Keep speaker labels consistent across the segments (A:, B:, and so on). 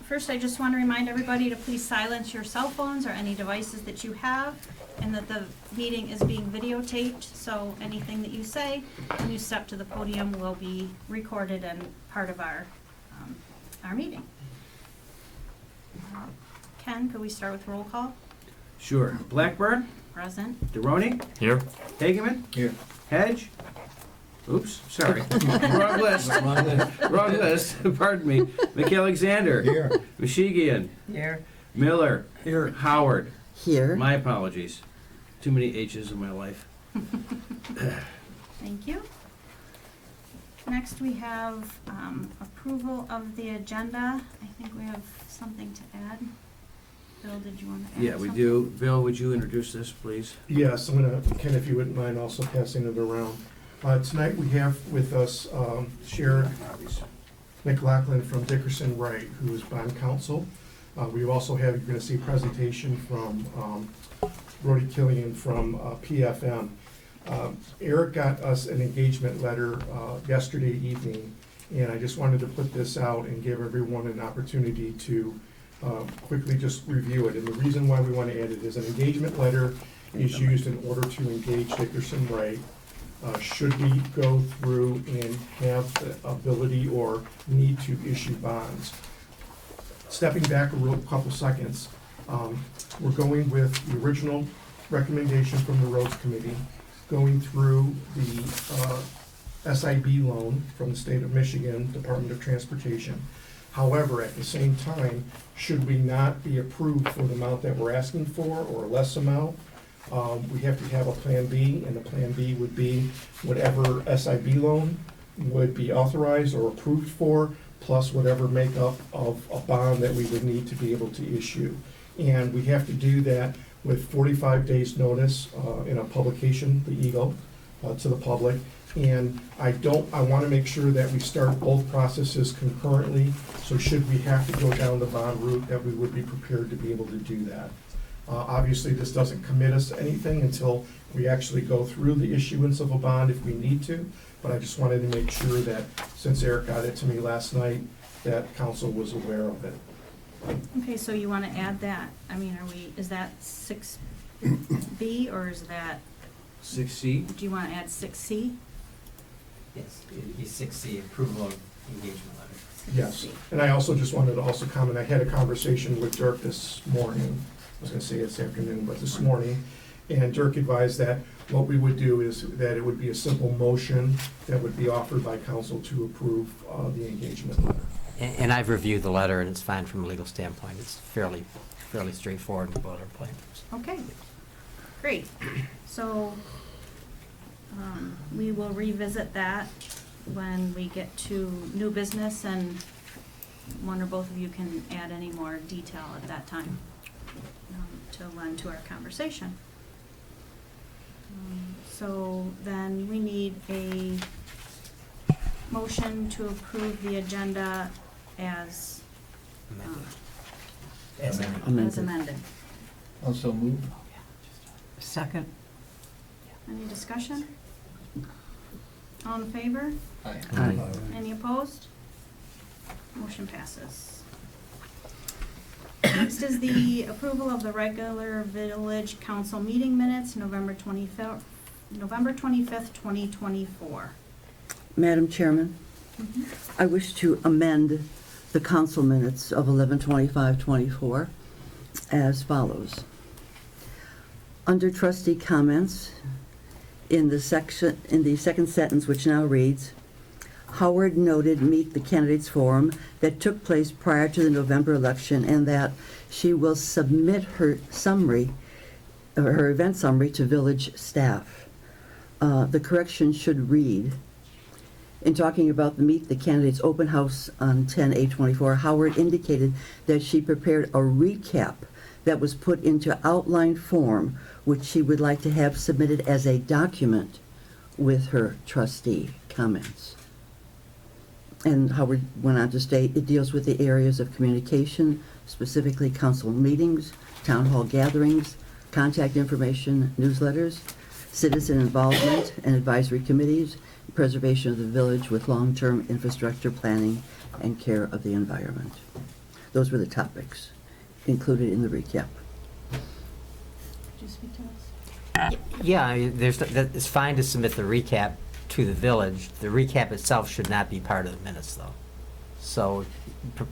A: First, I just want to remind everybody to please silence your cell phones or any devices that you have, and that the meeting is being videotaped, so anything that you say when you step to the podium will be recorded and part of our meeting. Ken, could we start with roll call?
B: Sure. Blackburn,
A: Present.
B: Deroni,
C: Here.
B: Hageman,
C: Here.
B: Hedge. Oops, sorry. Wrong list. Wrong list. Pardon me. McAlexander.
C: Here.
B: Mashigian.
A: Here.
B: Miller. Here. Howard.
D: Here.
B: My apologies. Too many H's in my life.
A: Thank you. Next, we have approval of the agenda. I think we have something to add. Bill, did you want to add
B: Yeah, we
A: something?
B: do. Bill, would you introduce this, please?
E: Yes, I'm gonna, Ken, if you wouldn't mind also passing it around. Tonight we have with us Sheriff McLaughlin from Dickerson Wright, who is bond counsel. We also have, you're gonna see a presentation from Brody Killian from PFM. Eric got us an engagement letter yesterday evening, and I just wanted to put this out and give everyone an opportunity to quickly just review it. And the reason why we want to add it is an engagement letter is used in order to engage Dickerson Wright. Should we go through and have the ability or need to issue bonds? Stepping back a real couple seconds, we're going with the original recommendation from the Roads Committee, going through the SIB loan from the state of Michigan, Department of Transportation. However, at the same time, should we not be approved for the amount that we're asking for or a less amount, we have to have a plan B, and the plan B would be whatever SIB loan would be authorized or approved for, plus whatever makeup of a bond that we would need to be able to issue. And we have to do that with 45 days notice in a publication, the Eagle, to the public. And I want to make sure that we start both processes concurrently, so should we have to go down the bond route, that we would be prepared to be able to do that. Obviously, this doesn't commit us to anything until we actually go through the issuance of a bond if we need to, but I just wanted to make sure that, since Eric got it to me last night, that council was aware of it.
A: Okay, so you want to add that? I mean, is that 6B or is that,
B: 6C?
A: do you want to add 6C?
F: Yes, it'd be 6C, approval of engagement letter.
E: Yes, and I also just wanted to also comment, I had a conversation with Dirk this morning, I was gonna say this afternoon, but this morning, and Dirk advised that what we would do is that it would be a simple motion that would be offered by council to approve the engagement letter.
F: And I've reviewed the letter, and it's fine from a legal standpoint. It's fairly straightforward and boilerplate.
A: Okay, great. So we will revisit that when we get to new business, and one or both of you can add any more detail at that time to lend to our conversation. So then we need a motion to approve the agenda as amended.
C: Also move.
D: Second.
A: Any discussion? All in favor?
C: Aye.
D: Aye.
A: Any opposed? Motion passes. Next is the approval of the regular village council meeting minutes, November 25th, 2024.
D: Madam Chairman, I wish to amend the council minutes of 11/25/24 as follows. Under trustee comments, in the second sentence, which now reads, Howard noted meet the candidates forum that took place prior to the November election, and that she will submit her event summary to village staff. The correction should read, in talking about the Meet the Candidates open house on 10/8/24, Howard indicated that she prepared a recap that was put into outline form, which she would like to have submitted as a document with her trustee comments. And Howard went on to state it deals with the areas of communication, specifically council meetings, town hall gatherings, contact information, newsletters, citizen involvement and advisory committees, preservation of the village with long-term infrastructure planning, and care of the environment. Those were the topics included in the recap.
A: Could you speak to this?
F: Yeah, I mean, it's fine to submit the recap to the village. The recap itself should not be part of the minutes, though. So,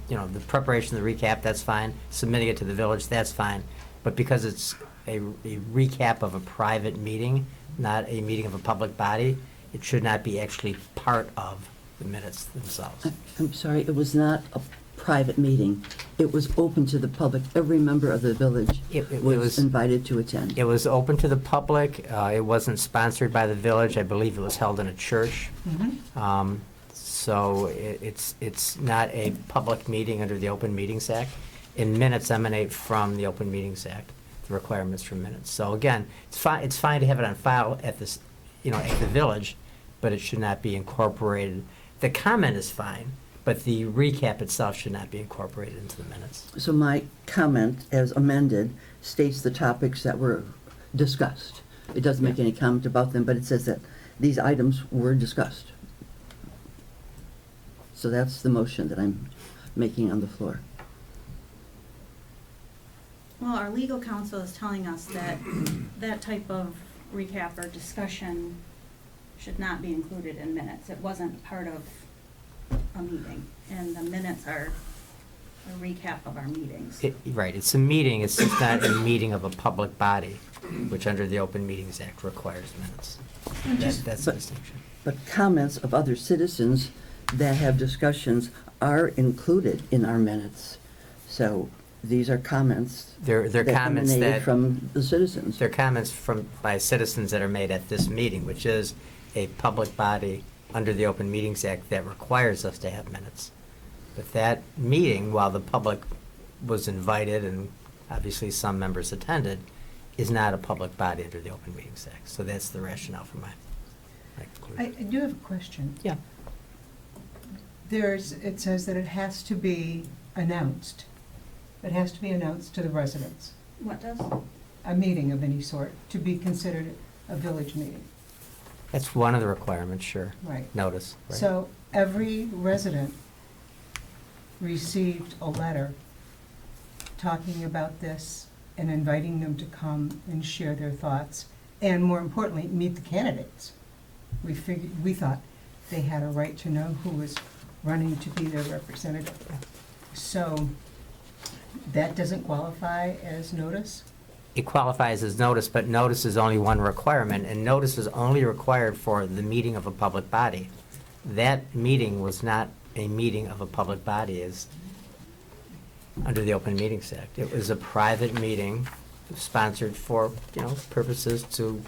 F: the preparation of the recap, that's fine. Submitting it to the village, that's fine. But because it's a recap of a private meeting, not a meeting of a public body, it should not be actually part of the minutes themselves.
D: I'm sorry, it was not a private meeting. It was open to the public. Every member of the village
F: It
D: was
F: was-
D: invited to attend.
F: It was open to the public. It wasn't sponsored by the village. I believe it was held in a church. So it's not a public meeting under the Open Meetings Act. And minutes emanate from the Open Meetings Act, the requirements for minutes. So again, it's fine to have it on file at this, at the village, but it should not be incorporated. The comment is fine, but the recap itself should not be incorporated into the minutes.
D: So my comment, as amended, states the topics that were discussed. It doesn't make any comment about them, but it says that these items were discussed. So that's the motion that I'm making on the floor.
A: Well, our legal counsel is telling us that that type of recap or discussion should not be included in minutes. It wasn't part of a meeting, and the minutes are a recap of our meetings.
F: Right, it's a meeting, it's just not a meeting of a public body, which under the Open Meetings Act requires minutes. That's the distinction.
D: But comments of other citizens that have discussions are included in our minutes. So these are comments
F: They're comments
D: emanated
F: that,
D: from the citizens.
F: they're comments by citizens that are made at this meeting, which is a public body under the Open Meetings Act that requires us to have minutes. But that meeting, while the public was invited and obviously some members attended, is not a public body under the Open Meetings Act. So that's the rationale for my conclusion.
C: I do have a question.
F: Yeah.
C: It says that it has to be announced. It has to be announced to the residents,
A: What does?
C: a meeting of any sort, to be considered a village meeting,
F: That's one of the requirements, sure.
C: right?
F: Notice, right?
C: So every resident received a letter talking about this and inviting them to come and share their thoughts, and more importantly, meet the candidates. We thought they had a right to know who was running to be their representative. So that doesn't qualify as notice?
F: It qualifies as notice, but notice is only one requirement, and notice is only required for the meeting of a public body. That meeting was not a meeting of a public body as under the Open Meetings Act. It was a private meeting sponsored for, purposes to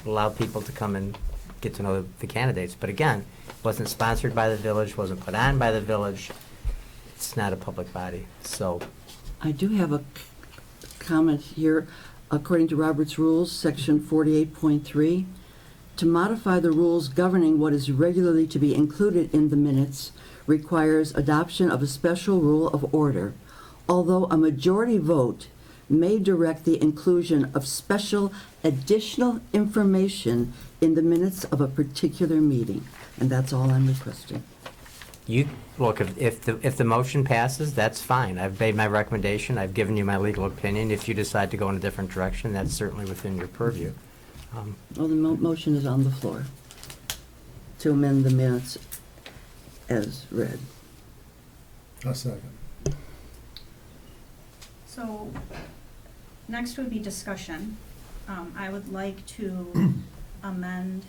F: allow people to come and get to know the candidates. But again, wasn't sponsored by the village, wasn't put on by the village. It's not a public body, so.
D: I do have a comment here. According to Robert's Rules, Section 48.3, to modify the rules governing what is regularly to be included in the minutes requires adoption of a special rule of order, although a majority vote may direct the inclusion of special additional information in the minutes of a particular meeting. And that's all I'm requesting.
F: Look, if the motion passes, that's fine. I've made my recommendation, I've given you my legal opinion. If you decide to go in a different direction, that's certainly within your purview.
D: Well, the motion is on the floor to amend the minutes as read.
G: A second.
A: So, next would be discussion. I would like to amend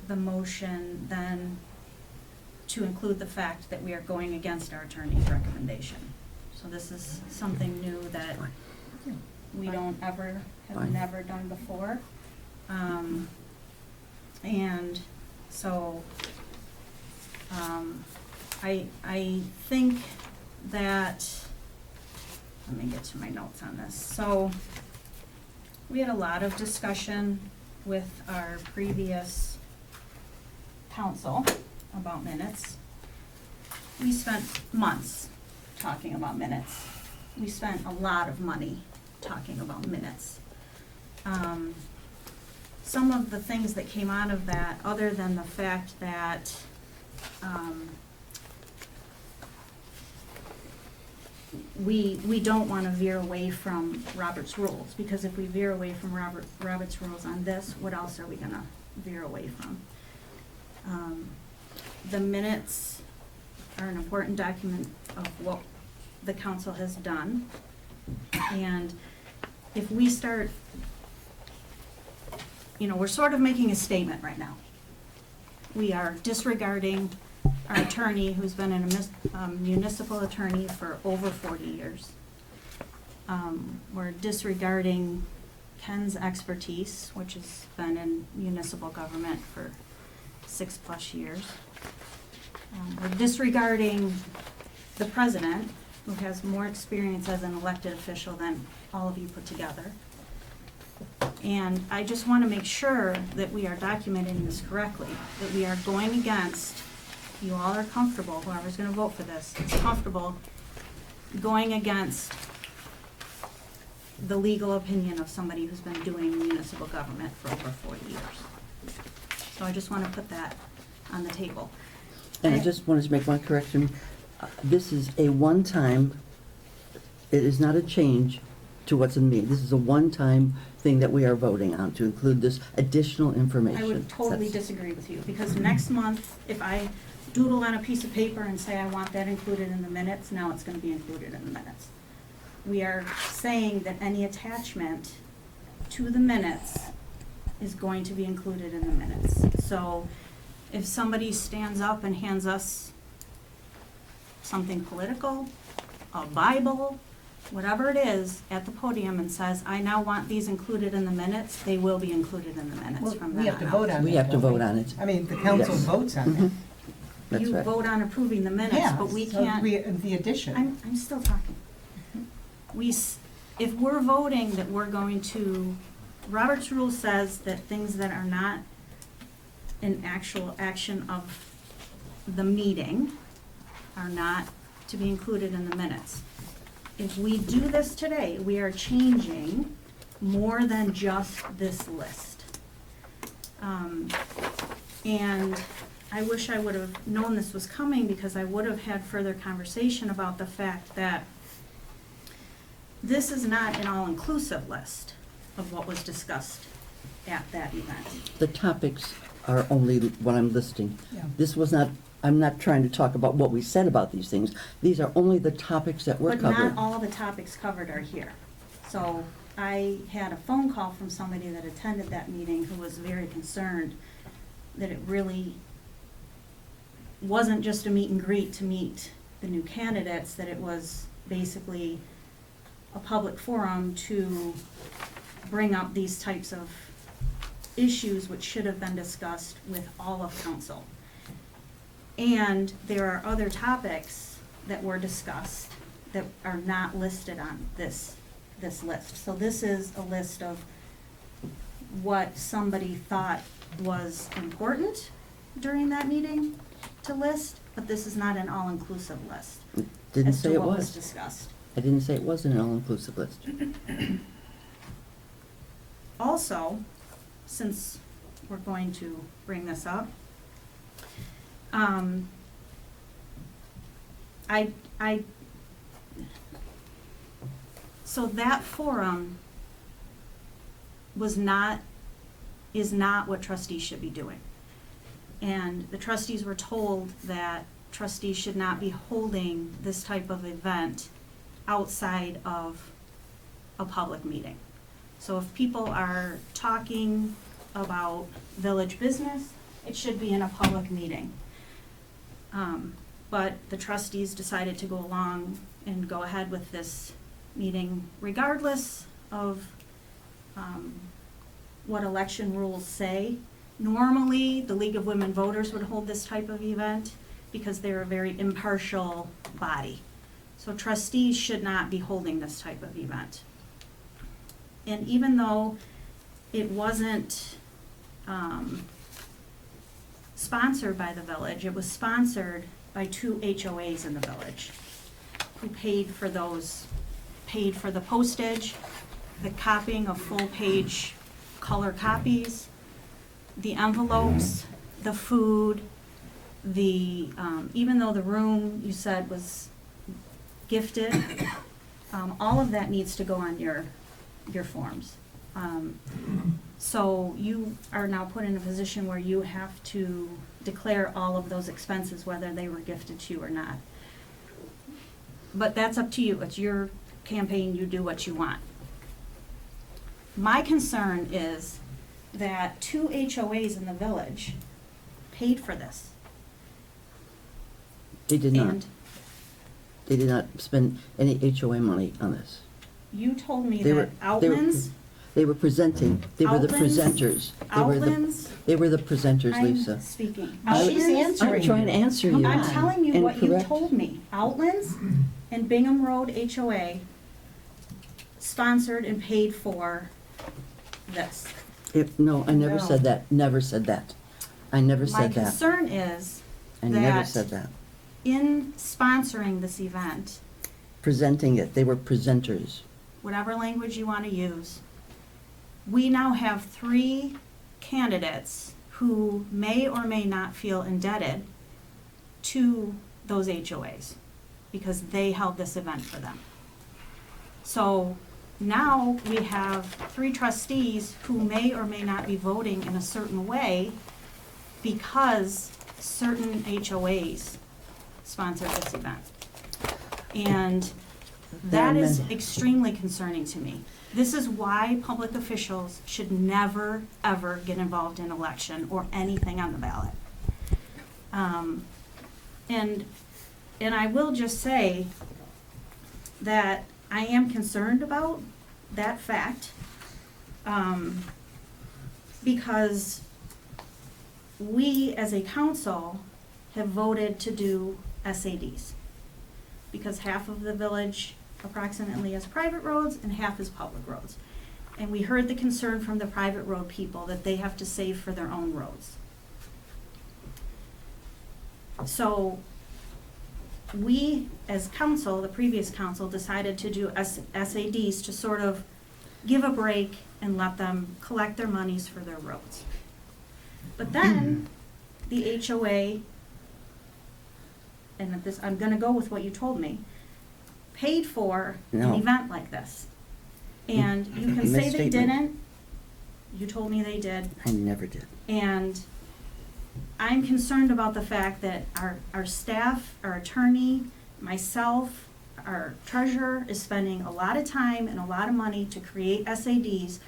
A: the motion then to include the fact that we are going against our attorney's recommendation. So this is something new that we have
D: Fine.
A: never done before. And so, I think that, let me get to my notes on this. So, we had a lot of discussion with our previous council about minutes. We spent months talking about minutes. We spent a lot of money talking about minutes. some of the things that came out of that, other than the fact that, we don't want to veer away from Robert's rules, because if we veer away from Robert's rules on this, what else are we gonna veer away from? The minutes are an important document of what the council has done. And if we start, we're sort of making a statement right now. We are disregarding our attorney, who's been a municipal attorney for over 40 years. We're disregarding Ken's expertise, which has been in municipal government for 6+ years. We're disregarding the president, who has more experience as an elected official than all of you put together. And I just want to make sure that we are documenting this correctly, that we are going against, you all are comfortable, whoever's going to vote for this, is comfortable going against the legal opinion of somebody who's been doing municipal government for over 40 years. So I just want to put that on the table.
D: And I just wanted to make one correction. This is a one-time, it is not a change to what's in me. This is a one-time thing that we are voting on, to include this additional information.
A: I would totally
D: That's-
A: disagree with you, because next month, if I doodle on a piece of paper and say I want that included in the minutes, now it's gonna be included in the minutes. We are saying that any attachment to the minutes is going to be included in the minutes. So if somebody stands up and hands us something political, a Bible, whatever it is, at the podium and says, I now want these included in the minutes, they will be included in the minutes
C: Well,
A: from
C: we
A: then
C: have to
A: on
C: vote
A: out.
C: on it.
D: We have to
C: don't
D: vote on it.
C: I mean, the council
D: Yes.
C: votes on
D: Mhm.
C: it.
D: That's
A: You
D: right.
A: vote on approving the minutes,
C: Yeah,
A: but we
C: so
A: can't.
C: the addition.
A: I'm still talking. If we're voting that we're going to, Robert's rule says that things that are not an actual action of the meeting are not to be included in the minutes. If we do this today, we are changing more than just this list. And I wish I would have known this was coming, because I would have had further conversation about the fact that this is not an all-inclusive list of what was discussed at that event.
D: The topics are only what I'm listing.
C: Yeah.
D: This was not, I'm not trying to talk about what we said about these things. These are only the topics that were
A: But
D: covered.
A: not all the topics covered are here. So I had a phone call from somebody that attended that meeting who was very concerned that it really wasn't just a meet and greet to meet the new candidates, that it was basically a public forum to bring up these types of issues which should have been discussed with all of council. And there are other topics that were discussed that are not listed on this list. So this is a list of what somebody thought was important during that meeting to list, but this is not an all-inclusive list
D: Didn't
A: as
D: say
A: to
D: it
A: what was
D: was.
A: discussed.
D: I didn't say it was an all-inclusive list.
A: Also, since we're going to bring this up, so that forum is not what trustees should be doing. And the trustees were told that trustees should not be holding this type of event outside of a public meeting. So if people are talking about village business, it should be in a public meeting. But the trustees decided to go along and go ahead with this meeting regardless of what election rules say. Normally, the League of Women Voters would hold this type of event because they're a very impartial body. So trustees should not be holding this type of event. And even though it wasn't sponsored by the village, it was sponsored by 2 HOAs in the village who paid for the postage, the copying of full-page color copies, the envelopes, the food, even though the room you said was gifted, all of that needs to go on your forms. So you are now put in a position where you have to declare all of those expenses, whether they were gifted to you or not. But that's up to you. It's your campaign. You do what you want. My concern is that 2 HOAs in the village paid for this.
D: They did not.
A: And
D: They did not spend any HOA money on this.
A: you told me
D: They
A: that Outlands,
D: They were presenting, they were the
A: Outlands?
D: presenters.
A: Outlands,
D: They were the presenters, Lisa.
A: I'm speaking.
C: She's
A: Outlands-
C: answering
D: I'm trying to
C: you.
D: answer you.
A: I'm telling you what you
D: Incorrect.
A: told me. Outlands and Bingham Road HOA sponsored and paid for this.
D: No, I never
C: No.
D: said that, never said that. I never
A: My
D: said that.
A: concern is
D: I never
A: that
D: said that.
A: in sponsoring this event,
D: Presenting it, they were presenters.
A: whatever language you want to use, we now have 3 candidates who may or may not feel indebted to those HOAs because they held this event for them. So now we have 3 trustees who may or may not be voting in a certain way because certain HOAs sponsored this event. And that is
D: Then-
A: extremely concerning to me. This is why public officials should never, ever get involved in election or anything on the ballot. And I will just say that I am concerned about that fact, because we, as a council, have voted to do SADs, because half of the village approximately is private roads and half is public roads. And we heard the concern from the private road people that they have to save for their own roads. So we, as council, the previous council, decided to do SADs to sort of give a break and let them collect their monies for their roads. But then the HOA, and this, I'm gonna go with what you told me, paid for an
D: No.
A: event like this. And you can say they
D: Misstatement.
A: didn't, you told me they did,
D: I never did.
A: and I'm concerned about the fact that our staff, our attorney, myself, our treasurer is spending a lot of time and a lot of money to create SADs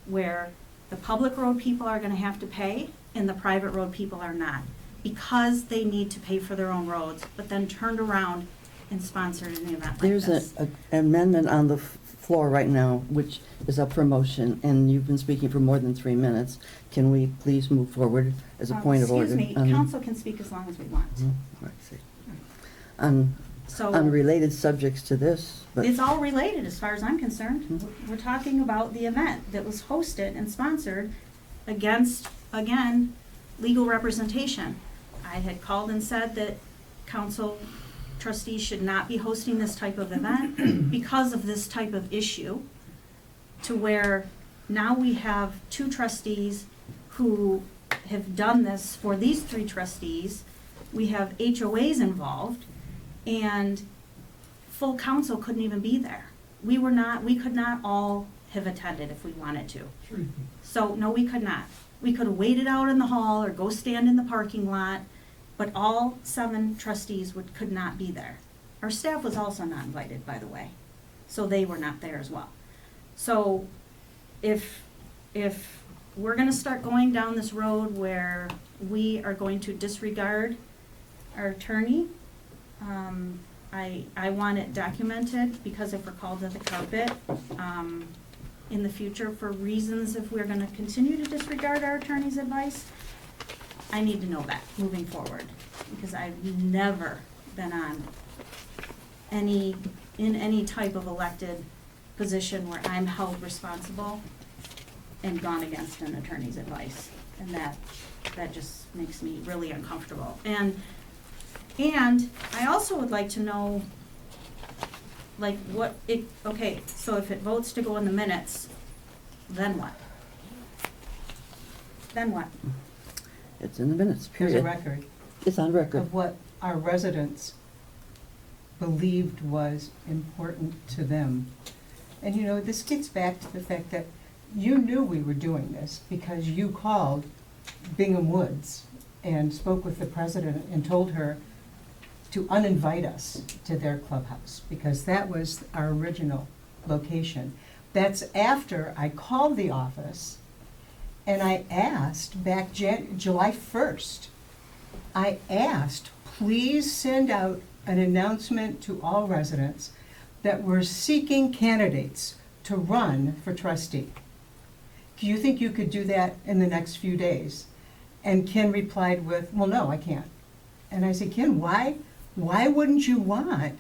A: where the public road people are gonna have to pay and the private road people are not, because they need to pay for their own roads, but then turned around and sponsored an event like
D: There's
A: this.
D: an amendment on the floor right now, which is up for motion, and you've been speaking for more than 3 minutes. Can we please move forward as a point of order?
A: Excuse me,
D: on-
A: council can speak as long as we want.
D: Hmm, I see. On
A: So.
D: unrelated subjects to this, but
A: It's all related as far as I'm concerned.
D: Mhm.
A: We're talking about the event that was hosted and sponsored against, again, legal representation. I had called and said that council trustees should not be hosting this type of event because of this type of issue, to where now we have 2 trustees who have done this for these 3 trustees. We have HOAs involved, and full council couldn't even be there. We could not all have attended if we wanted to. So, no, we could not. We could have waited out in the hall or go stand in the parking lot, but all 7 trustees could not be there. Our staff was also not invited, by the way, so they were not there as well. So, if we're gonna start going down this road where we are going to disregard our attorney, I want it documented, because if we're called to the carpet, in the future for reasons, if we're gonna continue to disregard our attorney's advice, I need to know that moving forward, because I've never been in any type of elected position where I'm held responsible and gone against an attorney's advice. And that just makes me really uncomfortable. And I also would like to know, like, okay, so if it votes to go in the minutes, then what? Then what?
D: It's in the minutes,
C: There's a
D: period.
C: record
D: It's on record.
C: of what our residents believed was important to them. And you know, this gets back to the fact that you knew we were doing this because you called Bingham Woods and spoke with the president and told her to uninvite us to their clubhouse, because that was our original location. That's after I called the office and I asked back July 1st, I asked, please send out an announcement to all residents that we're seeking candidates to run for trustee. Do you think you could do that in the next few days? And Ken replied with, well, no, I can't. And I said, Ken, why? Why wouldn't you want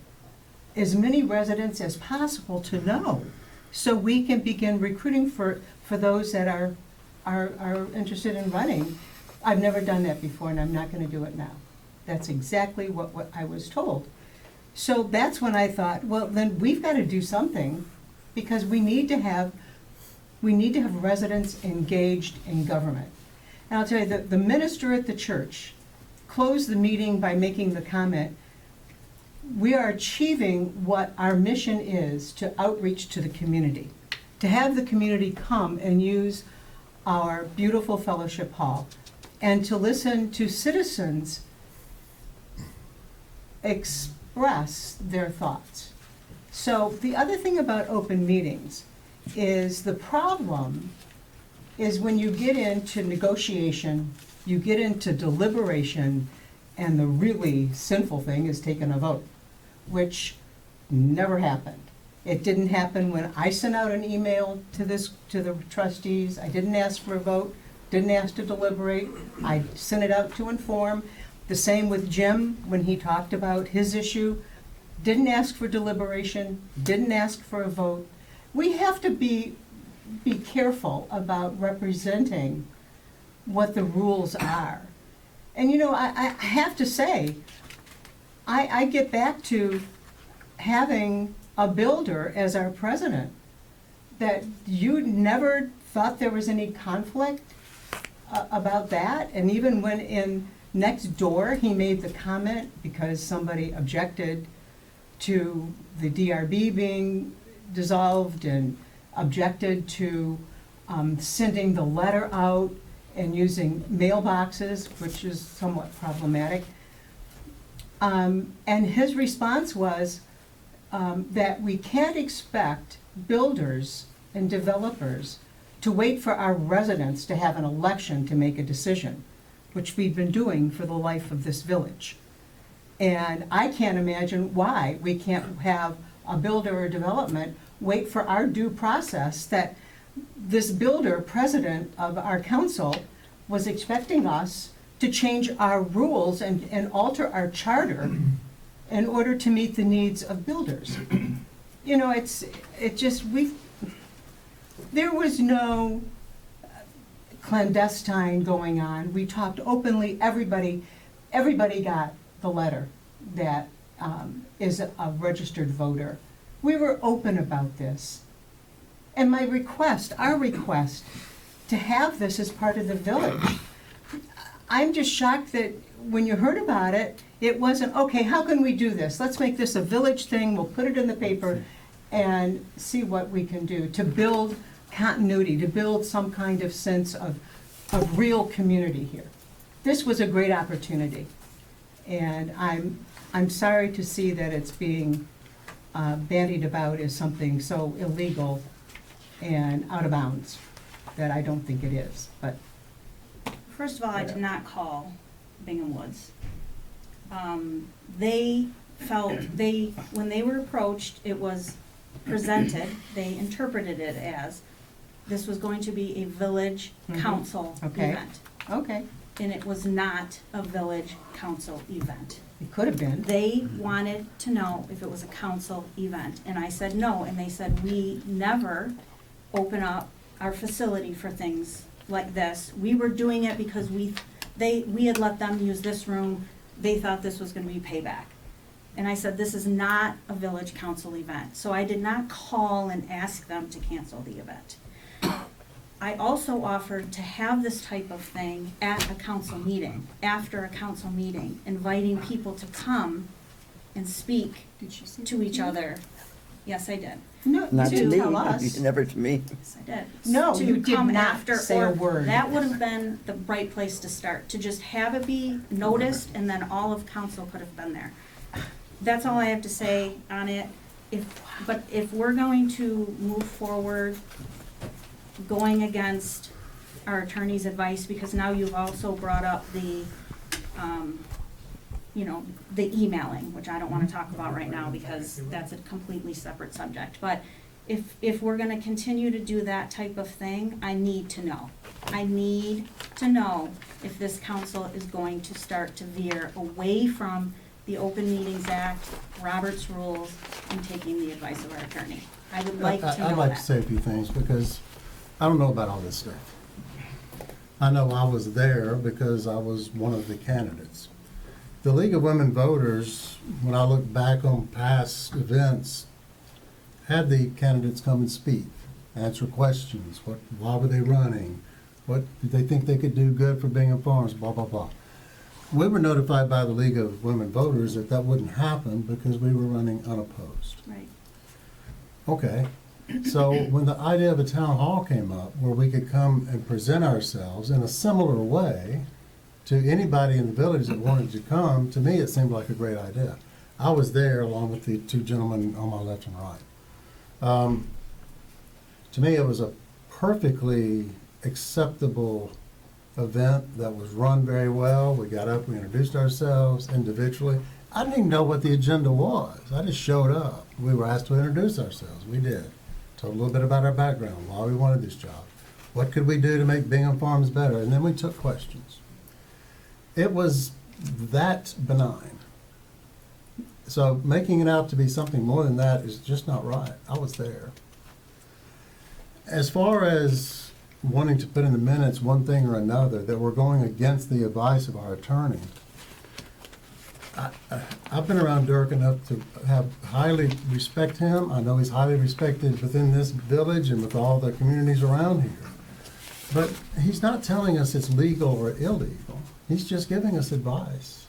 C: as many residents as possible to know so we can begin recruiting for those that are interested in running? I've never done that before and I'm not gonna do it now. That's exactly what I was told. So that's when I thought, well, then we've gotta do something because we need to have residents engaged in government. And I'll tell you, the minister at the church closed the meeting by making the comment, we are achieving what our mission is to outreach to the community, to have the community come and use our beautiful fellowship hall and to listen to citizens express their thoughts. So the other thing about open meetings is the problem is when you get into negotiation, you get into deliberation, and the really sinful thing is taking a vote, which never happened. It didn't happen when I sent out an email to the trustees. I didn't ask for a vote, didn't ask to deliberate. I sent it out to inform. The same with Jim when he talked about his issue. Didn't ask for deliberation, didn't ask for a vote. We have to be careful about representing what the rules are. And you know, I have to say, I get back to having a builder as our president, that you never thought there was any conflict about that. And even when in next door, he made the comment because somebody objected to the DRB being dissolved and objected to sending the letter out and using mailboxes, which is somewhat problematic. And his response was that we can't expect builders and developers to wait for our residents to have an election to make a decision, which we've been doing for the life of this village. And I can't imagine why we can't have a builder or development wait for our due process that this builder, president of our council, was expecting us to change our rules and alter our charter in order to meet the needs of builders. You know, there was no clandestine going on. We talked openly, everybody got the letter that is a registered voter. We were open about this. And my request, our request, to have this as part of the village, I'm just shocked that when you heard about it, it wasn't, okay, how can we do this? Let's make this a village thing, we'll put it in the paper and see what we can do to build continuity, to build some kind of sense of real community here. This was a great opportunity. And I'm sorry to see that it's being bandied about as something so illegal and out of bounds that I don't think it is, but.
A: First of all, I did not call Bingham Woods. They felt, when they were approached, it was presented, they interpreted it as this was going to be a village council
C: Okay.
A: event.
C: Okay,
A: And it was not a village council event.
C: it could have been.
A: They wanted to know if it was a council event, and I said no, and they said, we never open up our facility for things like this. We were doing it because we had let them use this room, they thought this was gonna be payback. And I said, this is not a village council event, so I did not call and ask them to cancel the event. I also offered to have this type of thing at a council meeting, after a council meeting, inviting people to come and speak
C: Did she say
A: to each other. Yes, I did.
C: No,
D: Not
C: you
D: to
C: didn't
D: me,
C: tell us.
D: never to me.
A: Yes, I did.
C: No,
A: To
C: you did
A: come
C: not
A: after,
C: say a
A: or
C: word.
A: That would have been the right place to start, to just have it be noticed, and then all of council could have been there. That's all I have to say on it. But if we're going to move forward, going against our attorney's advice, because now you've also brought up the, the emailing, which I don't wanna talk about right now, because that's a completely separate subject. But if we're gonna continue to do that type of thing, I need to know. I need to know if this council is going to start to veer away from the Open Meetings Act, Robert's rules, and taking the advice of our attorney. I would like to know
G: I'd like to
A: that.
G: say a few things, because I don't know about all this stuff. I know I was there because I was one of the candidates. The League of Women Voters, when I look back on past events, had the candidates come and speak, answer questions. Why were they running? What did they think they could do good for Bingham Farms? Blah, blah, blah. We were notified by the League of Women Voters that that wouldn't happen because we were running unopposed.
A: Right.
G: Okay, so when the idea of a town hall came up where we could come and present ourselves in a similar way to anybody in the village that wanted to come, to me, it seemed like a great idea. I was there along with the two gentlemen on my left and right. To me, it was a perfectly acceptable event that was run very well. We got up, we introduced ourselves individually. I didn't even know what the agenda was. I just showed up. We were asked to introduce ourselves. We did. Told a little bit about our background, why we wanted this job. What could we do to make Bingham Farms better? And then we took questions. It was that benign. So making it out to be something more than that is just not right. I was there. As far as wanting to put in the minutes one thing or another, that we're going against the advice of our attorney, I've been around Dirk enough to have highly respect him. I know he's highly respected within this village and with all the communities around here. But he's not telling us it's legal or illegal. He's just giving us advice.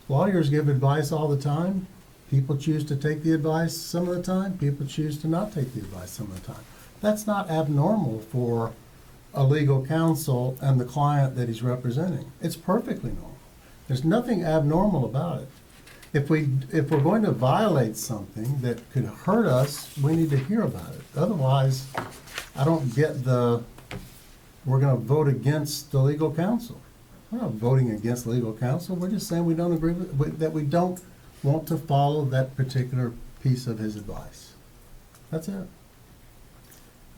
G: Lawyers give advice all the time. People choose to take the advice some of the time. People choose to not take the advice some of the time. That's not abnormal for a legal counsel and the client that he's representing. It's perfectly normal. There's nothing abnormal about it. If we're going to violate something that could hurt us, we need to hear about it. Otherwise, I don't get we're gonna vote against the legal counsel. We're not voting against legal counsel. We're just saying we don't agree that we don't want to follow that particular piece of his advice. That's it.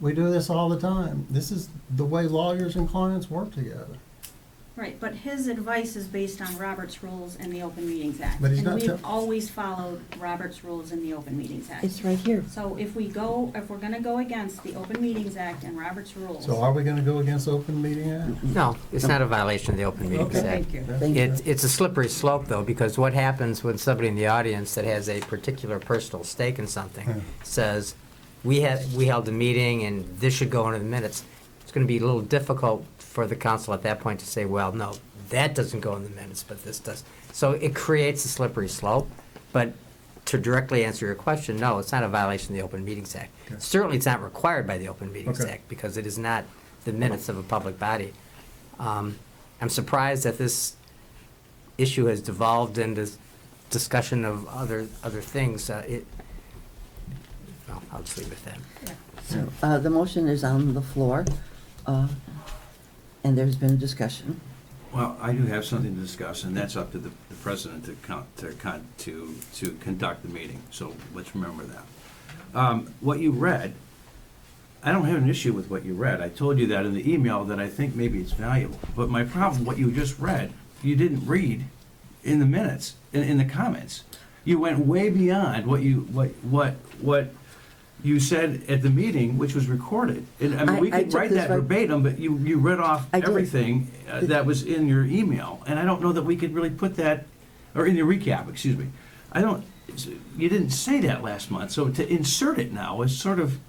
G: We do this all the time. This is the way lawyers and clients work together.
A: Right, but his advice is based on Robert's rules and the Open Meetings Act.
G: But he's
A: And
G: not
A: we've always followed Robert's rules and the Open Meetings Act.
D: It's right here.
A: So if we're gonna go against the Open Meetings Act and Robert's rules.
G: So are we gonna go against Open Meeting Act?
F: No, it's not a violation of the Open Meetings
G: Okay.
F: Act.
C: Thank you.
D: Thank you.
F: It's a slippery slope, though, because what happens when somebody in the audience that has a particular personal stake in
G: Yeah.
F: something says, we held a meeting and this should go into the minutes, it's going to be a little difficult for the council at that point to say, well, no, that doesn't go in the minutes, but this does. So it creates a slippery slope, but to directly answer your question, no, it's not a violation of the Open Meetings Act.
G: Okay.
F: Certainly, it's not required by the Open Meetings
G: Okay.
F: Act, because it is not the minutes of a public body. I'm surprised that this issue has devolved into discussion of other things. Well, I'll just leave it at that.
D: So, the motion is on the floor, and there's been a discussion.
B: Well, I do have something to discuss, and that's up to the president to conduct the meeting, so let's remember that. What you read, I don't have an issue with what you read. I told you that in the email that I think maybe it's valuable. But my problem, what you just read, you didn't read in the minutes, in the comments. You went way beyond what you said at the meeting, which was recorded. And I mean, we
D: I
B: could
D: took
B: write
D: this
B: that
D: right-
B: verbatim, but you read off
D: I did.
B: everything that was in your email. And I don't know that we could really put that, or in your recap, excuse me. You didn't say that last month, so to insert it now is sort of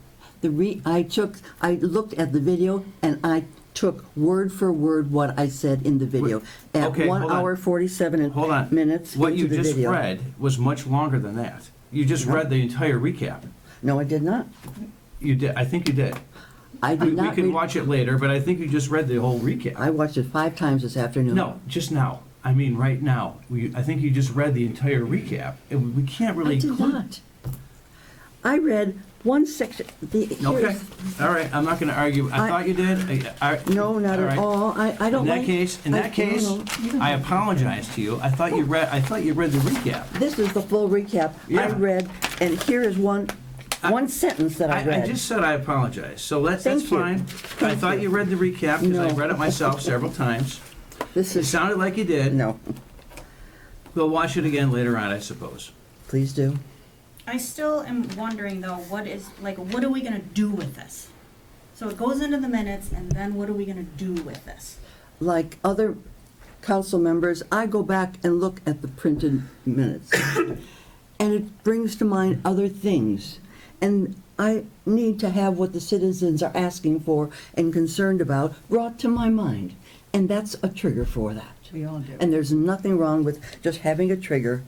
D: I looked at the video and I took word for word what I said in the video. At
B: Okay,
D: 1
B: hold on.
D: hour, 47
B: Hold on.
D: minutes
B: What you
D: into the
B: just
D: video.
B: read was much longer than that. You just
D: No.
B: read the entire recap.
D: No, I did not.
B: You did, I think you did.
D: I
B: We
D: did not
B: can
D: read.
B: watch it later, but I think you just read the whole recap.
D: I watched it 5 times this afternoon.
B: No, just now. I mean, right now. I think you just read the entire recap. We can't really.
D: I did not. I read one section.
B: Okay, all right, I'm not gonna argue. I
D: I-
B: thought you did.
D: No, not
B: All
D: at
B: right.
D: all. I don't
B: In
D: like.
B: that case,
D: no.
B: I apologize to you. I thought you read the recap.
D: This is the full recap. I
B: Yeah.
D: read, and here is one sentence that I read.
B: I just said I apologize, so that's
D: Thank you.
B: fine. I
D: Thank
B: thought
D: you.
B: you read the recap, because I
D: No.
B: read it myself several times.
D: This
B: It
D: is,
B: sounded like you did.
D: no,
B: We'll watch it again later on, I suppose.
D: please do.
A: I still am wondering though, what are we gonna do with this? So it goes into the minutes, and then what are we gonna do with this?
D: Like other council members, I go back and look at the printed minutes. And it brings to mind other things. And I need to have what the citizens are asking for and concerned about brought to my mind. And that's a trigger for that.
C: We all do.
D: And there's nothing wrong with just having a trigger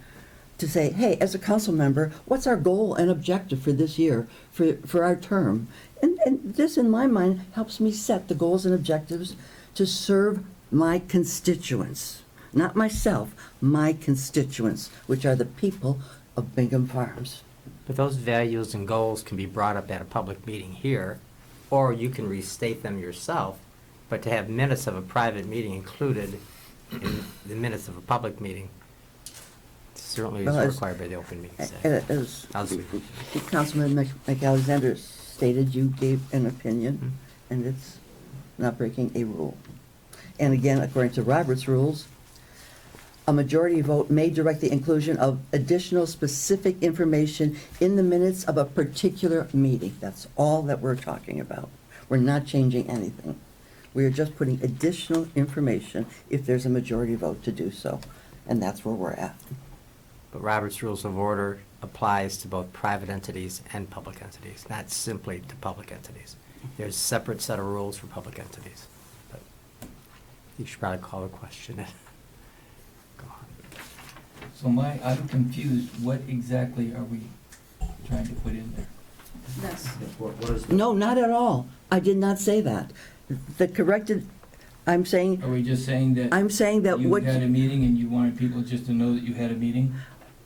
D: to say, hey, as a council member, what's our goal and objective for this year, for our term? And this, in my mind, helps me set the goals and objectives to serve my constituents. Not myself, my constituents, which are the people of Bingham Farms.
F: But those values and goals can be brought up at a public meeting here, or you can restate them yourself, but to have minutes of a private meeting included in the minutes of a public meeting certainly is
D: Well, as-
F: required by the Open Meetings Act.
D: As
F: I'll see.
D: Councilman McAlexander stated, you gave an opinion, and it's not breaking a rule. And again, according to Robert's rules, a majority vote may direct the inclusion of additional specific information in the minutes of a particular meeting. That's all that we're talking about. We're not changing anything. We are just putting additional information if there's a majority vote to do so. And that's where we're at.
F: But Robert's Rules of Order applies to both private entities and public entities, not simply to public entities. There's a separate set of rules for public entities. But you should probably call the question. Go on.
H: So I'm confused, what exactly are we trying to put in there?
A: This.
I: What is
D: No, not at all. I did not say that. The corrected, I'm saying,
H: Are we just saying that you
D: what,
H: had a meeting and you wanted people just to know that you had a meeting?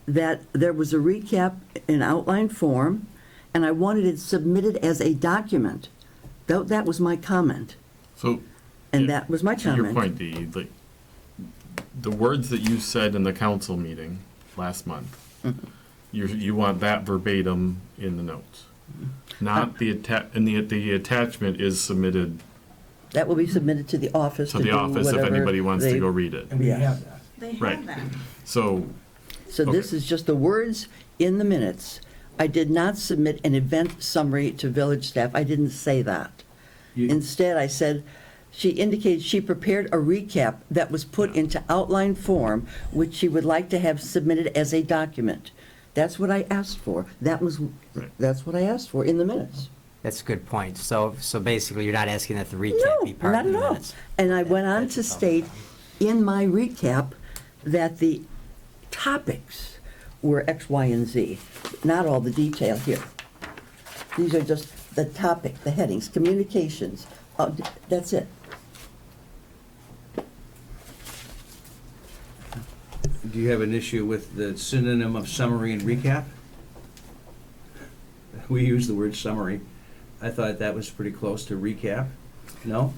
D: that there was a recap in outline form, and I wanted it submitted as a document. That was my comment,
J: So,
D: and
J: Yeah,
D: that was my
J: to your
D: comment.
J: point, the words that you said in the council meeting last month,
D: Mhm.
J: you want that verbatim in the notes. Not the and the attachment is submitted
D: That will be submitted to the office
J: to
D: to
J: the
D: do
J: office if
D: whatever
J: anybody wants
D: they-
J: to go read it.
B: And we
D: Yes.
B: have that.
A: They
J: Right.
A: have that.
J: So,
D: So this
J: Okay.
D: is just the words in the minutes. I did not submit an event summary to village staff. I didn't say that.
B: You-
D: Instead, I said, she indicated she prepared a recap that was put into outline form, which she would like to have submitted as a document. That's what I asked for.
J: Right.
D: That's what I asked for in the minutes.
F: That's a good point. So basically, you're not asking that the recap be
D: No,
F: part
D: not
F: of the
D: at all.
F: minutes.
D: And I went on
F: That's
D: to
F: a problem.
D: state in my recap that the topics were X, Y, and Z, not all the detail here. These are just the topic, the headings, communications, that's it.
B: Do you have an issue with the synonym of summary and recap? We use the word summary. I thought that was pretty close to recap. No?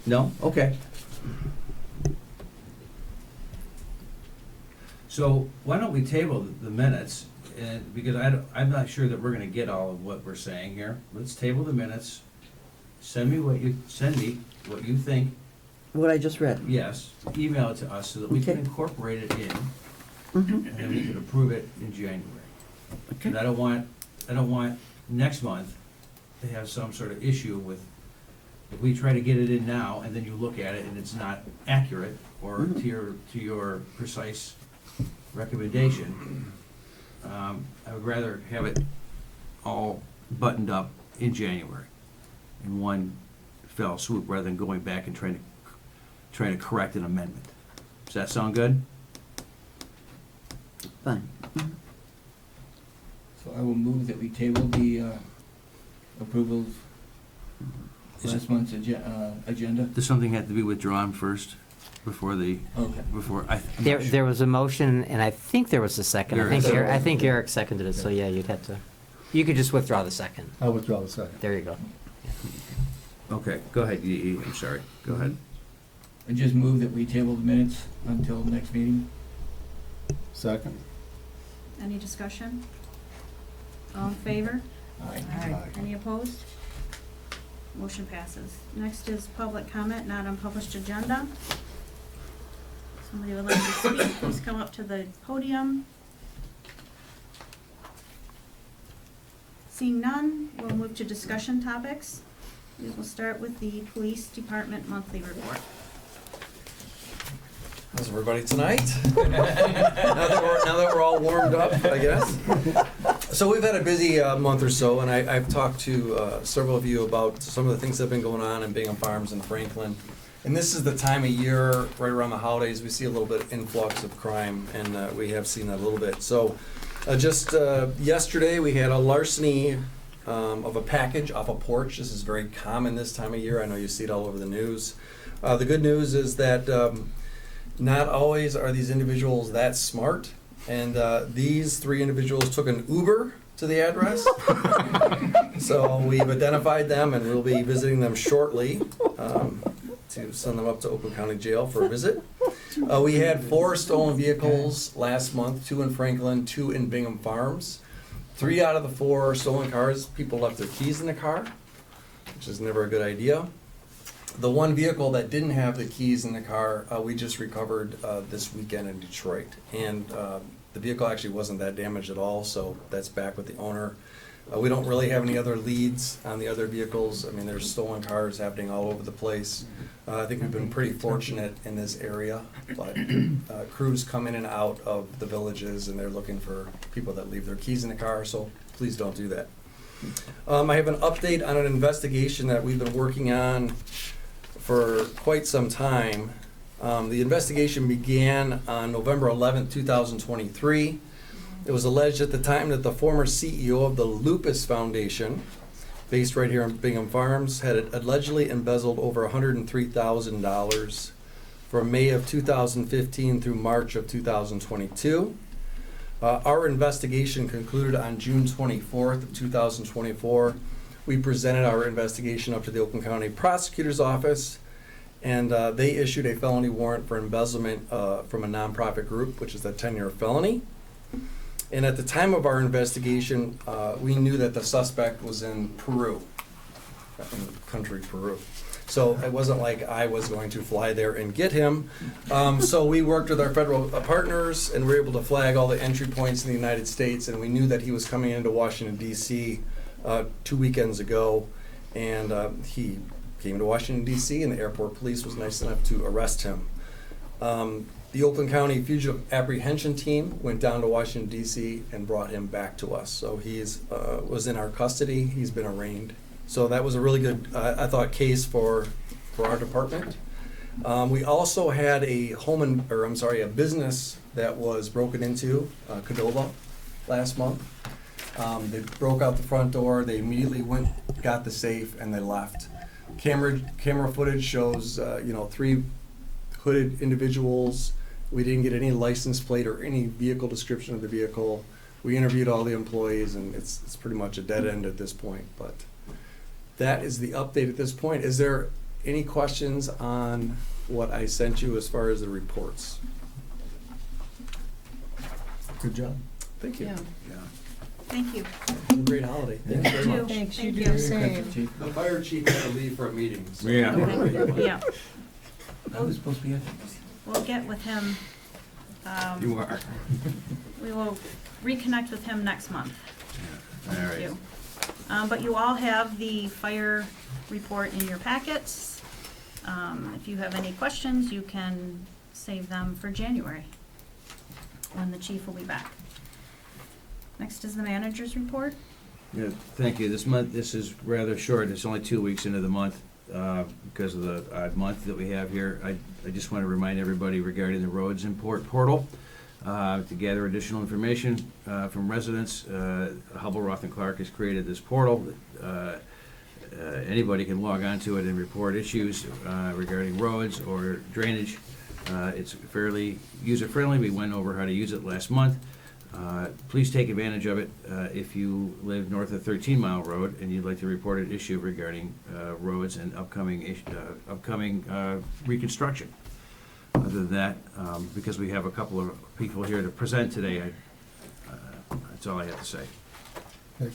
B: No? Okay. So why don't we table the minutes, and, because I'm not sure that we're gonna get all of what we're saying here. Let's table the minutes. Send me what you think,
D: What I just read.
B: yes, email it to us so that we can
D: Okay.
B: incorporate it in,
D: Mhm.
B: and then we can approve it in January.
D: Okay.
B: And I don't want next month to have some sort of issue with, if we try to get it in now, and then you look at it and it's not accurate, or
D: Mhm.
B: to your precise recommendation. I would rather have it all buttoned up in January in one fell swoop, rather than going back and trying to correct an amendment. Does that sound good?
D: Fine.
H: So I will move that we table the approval of
B: Is
H: last
B: it-
H: month's agenda.
B: Does something have to be withdrawn first before the,
H: Okay.
B: before, I'm not
F: There,
B: sure.
F: there was a motion, and I think there was a second.
B: There is.
F: I think Eric seconded it, so yeah, you'd have to, you could just withdraw the second.
G: I withdraw the second.
F: There you go.
B: Okay, go ahead, Yee, I'm sorry, go ahead.
H: I just move that we table the minutes until next meeting.
G: Second?
A: Any discussion? All in favor?
C: Aye.
A: Any opposed? Motion passes. Next is public comment, not on published agenda. Somebody would like to speak, please come up to the podium. Seeing none, we'll move to discussion topics. We will start with the police department monthly report.
I: How's everybody tonight? now that we're all warmed up, I guess. So we've had a busy month or so, and I've talked to several of you about some of the things that have been going on in Bingham Farms and Franklin. And this is the time of year, right around the holidays, we see a little bit of influx of crime, and we have seen that a little bit. So just yesterday, we had a larceny of a package off a porch. This is very common this time of year. I know you see it all over the news. The good news is that not always are these individuals that smart, and these three individuals took an Uber to the address. So we've identified them, and we'll be visiting them shortly to send them up to Oakland County Jail for a visit. We had 4 stolen vehicles last month, 2 in Franklin, 2 in Bingham Farms. 3 out of the 4 stolen cars, people left their keys in the car, which is never a good idea. The one vehicle that didn't have the keys in the car, we just recovered this weekend in Detroit. And the vehicle actually wasn't that damaged at all, so that's back with the owner. We don't really have any other leads on the other vehicles. I mean, there's stolen cars happening all over the place. I think we've been pretty fortunate in this area, but crews come in and out of the villages, and they're looking for people that leave their keys in the car, so please don't do that. I have an update on an investigation that we've been working on for quite some time. The investigation began on November 11th, 2023. It was alleged at the time that the former CEO of the Lupus Foundation, based right here in Bingham Farms, had allegedly embezzled over $103,000 from May of 2015 through March of 2022. Our investigation concluded on June 24th of 2024. We presented our investigation up to the Oakland County Prosecutor's Office, and they issued a felony warrant for embezzlement from a nonprofit group, which is a 10-year felony. And at the time of our investigation, we knew that the suspect was in Peru, in country Peru. So it wasn't like I was going to fly there and get him. So we worked with our federal partners, and we were able to flag all the entry points in the United States, and we knew that he was coming into Washington, D.C. 2 weekends ago, and he came to Washington, D.C., and the airport police was nice enough to arrest him. The Oakland County Fugitive Apprehension Team went down to Washington, D.C. and brought him back to us. So he's was in our custody. He's been arraigned. So that was a really good, I thought, case for our department. We also had a a business that was broken into, Cadova, last month. They broke out the front door. They immediately got the safe, and they left. Camera footage shows, 3 hooded individuals. We didn't get any license plate or any vehicle description of the vehicle. We interviewed all the employees, and it's pretty much a dead end at this point. But that is the update at this point. Is there any questions on what I sent you as far as the reports?
G: Good job.
I: Thank you.
C: Yeah.
B: Yeah.
A: Thank you.
I: Have a great holiday. Thank you very
A: You
I: much.
A: too.
C: Thanks, you
A: Thank
C: do
A: you.
C: the same.
H: Chief,
I: The fire chief had to leave for a meeting. So
B: Yeah.
A: Okay, yeah,
H: I was supposed to be at.
A: we'll get with him.
B: You are.
A: We will reconnect with him next month.
B: All
A: Thank
B: right.
A: you. But you all have the fire report in your packets. If you have any questions, you can save them for January, when the chief will be back. Next is the manager's report.
B: Yeah, thank you. This is rather short. It's only 2 weeks into the month because of the odd month that we have here. I just want to remind everybody regarding the roads import portal to gather additional information from residents. Hubble, Roth, and Clark has created this portal. Anybody can log on to it and report issues regarding roads or drainage. It's fairly user-friendly. We went over how to use it last month. Please take advantage of it if you live north of 13 Mile Road and you'd like to report an issue regarding roads and upcoming reconstruction. Other than that, because we have a couple of people here to present today, that's all I have to say.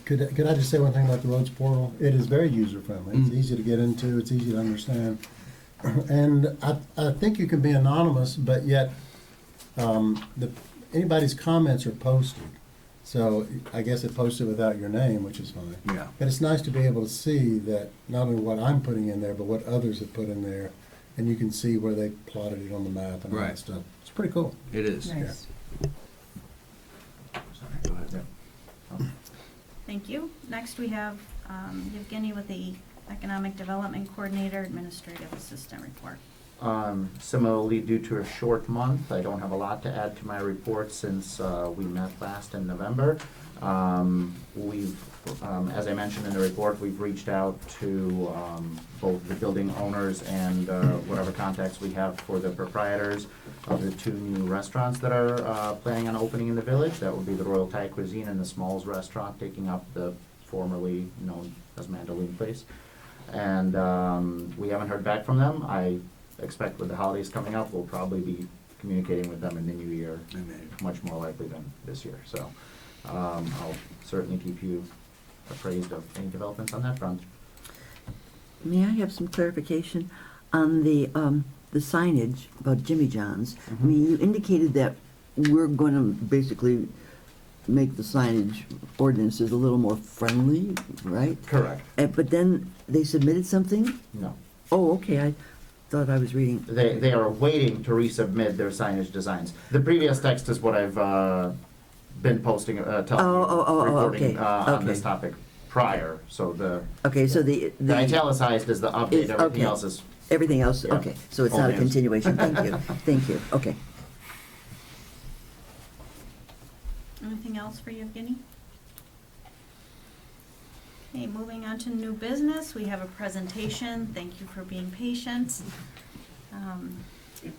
G: Could I just say one thing about the roads portal? It is very user-friendly. It's
B: Mm.
G: easy to get into, it's easy to understand. And I think you can be anonymous, but yet anybody's comments are posted. So I guess it posted without your name, which is fine.
B: Yeah.
G: But it's nice to be able to see that not only what I'm putting in there, but what others have put in there. And you can see where they plotted it on the map and all
B: Right.
G: that stuff. It's pretty cool.
B: It is.
C: Nice.
B: Go ahead.
A: Thank you. Next, we have Evgeny with the Economic Development Coordinator, Administrative Assistant report.
K: Similarly, due to a short month, I don't have a lot to add to my report since we met last in November. As I mentioned in the report, we've reached out to both the building owners and whatever contacts we have for the proprietors of the 2 new restaurants that are planning on opening in the village. That would be the Royal Thai Cuisine and the Smalls Restaurant, taking up the formerly known as Mandolin Place. And we haven't heard back from them. I expect with the holidays coming up, we'll probably be communicating with them in the new year, much more likely than this year. So I'll certainly keep you appraised of any developments on that front.
D: May I have some clarification on the signage about Jimmy John's? I mean, you indicated that we're going to basically make the signage ordinances a little more friendly, right?
K: Correct.
D: But then they submitted something?
K: No.
D: Oh, okay, I thought I was reading.
K: They are waiting to resubmit their signage designs. The previous text is what I've been posting, reporting
D: okay,
K: on this
D: okay.
K: topic prior. So the
D: Okay, so the
K: italicized is the update.
D: is-
K: Everything
D: okay.
K: else is
D: everything else,
K: Yeah.
D: okay, so it's
K: All
D: not a
K: hands.
D: continuation, thank you, thank you, okay.
A: Anything else for you, Evgeny? Okay, moving on to new business, we have a presentation. Thank you for being patient.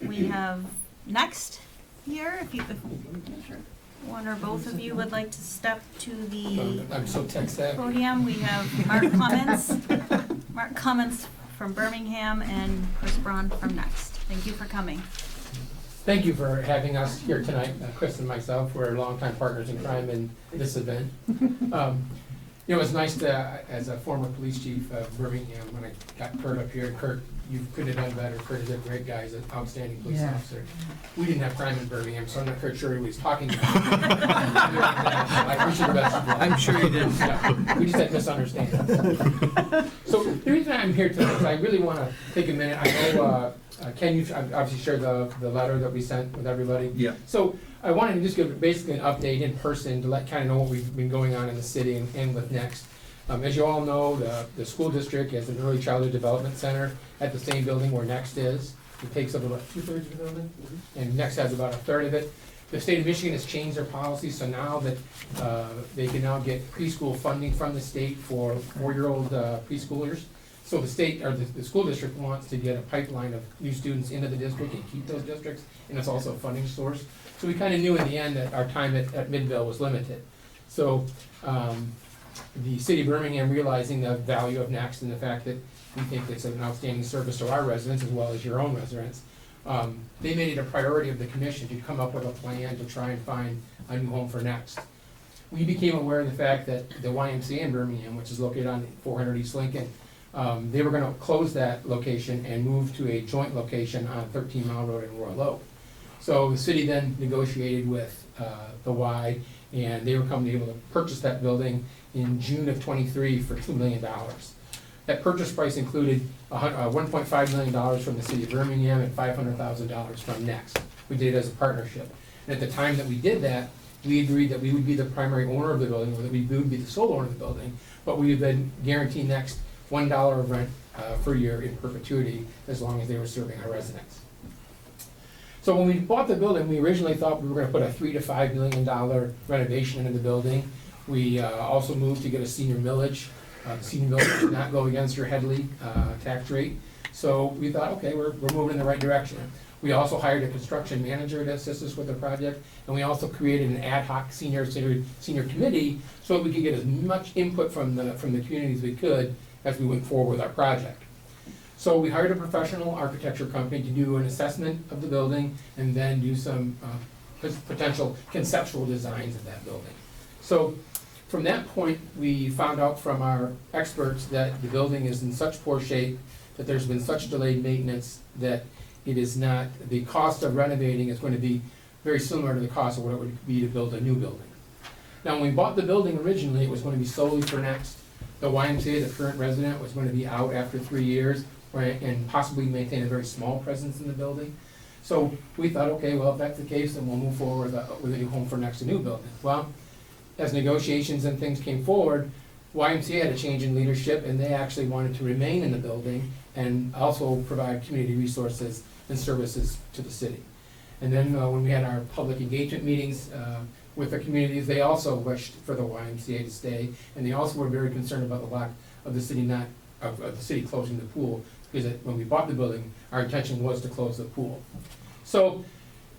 A: We have next here, if one or both of you would like to step to the
L: I'm so tech savvy.
A: podium, we have Mark Cummins from Birmingham and Chris Braun from Next. Thank you for coming.
L: Thank you for having us here tonight. Chris and myself, we're longtime partners in crime in this event. You know, it's nice to, as a former police chief of Birmingham, when I got Kurt up here, Kurt, you could have done better. Kurt is a great guy, he's an outstanding police
C: Yeah.
L: officer. We didn't have crime in Birmingham, so I'm not quite sure who he's talking about. I wish you the best of luck.
B: I'm sure you didn't.
L: Yeah, we just had misunderstandings. So the reason I'm here tonight is I really want to take a minute. I know, Ken, you've obviously shared the letter that we sent with everybody.
B: Yeah.
L: So I wanted to just give basically an update in person to let kind of know what we've been going on in the city and with Next. As you all know, the school district has an early childhood development center at the same building where Next is. It takes up about 2/3 of the building, and Next has about 1/3 of it. The state of Michigan has changed their policy, so now that they can now get preschool funding from the state for 4-year-old preschoolers. So the state, or the school district wants to get a pipeline of new students into the district and keep those districts, and it's also a funding source. So we kind of knew in the end that our time at Midville was limited. So the city of Birmingham, realizing the value of Next and the fact that we think it's an outstanding service to our residents as well as your own residents, they made it a priority of the commission to come up with a plan to try and find a new home for Next. We became aware of the fact that the YMCA in Birmingham, which is located on 400 East Lincoln, they were going to close that location and move to a joint location on 13 Mile Road in Royal Oak. So the city then negotiated with the Y, and they were able to purchase that building in June of '23 for $2 million. That purchase price included $1.5 million from the city of Birmingham and $500,000 from Next. We did it as a partnership. And at the time that we did that, we agreed that we would be the primary owner of the building, or that we would be the sole owner of the building, but we would then guarantee Next $1 of rent per year in perpetuity, as long as they were serving our residents. So when we bought the building, we originally thought we were gonna put a $3 to $5 million renovation into the building. We also moved to get a senior millage. The senior millage did not go against your Headley tax rate. So we thought, okay, we're moving in the right direction. We also hired a construction manager to assist us with the project, and we also created an ad hoc senior committee so that we could get as much input from the community as we could as we went forward with our project. So we hired a professional architecture company to do an assessment of the building and then do some potential conceptual designs of that building. So from that point, we found out from our experts that the building is in such poor shape, that there's been such delayed maintenance, that it is not, the cost of renovating is going to be very similar to the cost of what it would be to build a new building. Now, when we bought the building originally, it was going to be solely for Next. The YMCA, the current resident, was going to be out after 3 years, right, and possibly maintain a very small presence in the building. So we thought, okay, well, if that's the case, then we'll move forward with a new home for Next, a new building. Well, as negotiations and things came forward, YMCA had a change in leadership, and they actually wanted to remain in the building and also provide community resources and services to the city. And then when we had our public engagement meetings with the communities, they also wished for the YMCA to stay, and they also were very concerned about the lack of the city closing the pool, because when we bought the building, our intention was to close the pool. So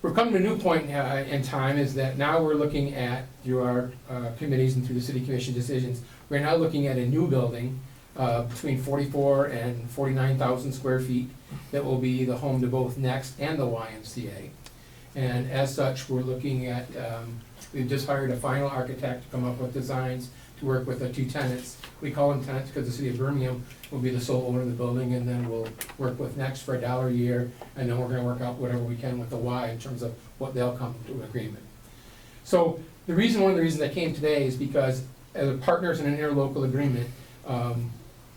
L: we're coming to a new point in time, is that now we're looking at, through our committees and through the city commission decisions, we're now looking at a new building between 44 and 49,000 square feet that will be the home to both Next and the YMCA. And as such, we're looking at, we've just hired a final architect to come up with designs to work with the two tenants. We call them tenants because the city of Birmingham will be the sole owner of the building, and then we'll work with Next for $1 a year, and then we're gonna work out whatever we can with the Y in terms of what they'll come to an agreement. So one of the reasons I came today is because as partners in an interlocal agreement,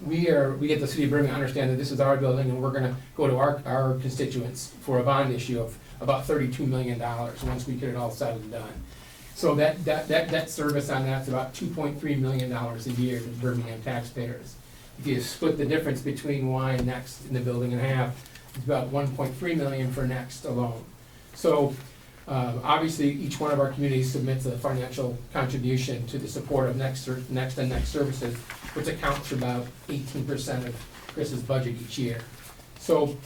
L: we get the city of Birmingham to understand that this is our building, and we're gonna go to our constituents for a bond issue of about $32 million once we get it all said and done. So that service on that's about $2.3 million a year to Birmingham taxpayers. If you split the difference between Y and Next in the building in half, it's about $1.3 million for Next alone. So obviously, each one of our communities submits a financial contribution to the support of Next and Next services, which accounts for about 18% of Chris's budget each year. So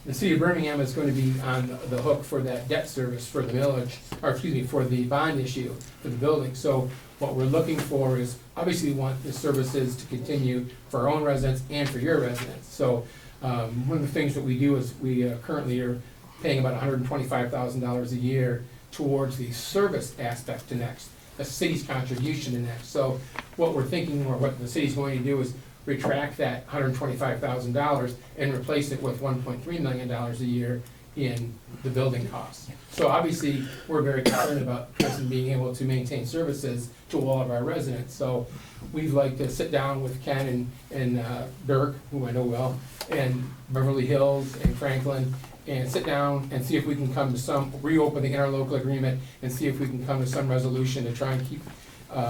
L: the city of Birmingham is going to be on the hook for that debt service for the millage, or excuse me, for the bond issue for the building. So what we're looking for is, obviously we want the services to continue for our own residents and for your residents. So one of the things that we do is we currently are paying about $125,000 a year towards the service aspect to Next, the city's contribution to Next. So what we're thinking, or what the city's going to do, is retract that $125,000 and replace it with $1.3 million a year in the building costs. So obviously, we're very concerned about Crescent being able to maintain services to all of our residents. So we'd like to sit down with Ken and Dirk, who I know well, and Beverly Hills and Franklin, and sit down and see if we can come to reopen the interlocal agreement and see if we can come to some resolution to try and keep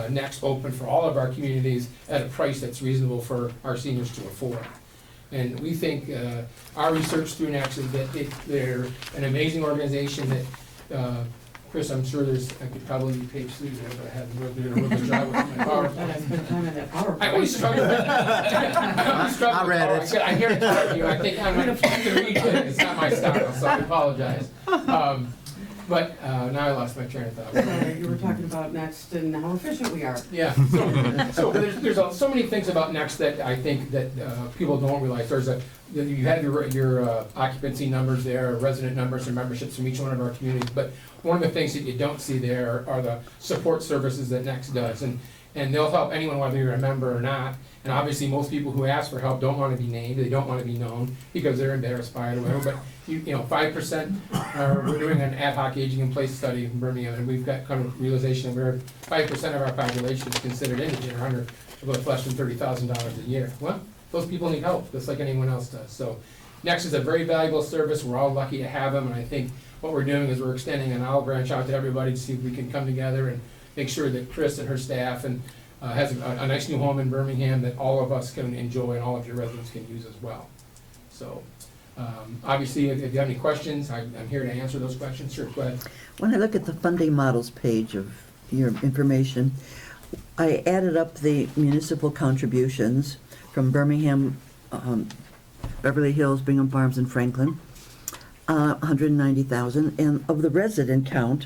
L: Next open for all of our communities at a price that's reasonable for our seniors to afford. And we think our research through Next is that they're an amazing organization that, Chris, I'm sure I could probably be page 3 there, but I haven't doing a real good job with my PowerPoint. I always struggle with
D: I read it.
L: I hear it from you, I think I'm going to read it, it's not my style, so I apologize. But now I lost my train of thought.
M: You were talking about Next and how efficient we are.
L: Yeah, so there's so many things about Next that I think that people don't realize. You have your occupancy numbers there, resident numbers and memberships from each one of our communities, but one of the things that you don't see there are the support services that Next does, and they'll help anyone whether you're a member or not. And obviously, most people who ask for help don't want to be named, they don't want to be known because they're embarrassed by it or whatever, but 5%, we're doing an ad hoc aging in place study in Birmingham, and we've got kind of realization that we're 5% of our population is considered indigent or under about less than $30,000 a year. Well, those people need help, just like anyone else does. So Next is a very valuable service. We're all lucky to have them, and I think what we're doing is we're extending an olive branch out to everybody to see if we can come together and make sure that Chris and her staff and has a nice new home in Birmingham that all of us can enjoy and all of your residents can use as well. So, obviously, if you have any questions, I'm here to answer those questions. Sure, go ahead.
D: When I look at the funding models page of your information, I added up the municipal contributions from Birmingham, Beverly Hills, Bingham Farms, and Franklin, 190,000, and of the resident count,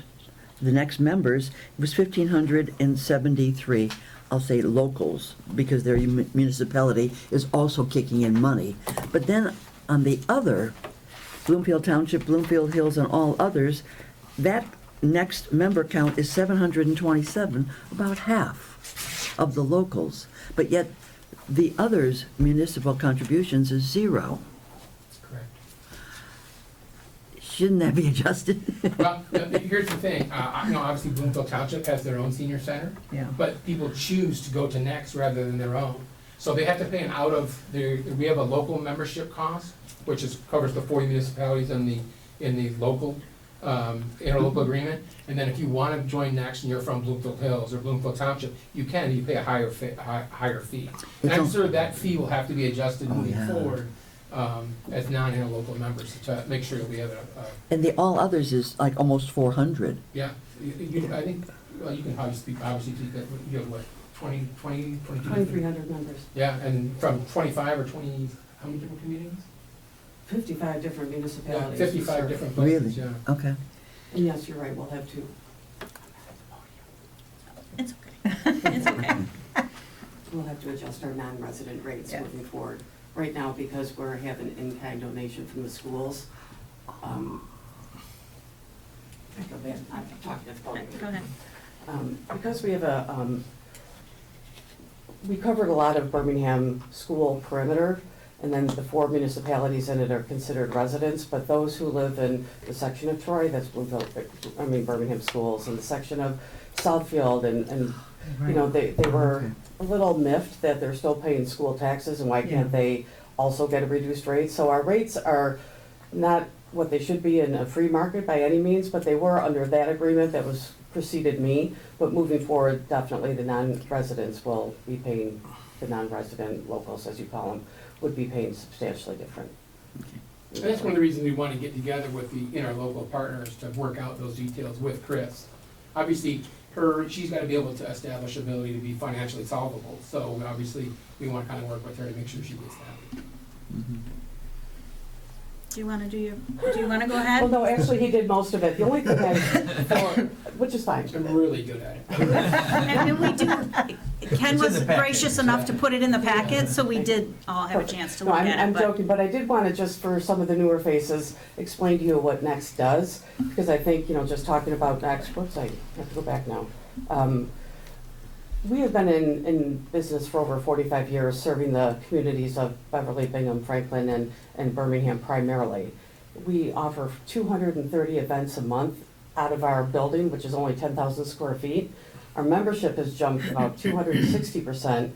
D: the next members, it was 1,573. I'll say locals, because their municipality is also kicking in money. But then on the other, Bloomfield Township, Bloomfield Hills, and all others, that next member count is 727, about half of the locals. But yet, the others' municipal contributions is 0.
L: That's correct.
D: Shouldn't that be adjusted?
L: Well, here's the thing, obviously Bloomfield Township has their own senior center,
C: Yeah.
L: but people choose to go to Next rather than their own. So they have to pay an out of their, we have a local membership cost, which covers the 40 municipalities in the local, interlocal agreement. And then if you want to join Next and you're from Bloomfield Hills or Bloomfield Township, you pay a higher fee. And I'm sure that fee will have to be adjusted moving forward, as non-interlocal members to make sure that we have
D: And the all others is like almost 400.
L: yeah, I think, well, you can obviously speak that, you have what, 22?
M: 2,300 members,
L: Yeah, and from 25 or 20, how many different communities?
M: 55 different
L: Yeah,
M: municipalities.
L: 55 different
D: Really?
L: places, yeah.
D: Okay.
M: And yes, you're right, we'll have to,
A: It's okay. It's okay.
M: we'll have to adjust our non-resident rates
C: Yeah.
M: moving forward. Right now, because we're having in-kind donation from the schools, I feel bad, I'm talking at the podium.
A: Go ahead.
M: Because we have we covered a lot of Birmingham school perimeter, and then the 4 municipalities in it are considered residents, but those who live in the section of Troy, that's Birmingham schools, and the section of Southfield, and you know, they were a little miffed that they're still paying school taxes, and why can't they also get a reduced rate? So our rates are not what they should be in a free market by any means, but they were under that agreement that was preceded me. But moving forward, definitely the non-residents will be paying, the non-resident locals, as you call them, would be paying substantially different.
L: And that's one of the reasons we want to get together with the interlocal partners to work out those details with Chris. Obviously, she's got to be able to establish ability to be financially solvable, so obviously, we want to kind of work with her to make sure she gets that.
A: Do you want to go ahead?
M: Well, no, actually, he did most of it. The only thing which is fine.
L: I'm really good at it.
A: And we do, Ken
H: It's in
A: was
H: the packet.
A: gracious enough to put it in the packet, so we did all have a chance to
M: No,
A: look at
M: I'm
A: it, but.
M: joking, but I did want to, just for some of the newer faces, explain to you what Next does, because I think, just talking about Next, whoops, I have to go back now. We have been in business for over 45 years, serving the communities of Beverly, Bingham, Franklin, and Birmingham primarily. We offer 230 events a month out of our building, which is only 10,000 square feet. Our membership has jumped about 260%,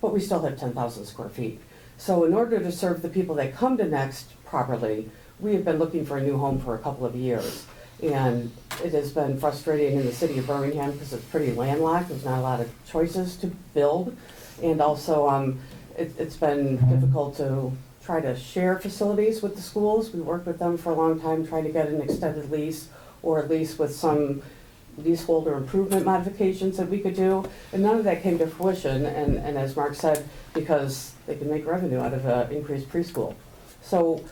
M: but we still have 10,000 square feet. So in order to serve the people that come to Next properly, we have been looking for a new home for a couple of years. And it has been frustrating in the city of Birmingham because it's pretty landlocked. There's not a lot of choices to build. And also, it's been difficult to try to share facilities with the schools. We worked with them for a long time trying to get an extended lease, or at least with some leaseholder improvement modifications that we could do. And none of that came to fruition. And as Mark said, because they can make revenue out of increased preschool. So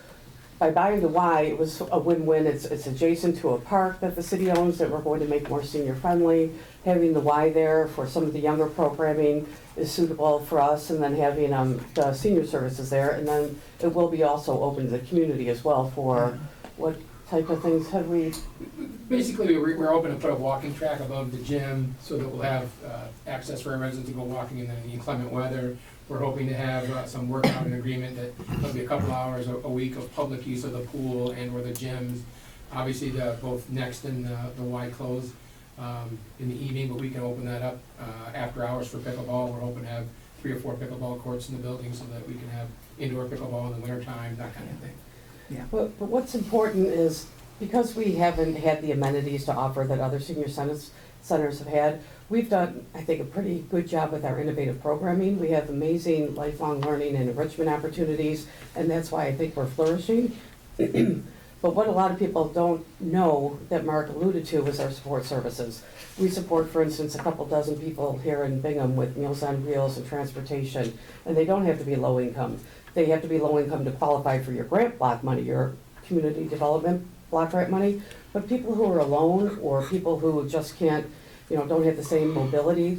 M: by buying the Y, it was a win-win. It's adjacent to a park that the city owns that we're going to make more senior-friendly. Having the Y there for some of the younger programming is suitable for us, and then having the senior services there. And then it will be also open to the community as well for what type of things have we?
L: Basically, we're open to put a walking track above the gym so that we'll have access for our residents to go walking in the inclement weather. We're hoping to have some workout and agreement that there'll be a couple hours a week of public use of the pool and or the gyms. Obviously, both Next and the Y close in the evening, but we can open that up after hours for pickleball. We're hoping to have 3 or 4 pickleball courts in the building so that we can have indoor pickleball in the wintertime, that kind of thing.
M: Yeah. But what's important is because we haven't had the amenities to offer that other senior centers have had, we've done, I think, a pretty good job with our innovative programming. We have amazing lifelong learning and enrichment opportunities, and that's why I think we're flourishing. But what a lot of people don't know that Mark alluded to is our support services. We support, for instance, a couple dozen people here in Bingham with Meals on Wheels and transportation, and they don't have to be low income. They have to be low income to qualify for your grant block money, your community development block grant money. But people who are alone, or people who just can't, don't have the same mobility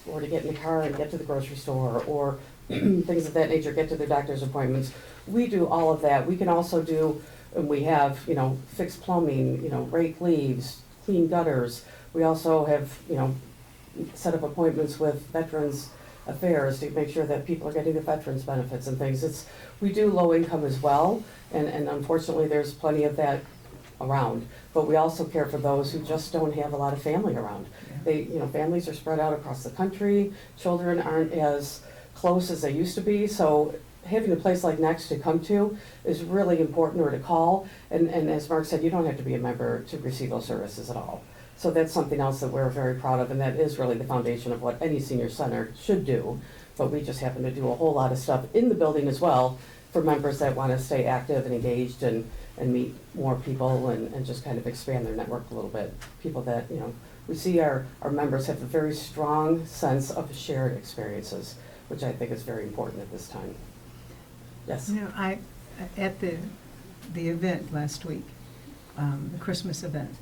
M: or to get in the car and get to the grocery store, or things of that nature, get to their doctor's appointments. We do all of that. We can also do, and we have, fixed plumbing, rake leaves, clean gutters. We also have, set up appointments with Veterans Affairs to make sure that people are getting the veterans benefits and things. We do low income as well, and unfortunately there's plenty of that around. But we also care for those who just don't have a lot of family around. Families are spread out across the country. Children aren't as close as they used to be, so having a place like Next to come to is really important, or to call. And as Mark said, you don't have to be a member to receive those services at all. So that's something else that we're very proud of, and that is really the foundation of what any senior center should do. But we just happen to do a whole lot of stuff in the building as well for members that want to stay active and engaged and meet more people and just kind of expand their network a little bit. People that, we see our members have a very strong sense of shared experiences, which I think is very important at this time. Yes?
C: I, at the event last week, the Christmas event,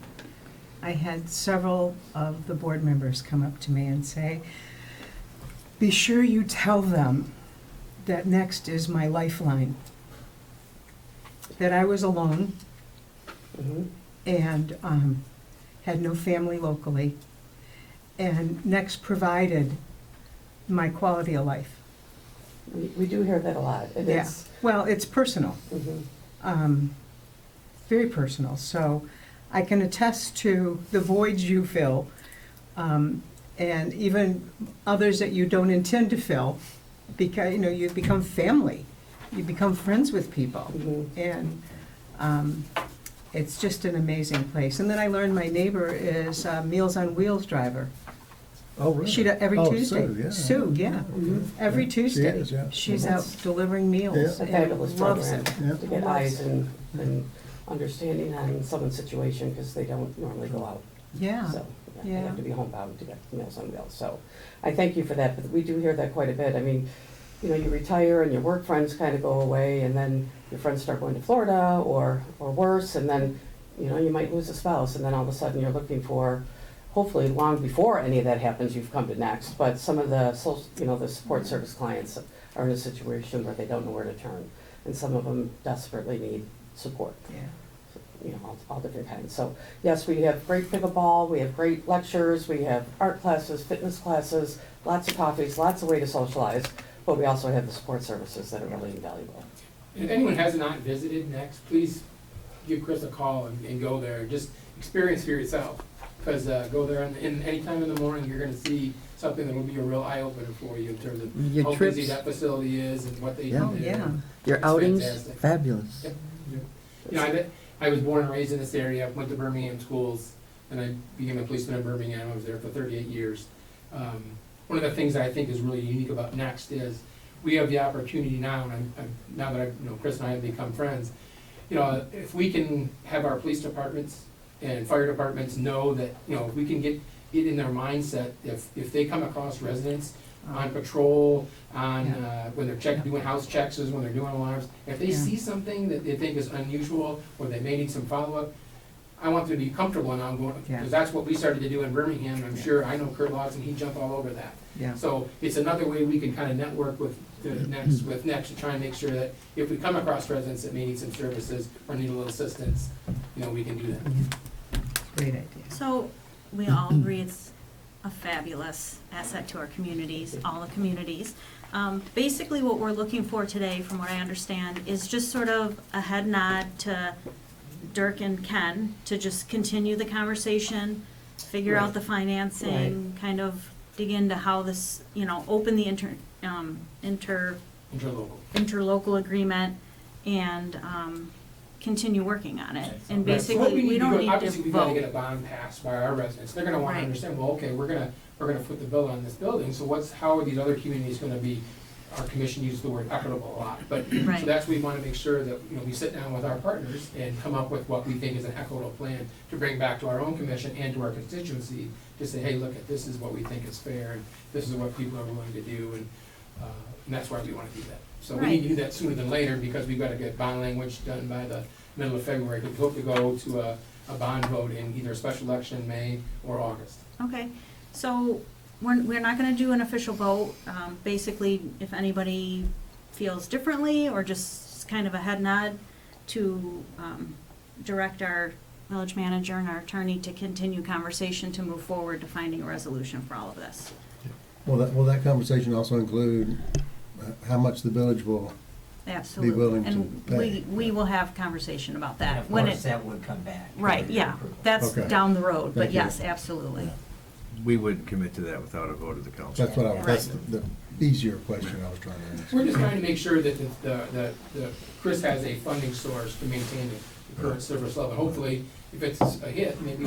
C: I had several of the board members come up to me and say, be sure you tell them that Next is my lifeline. That I was alone and had no family locally, and Next provided my quality of life.
M: We do hear that a lot.
C: Well, it's personal, very personal. So I can attest to the voids you fill, and even others that you don't intend to fill, because you become family, you become friends with people, and it's just an amazing place. And then I learned my neighbor is a Meals on Wheels driver.
G: Oh, really?
C: She does every Tuesday.
G: Sue, yeah.
C: Every Tuesday.
G: She is, yeah.
C: She's out delivering meals.
M: It's a fabulous
C: Loves
M: program
C: it.
M: to get eyes and understanding on someone's situation, because they don't normally go out.
C: Yeah.
M: So they
C: Yeah.
M: have to be homebound to get Meals on Wheels. So I thank you for that, but we do hear that quite a bit. I mean, you retire and your work friends kind of go away, and then your friends start going to Florida or worse, and then you might lose a spouse, and then all of a sudden you're looking for, hopefully long before any of that happens, you've come to Next. But some of the the support service clients are in a situation where they don't know where to turn, and some of them desperately need support.
C: Yeah.
M: All different kinds. So yes, we have great pickleball, we have great lectures, we have art classes, fitness classes, lots of coffees, lots of way to socialize, but we also have the support services that are really invaluable.
L: If anyone has not visited Next, please give Chris a call and go there. Just experience for yourself. Because go there and any time in the morning, you're going to see something that will be a real eye-opener for you in terms of
D: Your
L: how
D: trips.
L: busy that facility is and what they
D: Yeah.
L: do there.
C: Yeah.
D: Your
L: It's
D: outings,
L: fantastic.
D: fabulous.
L: Yep. I was born and raised in this area, went to Birmingham schools, and I became a policeman in Birmingham. I was there for 38 years. One of the things that I think is really unique about Next is we have the opportunity now, and now that Chris and I have become friends, if we can have our police departments and fire departments know that, if we can get it in their mindset, if they come across residents on patrol, when they're doing house checks, when they're doing alarms, if they see something that they think is unusual, or they may need some follow-up, I want them to be comfortable and ongoing, because that's what we started to do in Birmingham, and I'm sure, I know Kurt Lawson, he jumped all over that.
C: Yeah.
L: So it's another way we can kind of network with Next to try and make sure that if we come across residents that may need some services or need a little assistance, we can do that.
C: Great idea.
A: So we all agree it's a fabulous asset to our communities, all the communities. Basically what we're looking for today, from what I understand, is just sort of a head nod to Dirk and Ken to just continue the conversation, figure out the financing, kind of dig into how this, open the interlocal agreement, and continue working on it. And
L: Right, so what
A: basically, we don't need to
L: obviously, we gotta get a
A: vote.
L: bond passed by our residents, they're gonna wanna
A: Right.
L: understand, well, okay, we're gonna put the bill on this building, so how are these other communities gonna be, our commission uses the word equitable a lot, but, so
A: Right.
L: that's, we wanna make sure that, we sit down with our partners and come up with what we think is an equitable plan to bring back to our own commission and to our constituency, to say, hey, look, this is what we think is fair, and this is what people are willing to do, and that's why we wanna do that. So we need to do that sooner than later, because we've gotta get bond language done by the middle of February. We hope to go to a bond vote in either a special election in May or August.
A: Okay, so we're not gonna do an official vote. Basically, if anybody feels differently or just kind of a head nod to direct our village manager and our attorney to continue conversation to move forward to finding a resolution for all of this.
G: Will that conversation also include how much the village will
A: Absolutely.
G: willing to
A: And
G: pay.
A: we will have conversation about
F: And
A: that.
F: of
A: when
F: course,
A: it
F: that would come back.
A: Right,
F: for
A: yeah,
F: approval.
A: that's
G: Okay.
A: down the road, but
G: Thank you.
A: yes, absolutely.
B: We wouldn't commit to that without a vote of the council.
G: That's that's the easier question I was trying to ask.
L: We're just trying to make sure that the Chris has a funding source to maintain the current service level. Hopefully, if it's a hit, maybe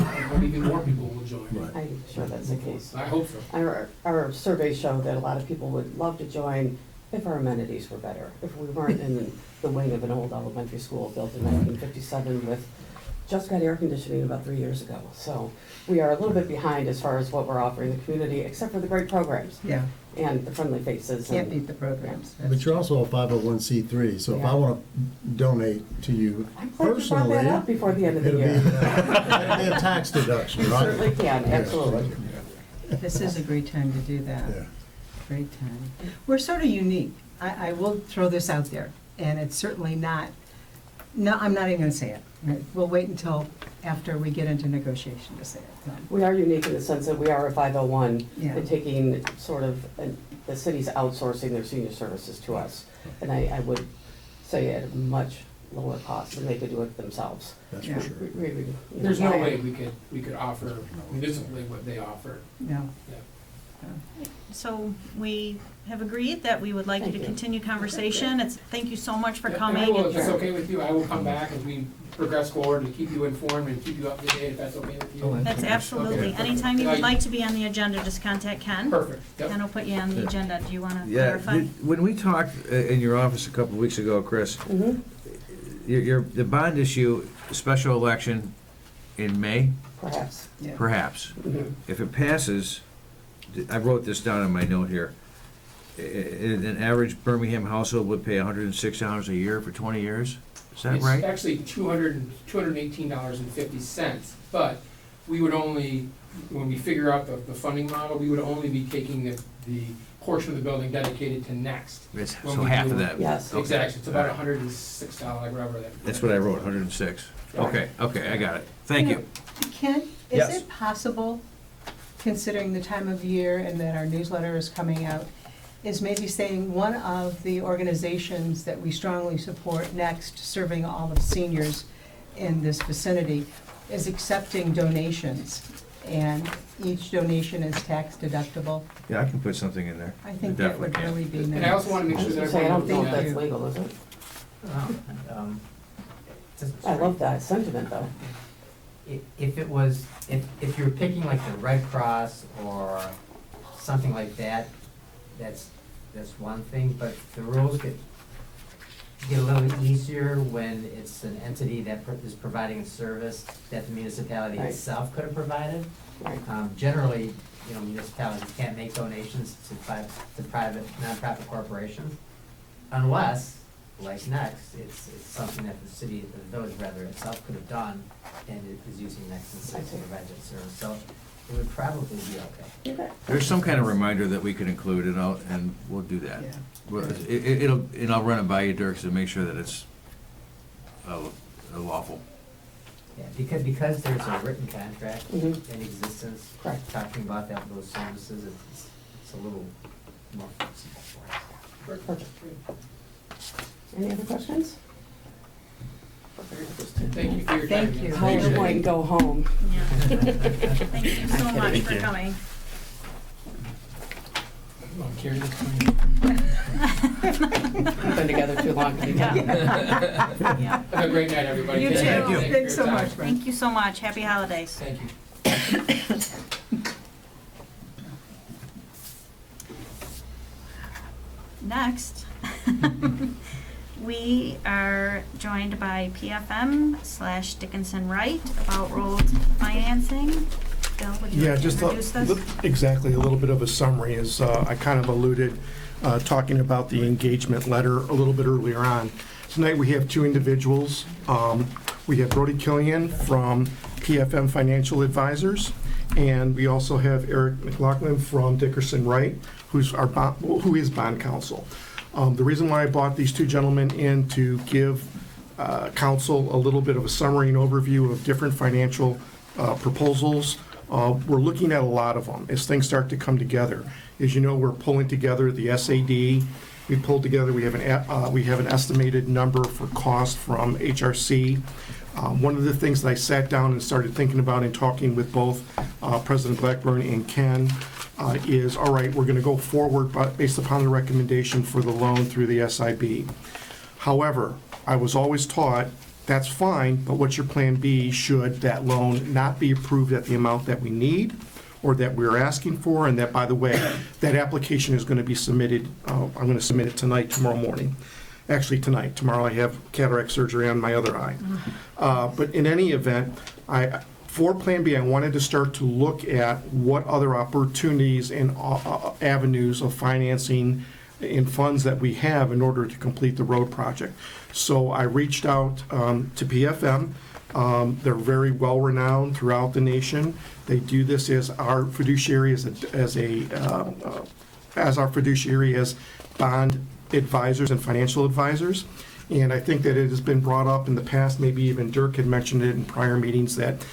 L: even more people will join.
G: Right.
M: I'm sure that's the case.
L: I hope so.
M: Our surveys show that a lot of people would love to join if our amenities were better, if we weren't in the wing of an old elementary school built in 1957 with, just got air conditioning about 3 years ago. So we are a little bit behind as far as what we're offering the community, except for the great programs
C: Yeah,
M: and the friendly faces.
C: can't
M: and-
C: beat the programs.
G: But you're also a 501c3, so if I
M: Yeah.
G: want to donate to you
M: I'm glad you brought
G: personally,
M: that up before the end of the
G: it'll be
M: year.
G: it'll be a tax deduction,
M: You
G: right?
M: certainly can,
G: Yeah.
M: absolutely.
C: This is a great time to do that.
G: Yeah.
C: Great time. We're sort of unique. I will throw this out there, and it's certainly not, no, I'm not even gonna say it. We'll wait until after we get into negotiation to say it.
M: We are unique in the sense that we are a 501
C: Yeah.
M: and taking sort of, the city's outsourcing their senior services to us. And I would say at a much lower cost than they could do it themselves.
G: That's
C: Yeah.
G: for sure.
L: There's no way we could offer municipally what they offer.
C: No.
L: Yeah.
A: So we have agreed that we would like you
M: Thank
A: to
M: you.
A: continue conversation. Thank you so much for
L: Yeah, and
A: coming.
L: I will, if
A: and-
L: it's okay with you, I will come back as we progress forward and keep you informed and keep you up to date, if that's okay with you.
A: That's absolutely,
L: Okay.
A: anytime you would like to be on the agenda, just contact Ken.
L: Perfect, yep.
A: Ken will put you on the
B: Yeah.
A: agenda. Do you want to
B: Yeah,
A: clarify?
B: when we talked in your office a couple of weeks ago, Chris,
M: Mhm.
B: the bond issue, special election in May,
M: Perhaps.
C: Yeah.
B: perhaps.
M: Mhm.
B: If it passes, I wrote this down in my note here, an average Birmingham household would pay $106 a year for 20 years? Is that
L: It's
B: right?
L: actually $218.50, but we would only, when we figure out the funding model, we would only be taking the portion of the building dedicated to Next.
B: It's-
L: when
B: So
L: we
B: half
L: do-
B: of that.
M: Yes.
B: Okay.
L: Exactly, it's about $106, whatever that.
B: That's what I wrote, 106. Okay, I got it. Thank you.
C: Ken, is
B: Yes.
C: it possible, considering the time of year and that our newsletter is coming out, is maybe saying one of the organizations that we strongly support next, serving all of seniors in this vicinity, is accepting donations, and each donation is tax deductible?
B: Yeah, I can put something in there.
C: I think that would
B: Definitely
C: really be nice.
L: And I also want to make
M: I
L: sure
M: was
L: that
M: gonna say, I don't
L: everyone
M: think
L: knows
M: that's
C: you.
M: legal, is it?
F: Um,
M: I love that sentiment, though.
F: If it was, if you're picking like the Red Cross or something like that, that's one thing, but the rules get a little easier when it's an entity that is providing a service that the municipality
M: Right.
F: itself could have provided.
M: Right.
F: Generally, municipalities can't make donations to private, nonprofit corporations unless, like Next, it's something that the city, the village rather itself could have done and it is using Next instead to provide that service. So it would probably be okay.
M: Okay.
B: There's some kind of reminder that we can include, and we'll do that.
C: Yeah.
B: Well, and I'll run it by you, Dirk, to make sure that it's lawful.
F: Yeah, because there's a written contract
M: Mhm.
F: in existence.
M: Correct.
F: Talking about those services, it's a little more flexible for us.
M: Perfect. Any other questions?
L: Thank you for your time.
C: Thank you.
M: How are you going to go home?
A: Yeah. Thank you so much for coming.
L: I'll carry this one.
M: We've been together too long to be done.
A: Yeah.
L: Have a great night, everybody.
A: You too.
L: Thank you for your
C: Thanks so
L: time.
C: much.
A: Thank you so much. Happy holidays.
L: Thank you.
A: Next, we are joined by PFM / Dickinson Wright about road financing. Bill, would you
E: Yeah,
A: like to
E: just
A: introduce this?
E: exactly a little bit of a summary, as I kind of alluded, talking about the engagement letter a little bit earlier on. Tonight, we have two individuals. We have Brody Killian from PFM Financial Advisors, and we also have Eric McLaughlin from Dickinson Wright, who is bond counsel. The reason why I brought these two gentlemen in to give council a little bit of a summary and overview of different financial proposals. We're looking at a lot of them as things start to come together. As you know, we're pulling together the SAD. We pulled together, we have an estimated number for cost from HRC. One of the things that I sat down and started thinking about and talking with both President Blackburn and Ken is, all right, we're going to go forward based upon the recommendation for the loan through the SIB. However, I was always taught, that's fine, but what's your plan B should that loan not be approved at the amount that we need or that we're asking for, and that, by the way, that application is going to be submitted, I'm going to submit it tonight, tomorrow morning. Actually, tonight. Tomorrow I have cataract surgery on my other eye. But in any event, for Plan B, I wanted to start to look at what other opportunities and avenues of financing and funds that we have in order to complete the road project. So I reached out to PFM. They're very well renowned throughout the nation. They do this as our fiduciary, as our fiduciary as bond advisors and financial advisors. And I think that it has been brought up in the past, maybe even Dirk had mentioned it in prior meetings, that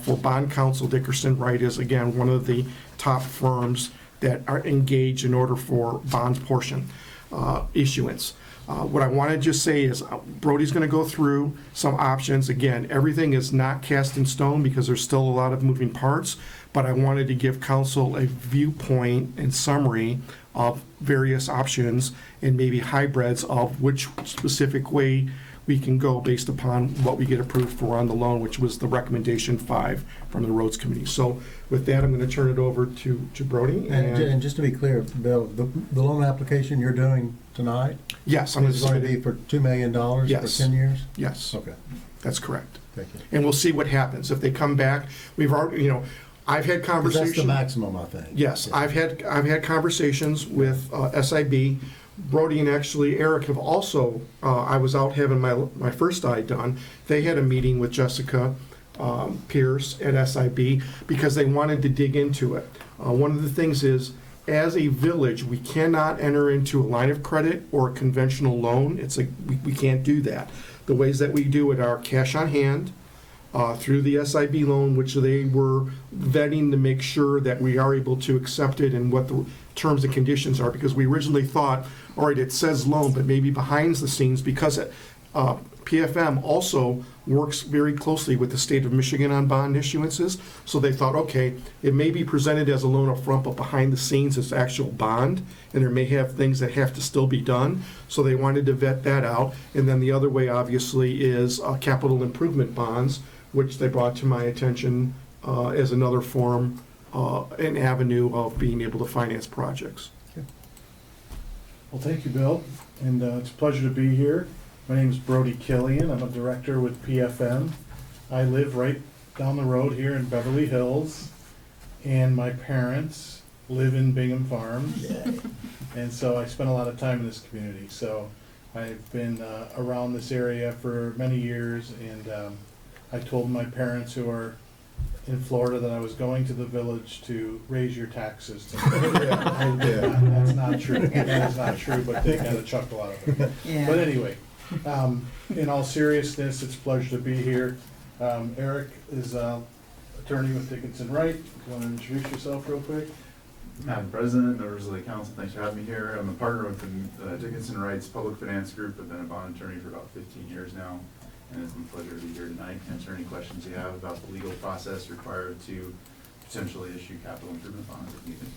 E: for bond counsel, Dickinson Wright is, again, one of the top firms that are engaged in order for bond portion issuance. What I want to just say is Brody's going to go through some options. Again, everything is not cast in stone because there's still a lot of moving parts, but I wanted to give council a viewpoint and summary of various options and maybe hybrids of which specific way we can go based upon what we get approved for on the loan, which was the recommendation 5 from the Roads Committee. So with that, I'm going to turn it over to Brody.
G: And just to be clear, Bill, the loan application you're doing tonight
E: Yes, I'm going to
G: is going to
E: submit
G: be for $2 million
E: Yes.
G: for 10 years?
E: Yes,
G: Okay,
E: that's correct.
G: thank you.
E: And we'll see what happens. If they come back, we've already, I've had
G: 'Cause
E: conversations.
G: that's the maximum, I think.
E: Yes,
G: Yeah.
E: I've had conversations with SIB. Brody and actually Eric have also, I was out having my first eye done. They had a meeting with Jessica Pierce at SIB because they wanted to dig into it. One of the things is, as a village, we cannot enter into a line of credit or a conventional loan. We can't do that. The ways that we do it are cash on hand, through the SIB loan, which they were vetting to make sure that we are able to accept it and what the terms and conditions are, because we originally thought, all right, it says loan, but maybe behind the scenes, because PFM also works very closely with the state of Michigan on bond issuances, so they thought, okay, it may be presented as a loan up front, but behind the scenes it's actual bond, and there may have things that have to still be done, so they wanted to vet that out. And then the other way, obviously, is capital improvement bonds, which they brought to my attention as another form, an avenue of being able to finance projects.
N: Well, thank you, Bill, and it's a pleasure to be here. My name is Brody Killian. I'm a director with PFM. I live right down the road here in Beverly Hills, and my parents live in Bingham Farms, and so I spend a lot of time in this community. So I've been around this area for many years, and I told my parents, who are in Florida, that I was going to the village to raise your taxes. That's not true. That is not true, but they kind of chuckle out of it.
C: Yeah.
N: But anyway, in all seriousness, it's a pleasure to be here. Eric is attorney with Dickinson Wright. You want to introduce yourself real quick?
O: Madam President, members of the council, thanks for having me here. I'm a partner with the Dickinson Wright's Public Finance Group. I've been a bond attorney for about 15 years now, and it's been a pleasure to be here tonight to answer any questions you have about the legal process required to potentially issue capital improvement bonds if needed.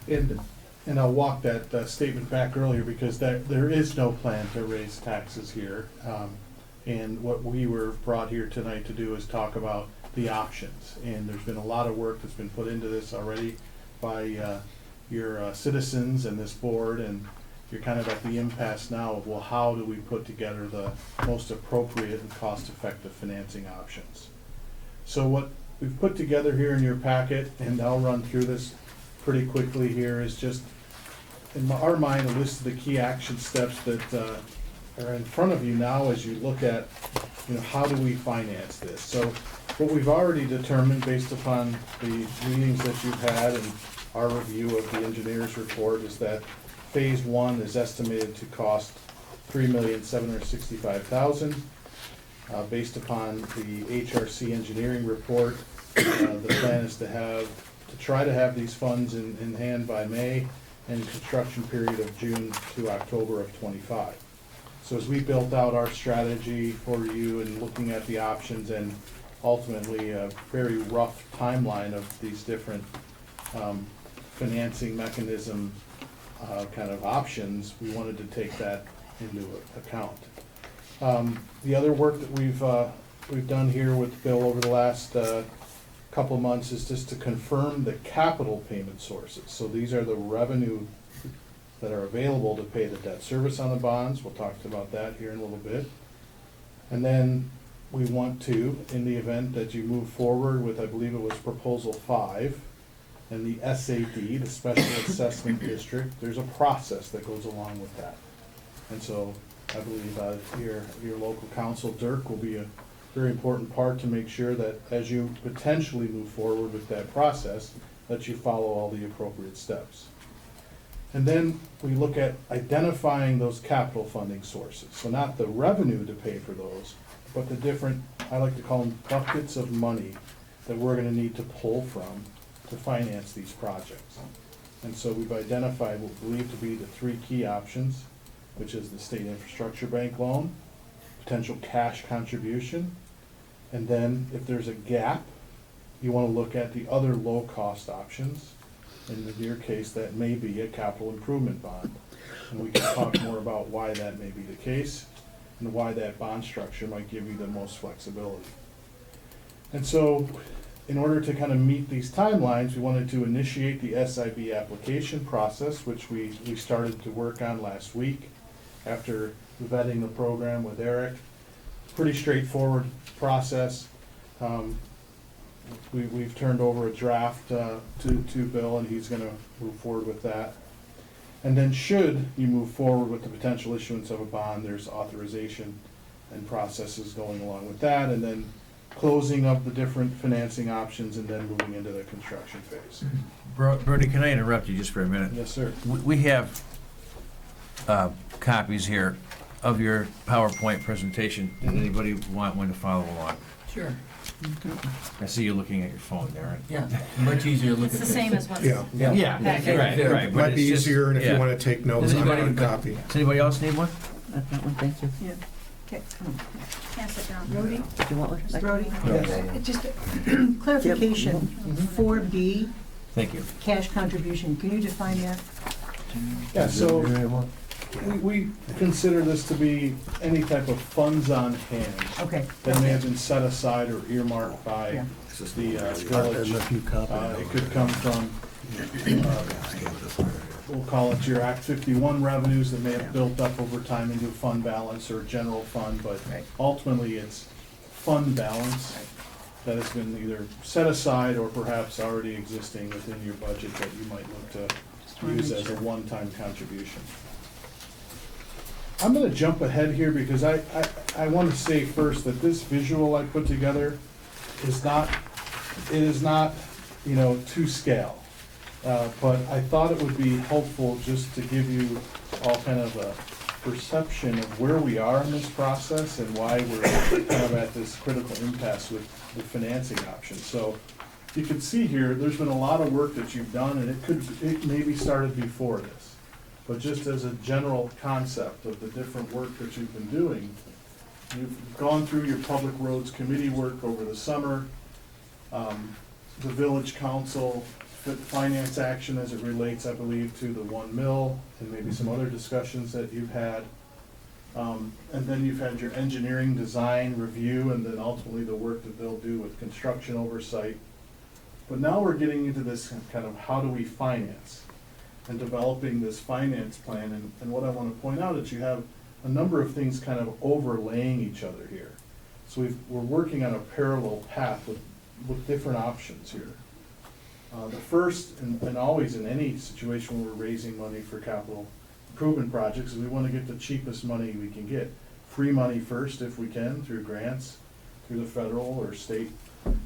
N: And I'll walk that statement back earlier because there is no plan to raise taxes here. And what we were brought here tonight to do is talk about the options. And there's been a lot of work that's been put into this already by your citizens and this board, and you're kind of at the impasse now of, well, how do we put together the most appropriate and cost-effective financing options? So what we've put together here in your packet, and I'll run through this pretty quickly here, is just, in our mind, a list of the key action steps that are in front of you now as you look at, how do we finance this? So what we've already determined based upon the meetings that you've had and our review of the engineer's report is that phase one is estimated to cost $3,765,000. Based upon the HRC engineering report, the plan is to try to have these funds in hand by May, and construction period of June to October of '25. So as we built out our strategy for you and looking at the options and ultimately a very rough timeline of these different financing mechanism kind of options, we wanted to take that into account. The other work that we've done here with Bill over the last couple of months is just to confirm the capital payment sources. So these are the revenue that are available to pay the debt service on the bonds. We'll talk about that here in a little bit. And then we want to, in the event that you move forward with, I believe it was proposal 5, and the SAD, the Special Assessment District, there's a process that goes along with that. And so I believe your local council, Dirk, will be a very important part to make sure that as you potentially move forward with that process, that you follow all the appropriate steps. And then we look at identifying those capital funding sources. So not the revenue to pay for those, but the different, I like to call them buckets of money that we're gonna need to pull from to finance these projects. And so we've identified what we believe to be the 3 key options, which is the state infrastructure bank loan, potential cash contribution, and then if there's a gap, you wanna look at the other low-cost options. In your case, that may be a capital improvement bond. And we can talk more about why that may be the case and why that bond structure might give you the most flexibility. And so, in order to kind of meet these timelines, we wanted to initiate the SIB application process, which we started to work on last week after vetting the program with Eric. Pretty straightforward process. We've turned over a draft to Bill, and he's gonna move forward with that. And then should you move forward with the potential issuance of a bond, there's authorization and processes going along with that, and then closing of the different financing options, and then moving into the construction phase.
B: Brody, can I interrupt you just for a minute?
N: Yes, sir.
B: We have copies here of your PowerPoint presentation. Does anybody want one to follow along?
H: Sure.
B: I see you looking at your phone there. Right?
H: Yeah, much easier to look
A: It's
H: at
A: the
H: this.
A: same as what's.
B: Yeah, right. but
N: Might be
B: it's just-
N: easier, and if you
B: yeah.
N: wanna take notes,
B: Does
N: on
B: anybody-
N: a copy.
B: Does anybody else need one?
D: I've got one, thank you.
A: Okay, pass it down. Brody?
D: Do you want one?
C: Brody,
B: Yeah.
C: just clarification, 4B,
B: Thank you.
C: cash contribution, can you define that?
N: Yeah, so we consider this to be any type of funds on hand
C: Okay.
N: that may have been set aside or earmarked by
C: Yeah.
N: the village. It could come from, we'll call it your Act 51 revenues that may have built up over time into a fund balance or general fund, but
C: Right.
N: ultimately it's fund balance that has been either set aside or perhaps already existing within your budget that you might look to
C: wanna
N: use
C: make
N: as a
C: sure.
N: one-time contribution. I'm gonna jump ahead here because I want to say first that this visual I put together is not, to scale. But I thought it would be helpful just to give you all kind of a perception of where we are in this process and why we're kind of at this critical impasse with the financing options. So you can see here, there's been a lot of work that you've done, and it maybe started before this. But just as a general concept of the different work that you've been doing, you've gone through your public roads committee work over the summer. The village council finance action as it relates, I believe, to the 1 mil and maybe some other discussions that you've had. And then you've had your engineering design review and then ultimately the work that they'll do with construction oversight. But now we're getting into this kind of how do we finance and developing this finance plan. And what I want to point out is you have a number of things kind of overlaying each other here. So we're working on a parallel path with different options here. The first, and always in any situation where we're raising money for capital improvement projects, is we want to get the cheapest money we can get. Free money first if we can, through grants, through the federal or state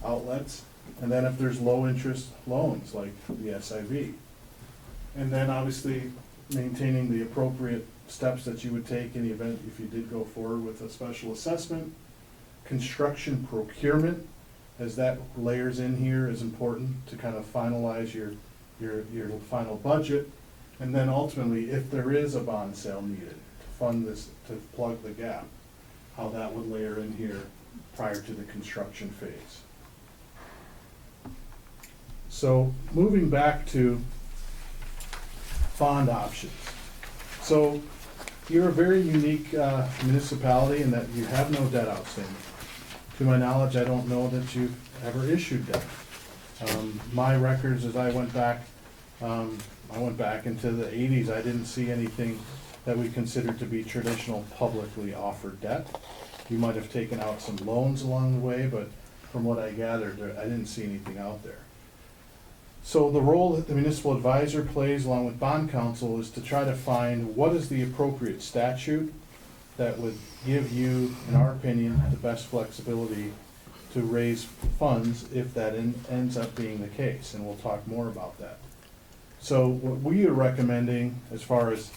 N: outlets. And then if there's low interest loans like the SIV. And then obviously maintaining the appropriate steps that you would take in the event if you did go forward with a special assessment. Construction procurement, as that layers in here, is important to kind of finalize your final budget. And then ultimately, if there is a bond sale needed to fund this, to plug the gap, how that would layer in here prior to the construction phase. So moving back to bond options. So you're a very unique municipality in that you have no debt outstanding. To my knowledge, I don't know that you've ever issued debt. My records, as I went back into the 80s, I didn't see anything that we considered to be traditional publicly offered debt. You might have taken out some loans along the way, but from what I gathered, I didn't see anything out there. So the role that the municipal advisor plays along with bond counsel is to try to find what is the appropriate statute that would give you, in our opinion, the best flexibility to raise funds if that ends up being the case, and we'll talk more about that. So what we are recommending as far as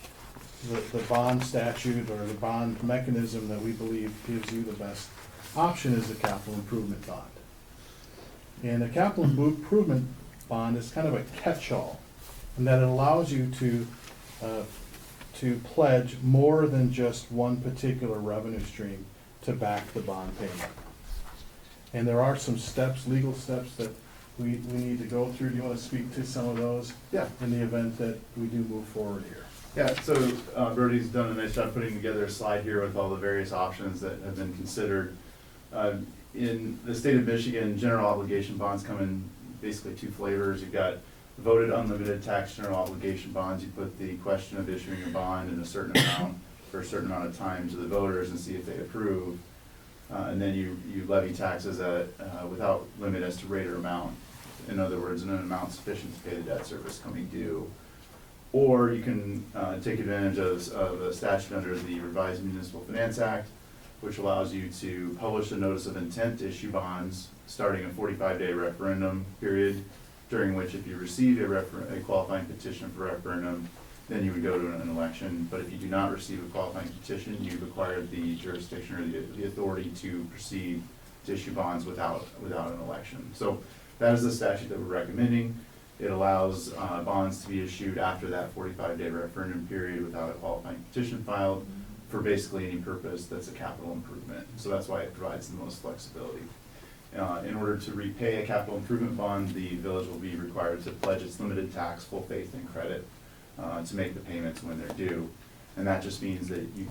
N: the bond statute or the bond mechanism that we believe gives you the best option is the capital improvement bond. And a capital improvement bond is kind of a catch-all, and that it allows you to pledge more than just one particular revenue stream to back the bond payment. And there are some steps, legal steps, that we need to go through. Do you want to speak to some of those?
O: Yeah.
N: In the event that we do move forward here.
O: Yeah, so Brody's done a nice job putting together a slide here with all the various options that have been considered. In the state of Michigan, general obligation bonds come in basically two flavors. You've got voted unlimited tax general obligation bonds. You put the question of issuing a bond in a certain amount for a certain amount of time to the voters and see if they approve. And then you levy taxes without limit as to rate or amount. In other words, an amount sufficient to pay the debt service coming due. Or you can take advantage of a statute under the Revised Municipal Finance Act, which allows you to publish a notice of intent to issue bonds starting a 45-day referendum period, during which if you receive a qualifying petition for referendum, then you would go to an election. But if you do not receive a qualifying petition, you've acquired the jurisdiction or the authority to proceed to issue bonds without an election. So that is the statute that we're recommending. It allows bonds to be issued after that 45-day referendum period without a qualifying petition filed for basically any purpose that's a capital improvement. So that's why it provides the most flexibility. In order to repay a capital improvement bond, the village will be required to pledge its limited tax, full faith, and credit to make the payments when they're due. And that just means that you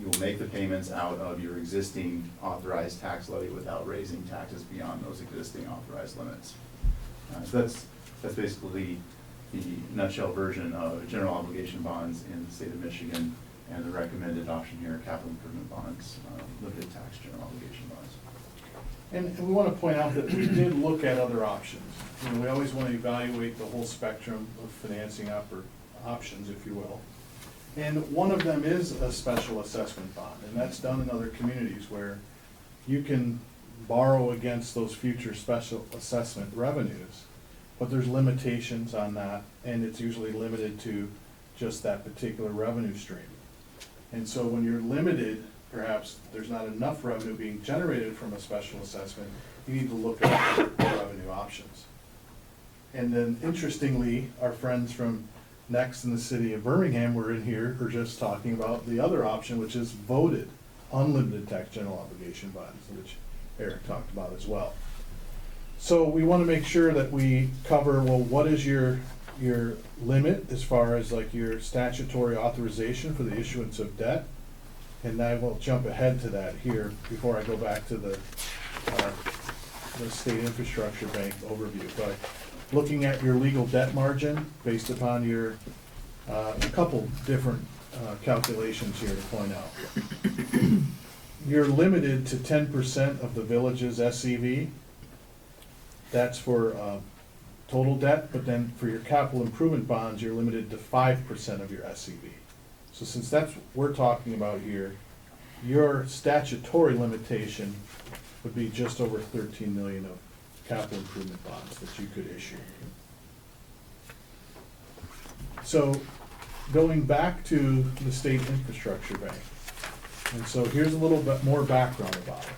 O: will make the payments out of your existing authorized tax levy without raising taxes beyond those existing authorized limits. So that's basically the nutshell version of general obligation bonds in the state of Michigan, and the recommended option here, capital improvement bonds, limited tax general obligation bonds.
N: And we want to point out that we did look at other options. You know, we always want to evaluate the whole spectrum of financing options, if you will. And one of them is a special assessment bond, and that's done in other communities where you can borrow against those future special assessment revenues, but there's limitations on that, and it's usually limited to just that particular revenue stream. And so when you're limited, perhaps there's not enough revenue being generated from a special assessment, you need to look at other revenue options. And then interestingly, our friends from Next in the city of Birmingham were in here, are just talking about the other option, which is voted unlimited tax general obligation bonds, which Eric talked about as well. So we want to make sure that we cover, well, what is your limit as far as like your statutory authorization for the issuance of debt? And I will jump ahead to that here before I go back to the state infrastructure bank overview. But looking at your legal debt margin based upon your, a couple different calculations here to point out. You're limited to 10% of the village's SEV. That's for total debt, but then for your capital improvement bonds, you're limited to 5% of your SEV. So since that's what we're talking about here, your statutory limitation would be just over 13 million of capital improvement bonds that you could issue. So going back to the state infrastructure bank, and so here's a little bit more background about it.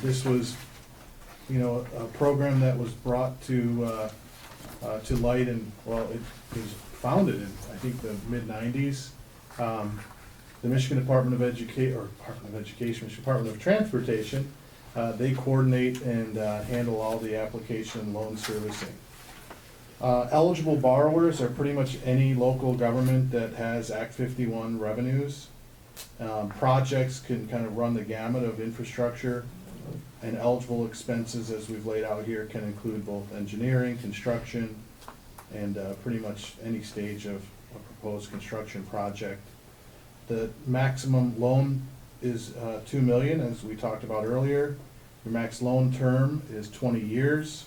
N: This was, you know, a program that was brought to light, and well, it was founded in, I think, the mid-90s. The Michigan Department of Michigan Department of Transportation, they coordinate and handle all the application and loan servicing. Eligible borrowers are pretty much any local government that has Act 51 revenues. Projects can kind of run the gamut of infrastructure, and eligible expenses, as we've laid out here, can include both engineering, construction, and pretty much any stage of a proposed construction project. The maximum loan is $2 million, as we talked about earlier. Your max loan term is 20 years.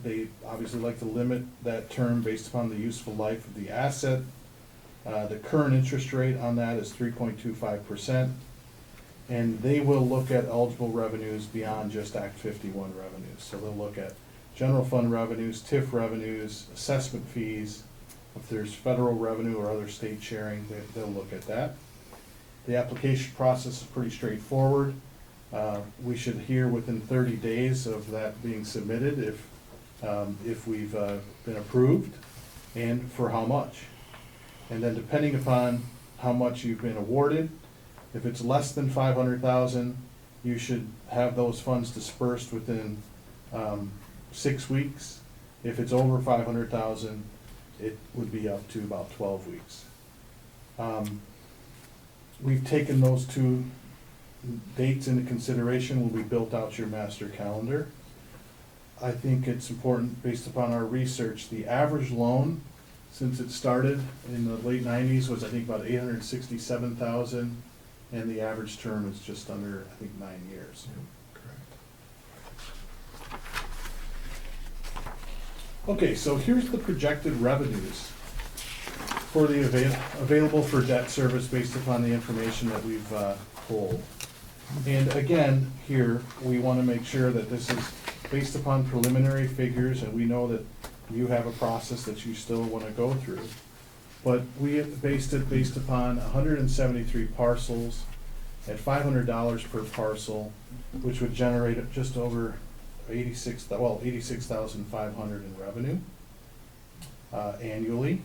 N: They obviously like to limit that term based upon the useful life of the asset. The current interest rate on that is 3.25%. And they will look at eligible revenues beyond just Act 51 revenues. So they'll look at general fund revenues, TIF revenues, assessment fees. If there's federal revenue or other state sharing, they'll look at that. The application process is pretty straightforward. We should hear within 30 days of that being submitted if we've been approved, and for how much. And then depending upon how much you've been awarded, if it's less than 500,000, you should have those funds dispersed within 6 weeks. If it's over 500,000, it would be up to about 12 weeks. We've taken those two dates into consideration when we built out your master calendar. I think it's important, based upon our research, the average loan since it started in the late 90s was, I think, about 867,000, and the average term is just under, I think, 9 years. Okay, so here's the projected revenues for the available for debt service based upon the information that we've pulled. And again, here, we want to make sure that this is based upon preliminary figures, and we know that you have a process that you still want to go through. But we based upon 173 parcels at $500 per parcel, which would generate just over 86,500 in revenue annually.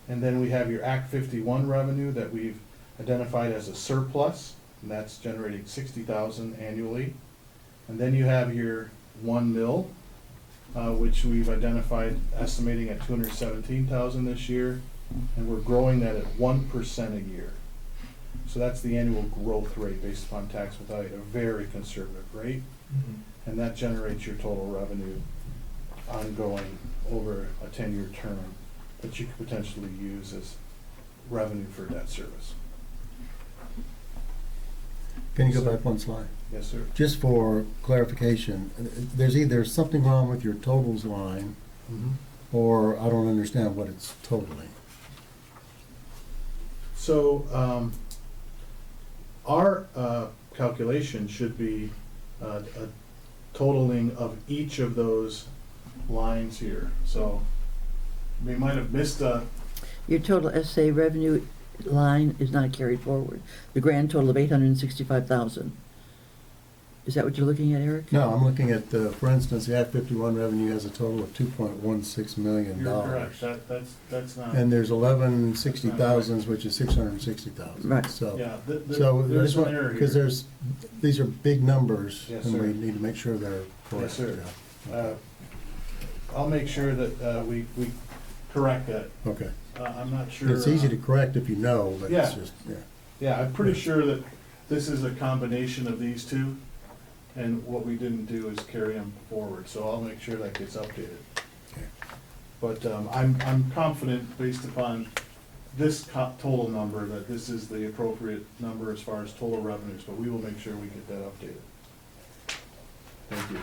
N: And then we have your Act 51 revenue that we've identified as a surplus, and that's generating 60,000 annually. And then you have your 1 mil, which we've identified estimating at 217,000 this year, and we're growing that at 1% a year. So that's the annual growth rate based upon tax value, a very conservative rate. And that generates your total revenue ongoing over a 10-year term that you could potentially use as revenue for debt service.
G: Can you go back one slide?
N: Yes, sir.
G: Just for clarification, there's either something wrong with your totals line, or I don't understand what it's totaling.
N: So our calculation should be a totaling of each of those lines here. So we might have missed a...
D: Your total SA revenue line is not carried forward. The grand total of 865,000 Is that what you're looking at, Eric?
G: No, I'm looking at, for instance, the Act 51 revenue has a total of $2.16 million.
N: You're correct, that's not.
G: And there's 1160,000, which is 660,000.
D: Right.
G: So,
N: Yeah,
G: so
N: there's an error
G: because
N: here.
G: these are big numbers,
N: Yes,
G: and
N: sir.
G: we need to make sure they're correct.
N: sir.
G: Yeah.
N: I'll make sure that we correct that.
G: Okay.
N: I'm not sure.
G: It's easy to correct if you know, but it's
N: Yeah.
G: just, yeah.
N: Yeah, I'm pretty sure that this is a combination of these two, and what we didn't do is carry them forward, so I'll make sure that gets updated.
G: Okay.
N: But I'm confident, based upon this total number, that this is the appropriate number as far as total revenues, but we will make sure we get that updated. Thank you.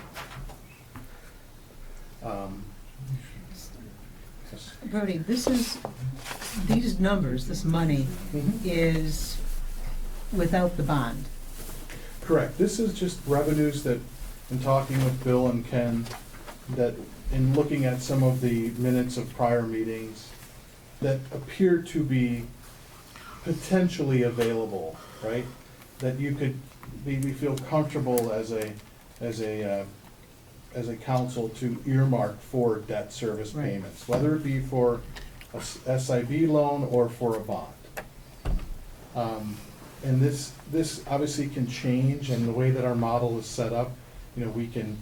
N: Yes.
C: Brody, these numbers, this money is without the bond.
N: Correct. This is just revenues that, in talking with Bill and Ken, that in looking at some of the minutes of prior meetings, that appear to be potentially available, right? That you could maybe feel comfortable as a council to earmark for debt service
C: Right.
N: payments, whether it be for a SIB loan or for a bond. And this obviously can change, and the way that our model is set up, we can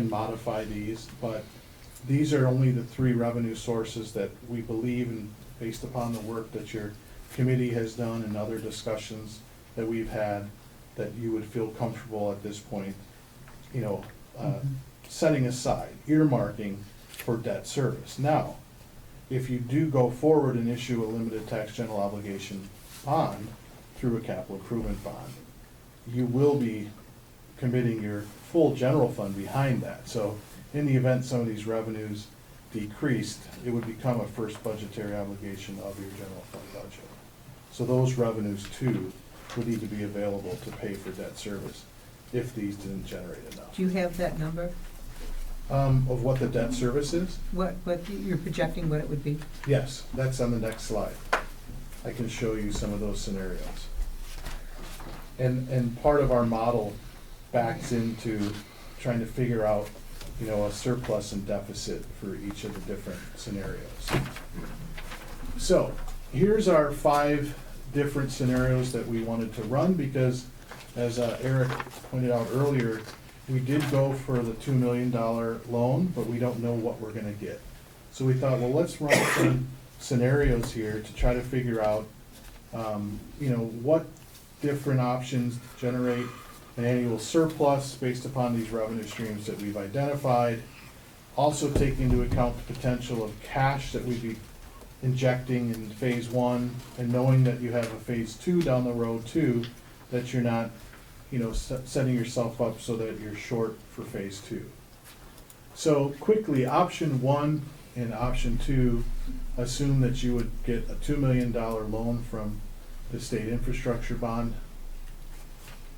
N: modify these, but these are only the three revenue sources that we believe, and based upon the work that your committee has done and other discussions that we've had, that you would feel comfortable at this point, setting aside, earmarking for debt service. Now, if you do go forward and issue a limited tax general obligation bond through a capital improvement bond, you will be committing your full general fund behind that. So in the event some of these revenues decreased, it would become a first budgetary obligation of your general fund budget. So those revenues too would need to be available to pay for debt service if these didn't generate enough.
C: Do you have that number?
N: Of what the debt service is?
C: What you're projecting what it would be?
N: Yes, that's on the next slide. I can show you some of those scenarios. And part of our model backs into trying to figure out, a surplus and deficit for each of the different scenarios. So, here's our 5 different scenarios that we wanted to run, because as Eric pointed out earlier, we did go for the $2 million loan, but we don't know what we're gonna get. So we thought, well, let's run some scenarios here to try to figure out, what different options generate an annual surplus based upon these revenue streams that we've identified. Also take into account the potential of cash that we'd be injecting in phase 1, and knowing that you have a phase 2 down the road too, that you're not, setting yourself up so that you're short for phase 2. So quickly, option 1 and option 2 assume that you would get a $2 million loan from the state infrastructure bank.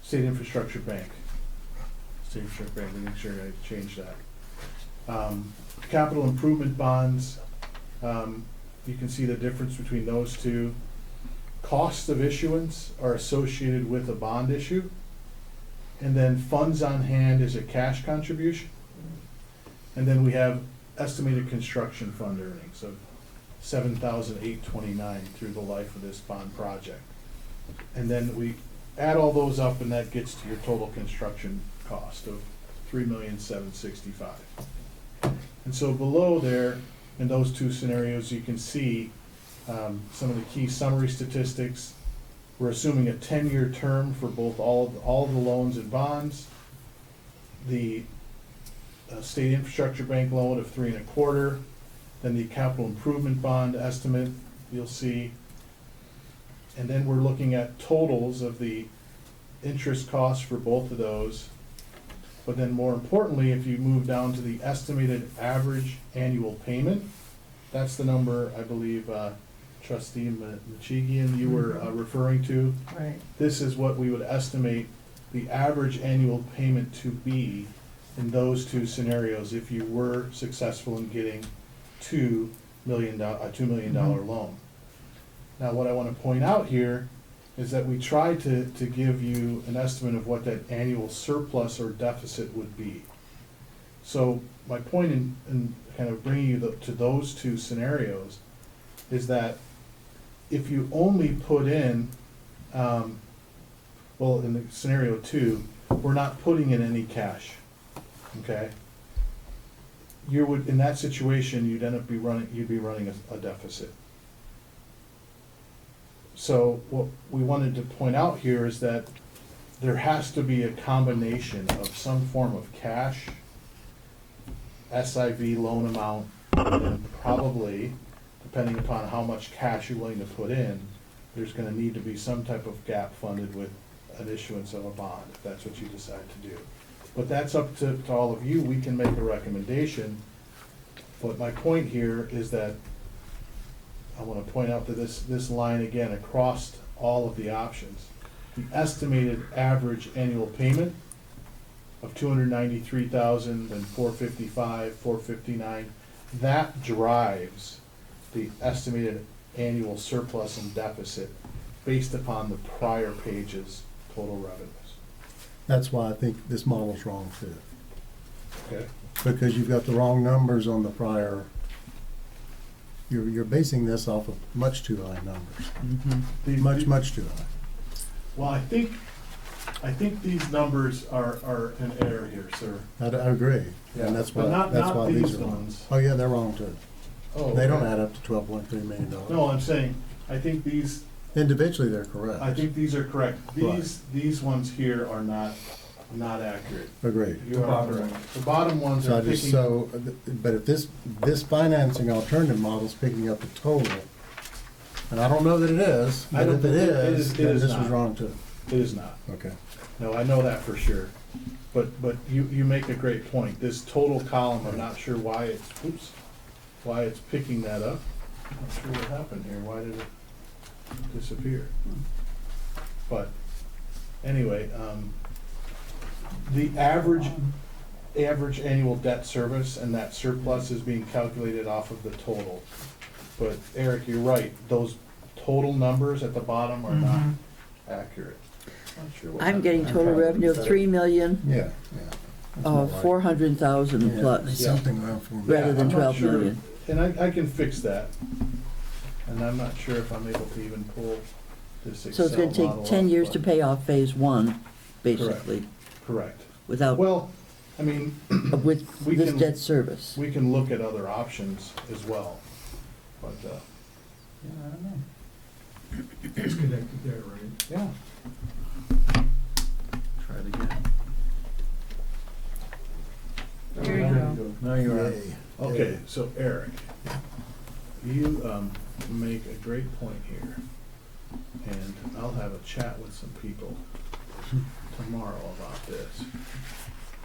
N: State infrastructure bank, make sure I change that. Capital improvement bonds, you can see the difference between those two. Costs of issuance are associated with a bond issue. And then funds on hand is a cash contribution. And then we have estimated construction fund earnings of $7,829 through the life of this bond project. And then we add all those up, and that gets to your total construction cost of $3,765,000. And so below there, in those two scenarios, you can see some of the key summary statistics. We're assuming a 10-year term for both all of the loans and bonds. The state infrastructure bank loan of 3.25, then the capital improvement bond estimate you'll see. And then we're looking at totals of the interest costs for both of those. But then more importantly, if you move down to the estimated average annual payment, that's the number I believe Trustee Machigian you were referring to.
C: Right.
N: This is what we would estimate the average annual payment to be in those two scenarios if you were successful in getting a $2 million loan. Now, what I want to point out here is that we try to give you an estimate of what that annual surplus or deficit would be. So my point in kind of bringing you to those two scenarios is that if you only put in, well, in the scenario 2, we're not putting in any cash, okay? You would, in that situation, you'd end up you'd be running a deficit. So what we wanted to point out here is that there has to be a combination of some form of cash, SIV loan amount, and probably, depending upon how much cash you're willing to put in, there's gonna need to be some type of gap funded with an issuance of a bond, if that's what you decide to do. But that's up to all of you. We can make a recommendation. But my point here is that I want to point out that this line again across all of the options, the estimated average annual payment of $293,000 and $455, $459, that drives the estimated annual surplus and deficit based upon the prior page's total revenues.
G: That's why I think this model's wrong too.
N: Okay.
G: Because you've got the wrong numbers on the prior. You're basing this off of much too high numbers. Much too high.
N: Well, I think these numbers are an error here, sir.
G: I agree,
N: Yeah,
G: and that's
N: but
G: why,
N: not
G: these
N: these
G: are wrong.
N: ones.
G: Oh, yeah, they're wrong too.
N: Oh,
G: They don't
N: okay.
G: add up to $12.3 million.
N: No, I'm saying, I think these,
G: Individually, they're correct.
N: I think these are correct.
G: Right.
N: These ones here are not accurate.
G: Agreed.
N: You are correct. The bottom ones
G: So
N: are
G: I just,
N: picking.
G: but if this financing alternative model is picking up the total, and I don't know that it is,
N: I
G: but
N: don't
G: if it
N: think it
G: is,
N: it
G: then
N: is
G: this
N: not.
G: was wrong too.
N: It is not.
G: Okay.
N: No, I know that for sure. But you make a great point. This total column, I'm not sure why it's picking that up. I'm not sure what happened here. Why did it disappear? But anyway, the average annual debt service and that surplus is being calculated off of the total. But Eric, you're right. Those total numbers at the bottom are not accurate. Not sure what
D: I'm getting
N: happened.
D: total revenue of 3 million,
G: Yeah, That's about right.
D: 400,000
G: Yeah,
D: plus,
G: there's something around 4
N: Yeah,
D: rather than
N: I'm not
D: 12
N: sure.
D: million.
N: And I can fix that. And I'm not sure if I'm able to even pull this Excel
D: So it's gonna
N: model
D: take 10
N: up,
D: years
N: but-
D: to pay off phase 1, basically,
N: Correct.
D: without,
N: Well, I mean,
D: with
N: we
D: this
N: can-
D: debt service.
N: we can look at other options as well. But, yeah, I don't know.
E: It's connected there, right?
N: Yeah.
K: Try it again.
C: There you go.
K: No, you're right.
G: Yay.
N: Okay, so Eric, you make a great point here. And I'll have a chat with some people tomorrow about this.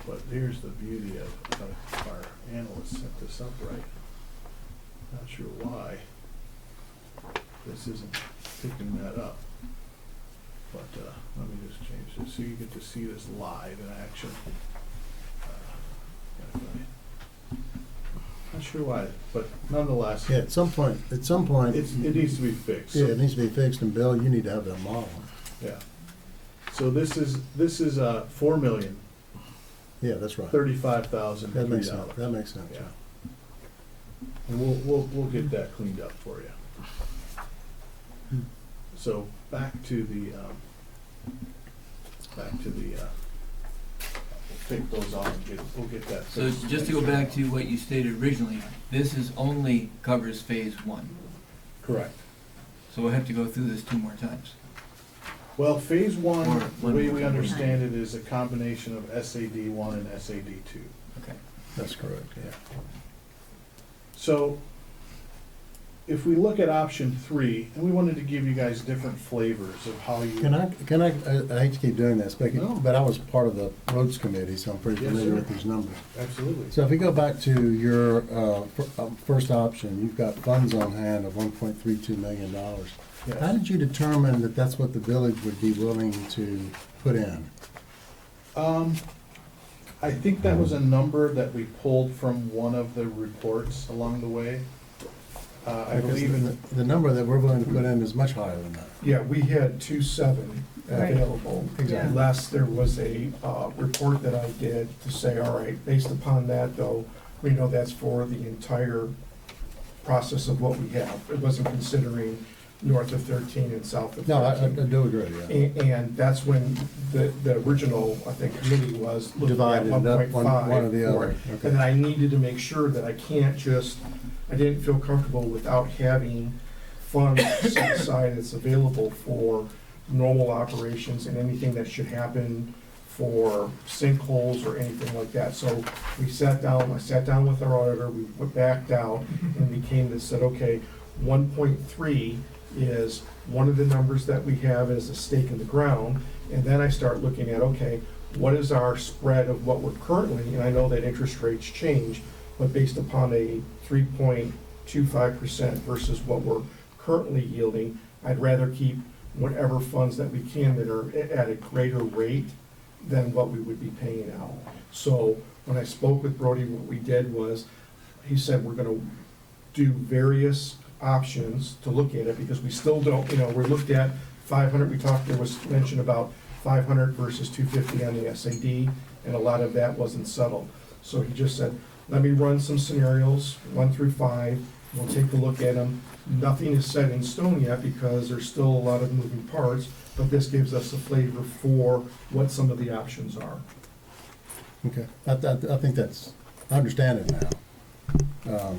N: But here's the beauty of our analysts set this up right. Not sure why this isn't picking that up. But let me just change this so you get to see this live in action. Not sure why, but nonetheless,
G: Yeah, at some point,
N: it needs to be fixed.
G: yeah, it needs to be fixed, and Bill, you need to have that model.
N: Yeah. So this is 4,035,000
G: Yeah, that's right.
N: $35,003.
G: That makes sense, that makes sense.
N: Yeah. And we'll get that cleaned up for you. So back to the we'll take those off and we'll get that
H: So
N: fixed.
H: just to go back to what you stated originally, this is only covers phase 1.
N: Correct.
H: So we'll have to go through this 2 more times.
N: Well, phase one,
H: Or
N: the
H: one
N: way
H: more
N: we
H: time.
N: understand it, is a combination of SAD one and SAD two.
H: Okay.
G: That's correct, yeah.
N: So if we look at option 3, and we wanted to give you guys different flavors of how you.
G: I hate to keep doing this,
N: No.
G: but I was part of the roads committee, so I'm pretty
N: Yes,
G: familiar
N: sir.
G: with these numbers.
N: Absolutely.
G: So if we go back to your first option, you've got funds on hand of $1.32 million.
N: Yes.
G: How did you determine that that's what the village would be willing to put in?
N: I think that was a number that we pulled from one of the reports along the way.
E: I believe in,
G: The number that we're willing to put in is much higher than that.
E: yeah, we had 2.7
C: Right.
E: available.
G: Exactly.
E: Unless there was a report that I did to say, all right, based upon that though, we know that's for the entire process of what we have. It wasn't considering north of 13 and south of 13.
G: No, I do agree, yeah.
E: And that's when the original, I think, committee was looking at
G: Divided up
E: 1.5
G: one or the
E: for
G: other.
E: it.
G: Okay.
E: And then I needed to make sure that I can't just, I didn't feel comfortable without having funds set aside that's available for normal operations and anything that should happen for sinkholes or anything like that. So we sat down, I sat down with our auditor, we went backed out, and we came and said, okay, 1.3 is one of the numbers that we have as a stake in the ground. And then I start looking at, okay, what is our spread of what we're currently, and I know that interest rates change, but based upon a 3.25% versus what we're currently yielding, I'd rather keep whatever funds that we can that are at a greater rate than what we would be paying out. So when I spoke with Brody, what we did was, he said, we're gonna do various options to look at it, because we still don't, you know, we looked at 500, we talked, there was mention about 500 versus 250 on the SAD, and a lot of that wasn't settled. So he just said, let me run some scenarios, 1 through 5, we'll take a look at them. Nothing is set in stone yet, because there's still a lot of moving parts, but this gives us a flavor for what some of the options are.
G: Okay, I think that's, I understand it now.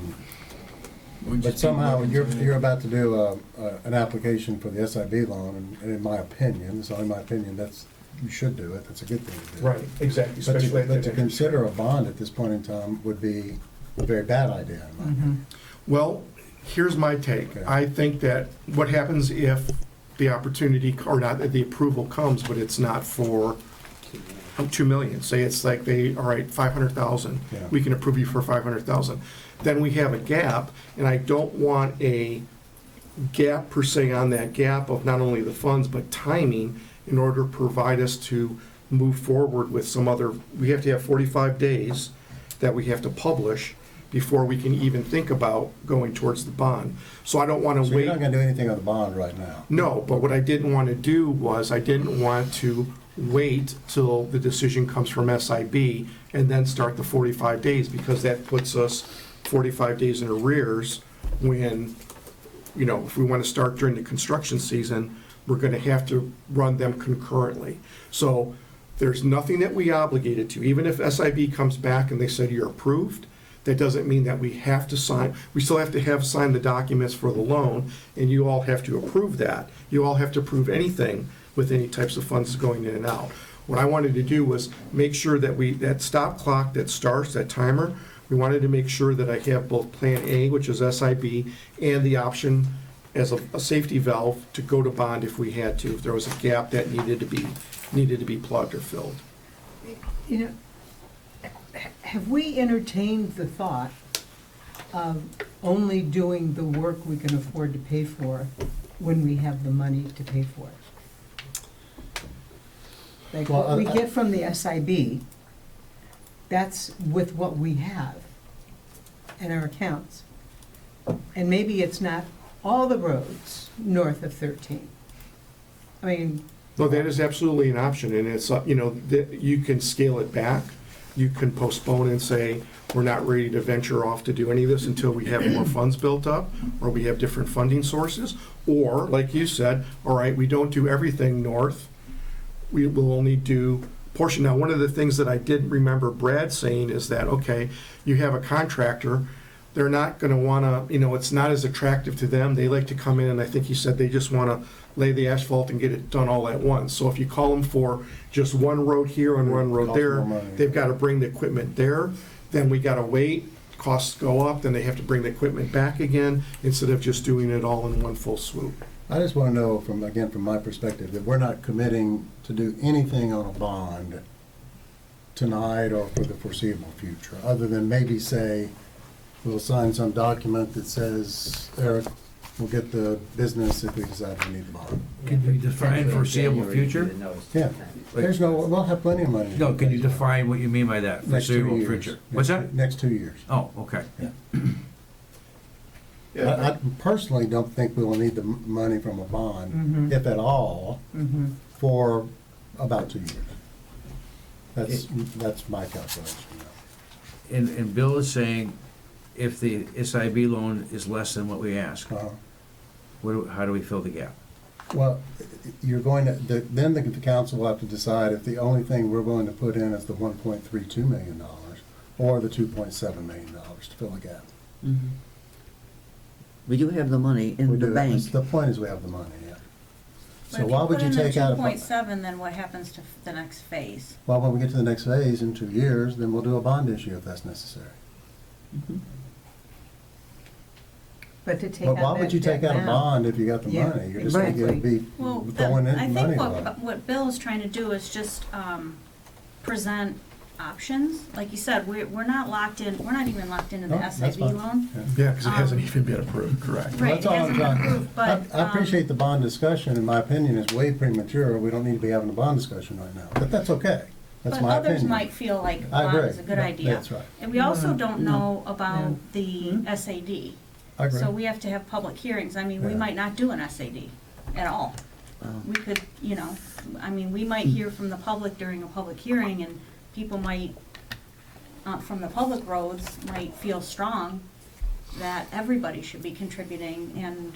G: But somehow, you're about to do an application for the SIB loan, and in my opinion, it's only my opinion, that's, you should do it, that's a good thing to do.
E: Right, exactly,
G: But
E: especially at
G: to
E: that interest
G: consider a
E: rate.
G: bond at this point in time would be a very bad idea, in my opinion.
E: Well, here's my take.
G: Okay.
E: I think that what happens if the opportunity, or not, the approval comes, but it's not for 2 million, say it's like they, all right, 500,000,
G: Yeah.
E: we can approve you for 500,000. Then we have a gap, and I don't want a gap per se on that gap of not only the funds, but timing in order to provide us to move forward with some other, we have to have 45 days that we have to publish before we can even think about going towards the bond. So I don't want
G: So
E: to wait.
G: you're not gonna do anything on the bond right now?
E: No, but what I didn't want to do was, I didn't want to wait till the decision comes from SIB and then start the 45 days, because that puts us 45 days in arrears when, you know, if we want to start during the construction season, we're going to have to run them concurrently. So there's nothing that we obligated to. Even if SIB comes back and they said you're approved, that doesn't mean that we have to sign. We still have to have signed the documents for the loan, and you all have to approve that. You all have to approve anything with any types of funds going in and out. What I wanted to do was make sure that that stop clock that starts, that timer, we wanted to make sure that I have both Plan A, which is SIB, and the option as a safety valve to go to bond if we had to, if there was a gap that needed to be plugged or filled.
C: You know, have we entertained the thought of only doing the work we can afford to pay for when we have the money to pay for it? Like,
G: Well,
C: what we
G: I-
C: get from the SIB, that's with what we have in our accounts. And maybe it's not all the roads north of 13. I mean,
E: No, that is absolutely an option, and it's, you know, you can scale it back. You can postpone and say, we're not ready to venture off to do any of this until we have more funds built up, or we have different funding sources. Or, like you said, all right, we don't do everything north. We will only do portion. Now, one of the things that I did remember Brad saying is that, okay, you have a contractor, they're not gonna wanna, you know, it's not as attractive to them. They like to come in, and I think he said they just wanna lay the asphalt and get it done all at once. So if you call them for just one road here and one road
G: Costs
E: there,
G: more money.
E: they've gotta bring the equipment there, then we gotta wait, costs go up, then they have to bring the equipment back again, instead of just doing it all in one full swoop.
G: I just want to know, from my perspective, that we're not committing to do anything on a bond tonight or for the foreseeable future, other than maybe say, we'll sign some document that says, Eric, we'll get the business if we decide we need the bond.
B: Can you define foreseeable future?
G: Yeah, there's no, we'll have plenty of money.
B: No, can you define what you mean by that,
G: Next 2
B: foreseeable
G: years.
B: future? What's that?
G: Next 2 years.
B: Oh, okay.
G: I personally don't think we will need the money from a bond, if at all, for about 2 years. That's my calculation.
B: And Bill is saying, if the SIB loan is less than what we ask,
G: Uh,
B: how do we fill the gap?
G: Well, you're going to, then the council will have to decide if the only thing we're going to put in is the $1.32 million or the $2.7 million to fill the gap.
D: We do have the money
G: We
D: in the
G: do.
D: bank.
G: The point is we have the money, yeah.
A: But
G: So
A: if
G: why would you take out
A: put in
G: a?
A: the 2.7, then what happens to the next phase?
G: Well, when we get to the next phase in 2 years, then we'll do a bond issue if that's necessary.
C: But to take
G: But
C: out
G: why would
C: that
G: you take
C: debt
G: out a
C: now-
G: bond if you got the
C: Yeah,
G: money? You're just
C: exactly.
G: going to be
A: Well,
G: throwing
A: I
G: in money.
A: think
G: to it.
A: what Bill is trying to do is just present options. Like you said, we're not locked in, we're not even locked into the
G: No, that's
A: SIB
G: fine.
A: loan.
E: Yeah, because it hasn't even been approved, correct?
A: Right,
G: That's
A: it
G: all
A: hasn't
G: I'm
A: been
G: trying-
A: approved, but.
G: I appreciate the bond discussion, in my opinion, is way premature. We don't need to be having a bond discussion right now, but that's okay. That's
A: But
G: my
A: others
G: opinion.
A: might feel like
G: I
A: bond
G: agree.
A: is a good
G: That-
A: idea.
G: That's right.
A: And we also don't
C: No.
A: know about the SAD.
G: I agree.
A: So we have to have public hearings. I mean, we
G: Yeah.
A: might not do an SAD at all. We could, I mean, we might hear from the public during a public hearing, and people might, from the public roads, might feel strong that everybody should be contributing, and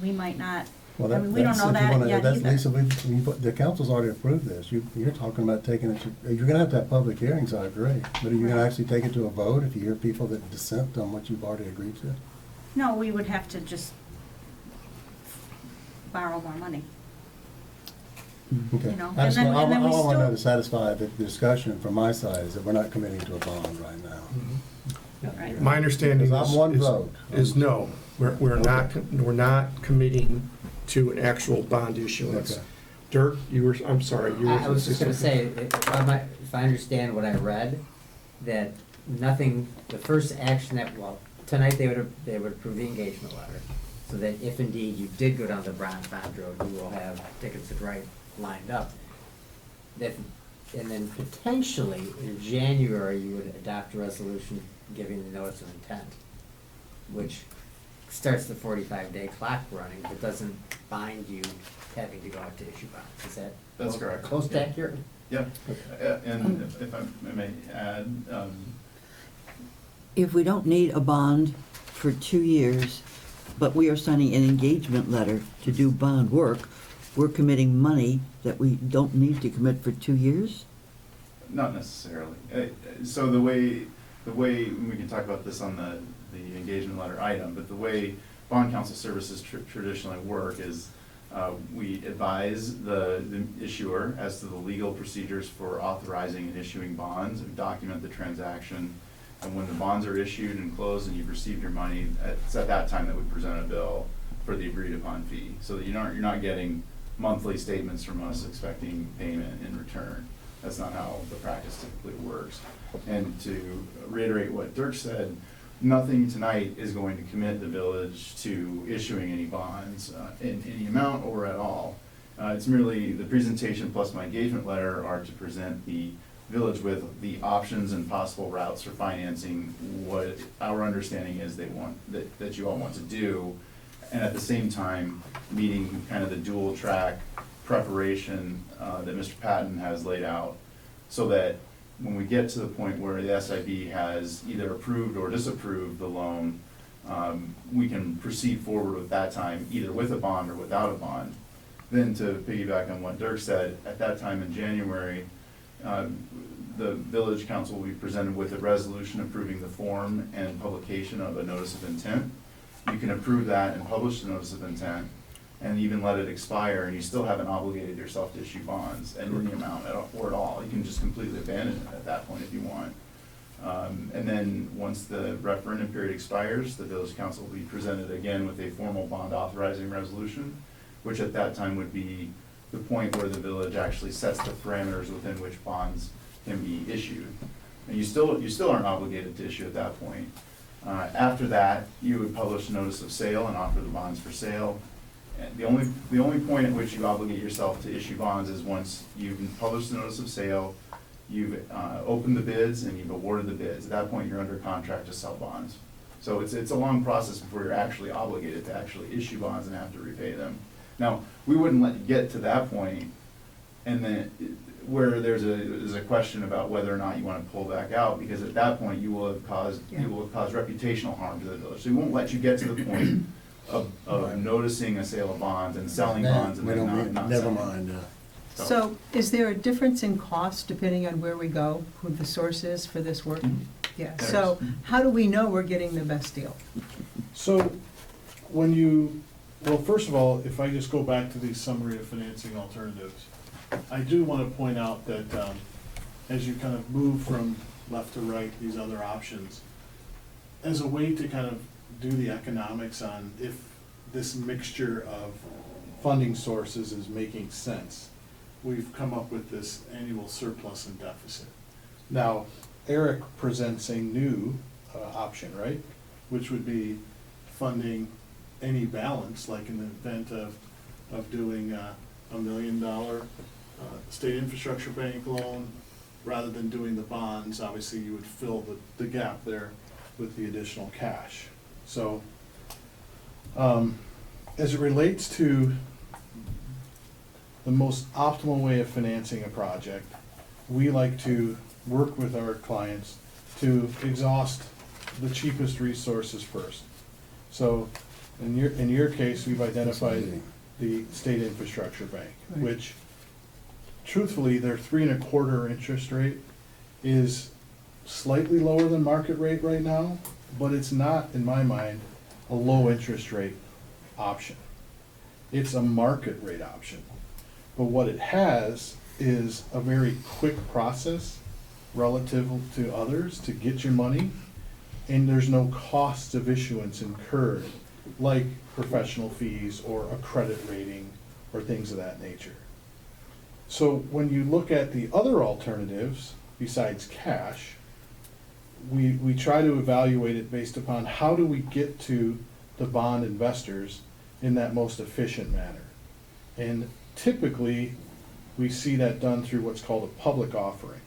A: we might not.
G: Well,
A: I mean, we don't
G: that's
A: know
G: if you
A: that
G: wanna-
A: yet
G: that's-
A: either.
G: Lisa, the council's already approved this. You're talking about taking it to, you're gonna have to have public hearings, I agree. But are you gonna
A: Right.
G: actually take it to a vote if you hear people that dissent on what you've already agreed to?
A: No, we would have to just borrow more money.
G: Okay.
A: You know,
G: I just,
A: and then- and then we
G: all I want
A: still-
G: to satisfy the discussion from my side is that we're not committing to a bond right now.
A: Right.
E: My understanding
G: Because I'm one vote.
E: is no, we're not committing to an actual bond issuance.
G: Okay.
E: Dirk, I'm sorry, you were.
F: I was just gonna say, if I understand what I read, that nothing, the first action tonight they would approve the engagement letter, so that if indeed you did go down the bond road, you will have tickets to ride lined up. And then potentially in January, you would adopt a resolution giving the notice of intent, which starts the 45-day clock running, but doesn't bind you having to go out to issue bonds. Is that?
O: That's correct.
F: Close to accurate?
O: Yeah, and if I may add,
D: If we don't need a bond for 2 years, but we are signing an engagement letter to do bond work, we're committing money that we don't need to commit for 2 years?
O: not necessarily. So the way, we can talk about this on the engagement letter item, but the way bond counsel services traditionally work is we advise the issuer as to the legal procedures for authorizing and issuing bonds, and document the transaction. And when the bonds are issued and closed and you've received your money, it's at that time that we present a bill for the agreed upon fee. So that you're not getting monthly statements from us expecting payment in return. That's not how the practice typically works. And to reiterate what Dirk said, nothing tonight is going to commit the village to issuing any bonds in any amount or at all. It's merely the presentation plus my engagement letter are to present the village with the options and possible routes for financing what our understanding is that you all want to do, and at the same time meeting kind of the dual track preparation that Mr. Patton has laid out, so that when we get to the point where the SIB has either approved or disapproved the loan, we can proceed forward with that time, either with a bond or without a bond. Then to piggyback on what Dirk said, at that time in January, the village council will be presented with a resolution approving the form and publication of a notice of intent. You can approve that and publish the notice of intent, and even let it expire, and you still haven't obligated yourself to issue bonds at any amount or at all. You can just completely abandon it at that point if you want. And then, once the referendum period expires, the village council will be presented again with a formal bond authorizing resolution, which at that time would be the point where the village actually sets the parameters within which bonds can be issued. And you still aren't obligated to issue at that point. After that, you would publish a notice of sale and offer the bonds for sale. And the only point at which you obligate yourself to issue bonds is once you've published the notice of sale, you've opened the bids, and you've awarded the bids. At that point, you're under contract to sell bonds. So it's a long process before you're actually obligated to actually issue bonds and have to repay them. Now, we wouldn't let you get to that point, and then where there's a question about whether or not you want to pull back out, because at that point you will have caused reputational harm to the village. So we won't let you get to the point of noticing a sale of bonds and selling bonds and
G: We
O: then
G: don't,
O: not
G: never
O: selling.
G: mind.
C: So is there a difference in cost depending on where we go, who the source is for this work?
O: Mhm.
C: Yeah,
O: There
C: so
O: is.
C: how do we know we're getting the best deal?
N: So, well, first of all, if I just go back to the summary of financing alternatives, I do want to point out that as you kind of move from left to right, these other options, as a way to kind of do the economics on if this mixture of funding sources is making sense, we've come up with this annual surplus and deficit. Now, Eric presents a new option, right? Which would be funding any balance, like in the event of doing a $1 million state infrastructure bank loan, rather than doing the bonds, obviously you would fill the gap there with the additional cash. So, as it relates to the most optimal way of financing a project, we like to work with our clients to exhaust the cheapest resources first. So in your case, we've identified the state infrastructure bank,
C: Right.
N: which truthfully, their 3.25% interest rate is slightly lower than market rate right now, but it's not, in my mind, a low interest rate option. It's a market rate option. But what it has is a very quick process relative to others to get your money, and there's no cost of issuance incurred, like professional fees or a credit rating or things of that nature. So when you look at the other alternatives, besides cash, we try to evaluate it based upon how do we get to the bond investors in that most efficient manner. And typically, we see that done through what's called a public offering.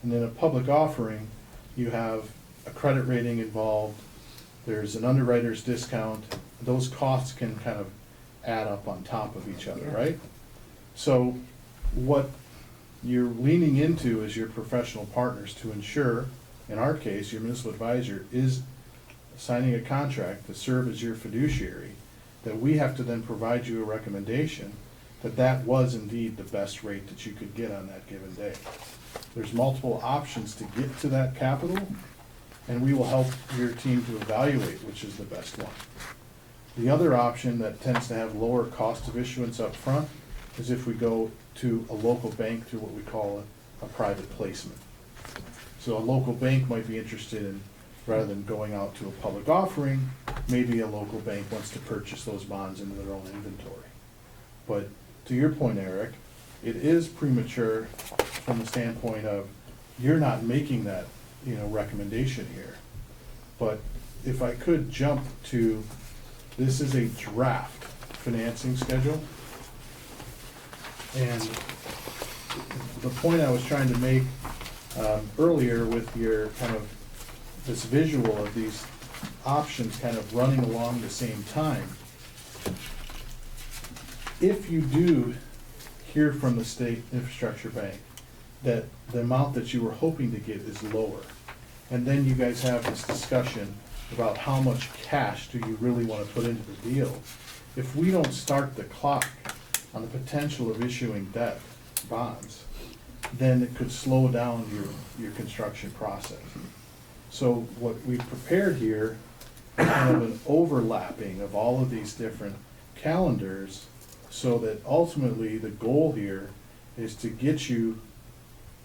N: And in a public offering, you have a credit rating involved, there's an underwriter's discount, those costs can kind of add up on top of each other, right? So what you're leaning into is your professional partners to ensure, in our case, your municipal advisor is signing a contract to serve as your fiduciary, that we have to then provide you a recommendation that that was indeed the best rate that you could get on that given day. There's multiple options to get to that capital, and we will help your team to evaluate which is the best one. The other option that tends to have lower cost of issuance up front is if we go to a local bank through what we call a private placement. So a local bank might be interested in, rather than going out to a public offering, maybe a local bank wants to purchase those bonds into their own inventory. But to your point, Eric, it is premature from the standpoint of you're not making that, recommendation here. But if I could jump to, this is a draft financing schedule. And the point I was trying to make earlier with your kind of this visual of these options kind of running along the same time, if you do hear from the state infrastructure bank that the amount that you were hoping to get is lower, and then you guys have this discussion about how much cash do you really want to put into the deal, if we don't start the clock on the potential of issuing debt, bonds, then it could slow down your construction process. So what we've prepared here is kind of an overlapping of all of these different calendars, so that ultimately the goal here is to get you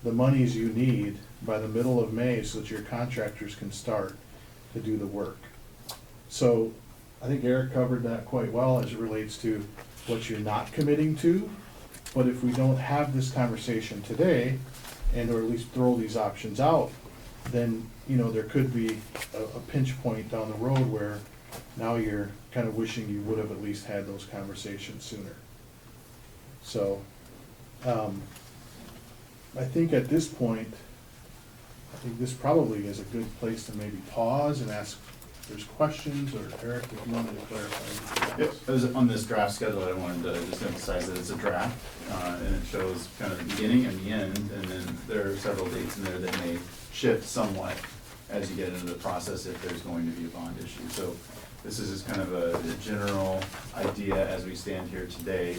N: the monies you need by the middle of May so that your contractors can start to do the work. So I think Eric covered that quite well as it relates to what you're not committing to. But if we don't have this conversation today, and or at least throw these options out, then there could be a pinch point down the road where now you're kind of wishing you would have at least had those conversations sooner. So I think at this point, I think this probably is a good place to maybe pause and ask there's questions, or Eric, if you wanted to clarify.
O: It was on this draft schedule, I wanted to just emphasize that it's a draft, and it shows kind of the beginning and the end, and then there are several dates in there that may shift somewhat as you get into the process if there's going to be a bond issue. So this is just kind of a general idea as we stand here today,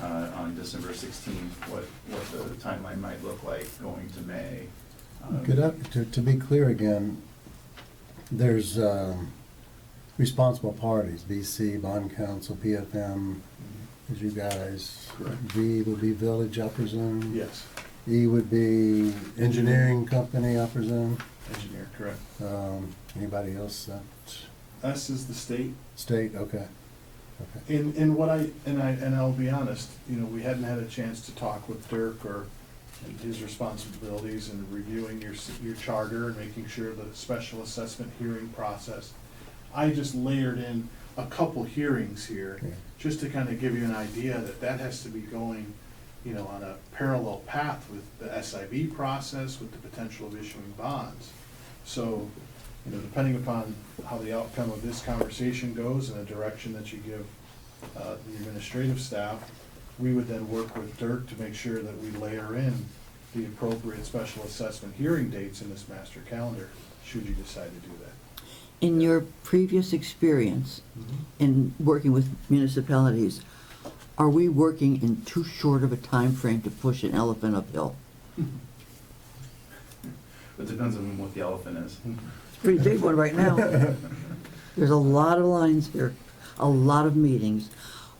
O: on December 16th, what the timeline might look like going to May.
G: To be clear again, there's responsible parties, BC, Bond Council, PFM, is you guys.
N: Correct.
G: V would be Village, I presume.
N: Yes,
G: E would be engineering company, I presume.
N: engineer, correct.
G: Anybody else?
N: S is the state.
G: State, okay. Okay.
N: In what and I'll be honest, we hadn't had a chance to talk with Dirk or and his responsibilities in reviewing your charter and making sure the special assessment hearing process. I just layered in a couple hearings here,
G: Yeah.
N: just to kind of give you an idea that has to be going, on a parallel path with the SIB process, with the potential of issuing bonds. So, depending upon how the outcome of this conversation goes and the direction that you give the administrative staff, we would then work with Dirk to make sure that we layer in the appropriate special assessment hearing dates in this master calendar, should you decide to do that.
D: In your previous experience in working with municipalities, are we working in too short of a time frame to push an elephant uphill?
O: It depends on what the elephant is.
D: Pretty big one right now. There's a lot of lines here, a lot of meetings,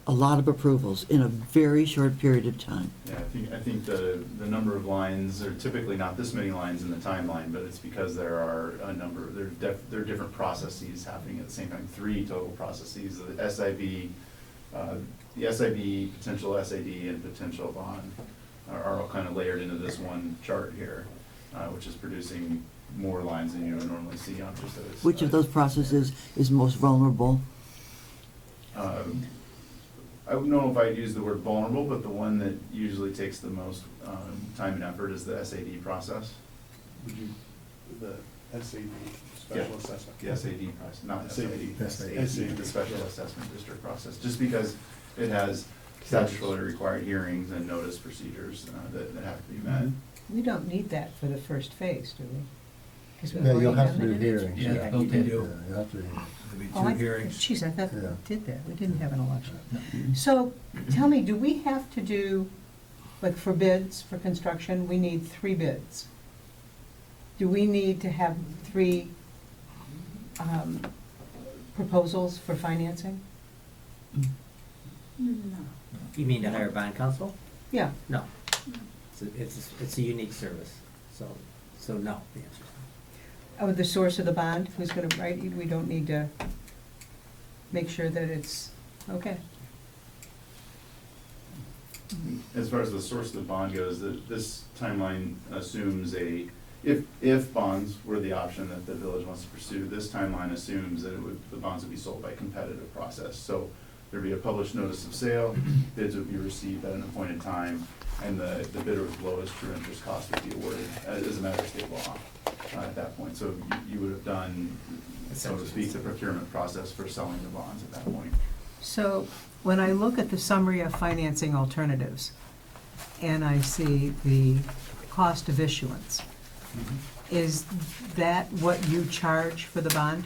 D: a lot of approvals in a very short period of time.
O: Yeah, I think the number of lines are typically not this many lines in the timeline, but it's because there are a number, there are different processes happening at the same time, 3 total processes, the SIB, potential SAD, and potential bond are all kind of layered into this one chart here, which is producing more lines than you would normally see on just those.
D: Which of those processes is most vulnerable?
O: I don't know if I'd use the word vulnerable, but the one that usually takes the most time and effort is the SAD process.
N: Would you, the SAD, special assessment?
O: The SAD process, not
N: SAD.
O: SAD, the special assessment district process, just because it has statutorily required hearings and notice procedures that have to be met.
C: We don't need that for the first phase, do we? 'Cause we've
G: Yeah, you'll
C: already
G: have to
C: done
G: do
C: it.
G: hearings.
H: Yeah,
B: Yeah,
H: built
B: you
H: in.
B: do.
G: Yeah, you have to.
B: There'll be
C: Oh,
B: 2 hearings.
C: Geez, I thought
G: Yeah.
C: we did that. We didn't have an election. So, tell me, do we have to do, like for bids, for construction, we need 3 bids? Do we need to have 3 proposals for financing?
F: You mean to hire bond counsel?
C: Yeah.
F: No. It's a unique service, so no, the answer is
C: Oh, the source of the bond, who's gonna write, we don't need to make sure that it's, okay.
O: As far as the source of the bond goes, this timeline assumes if bonds were the option that the village wants to pursue, this timeline assumes that the bonds would be sold by competitive process. So there'd be a published notice of sale, bids would be received at an appointed time, and the bidder's lowest true interest cost would be awarded as a matter of state law at that point. So you would have done, so to speak, the procurement process for selling the bonds at that point.
C: So, when I look at the summary of financing alternatives, and I see the cost of issuance, is that what you charge for the bond?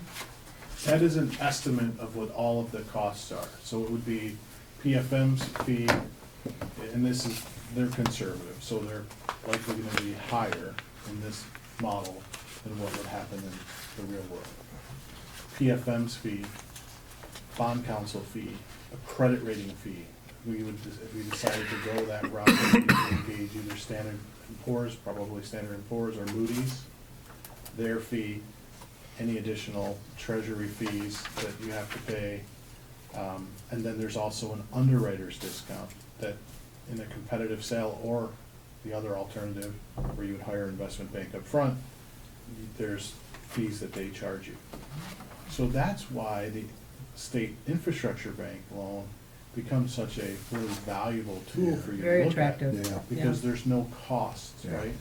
N: That is an estimate of what all of the costs are. So it would be PFM's fee, and they're conservative, so they're likely gonna be higher in this model than what would happen in the real world. PFM's fee, bond counsel fee, a credit rating fee. If we decided to go that route, we would engage either Standard & Poor's, probably Standard & Poor's or Moody's, their fee, any additional treasury fees that you have to pay. And then there's also an underwriter's discount that in a competitive sale or the other alternative where you would hire an investment bank up front, there's fees that they charge you. So that's why the state infrastructure bank loan becomes such a really valuable tool for you to
C: Very
N: look at.
C: attractive.
G: Yeah.
N: Because there's no costs,
G: Yeah.
N: right?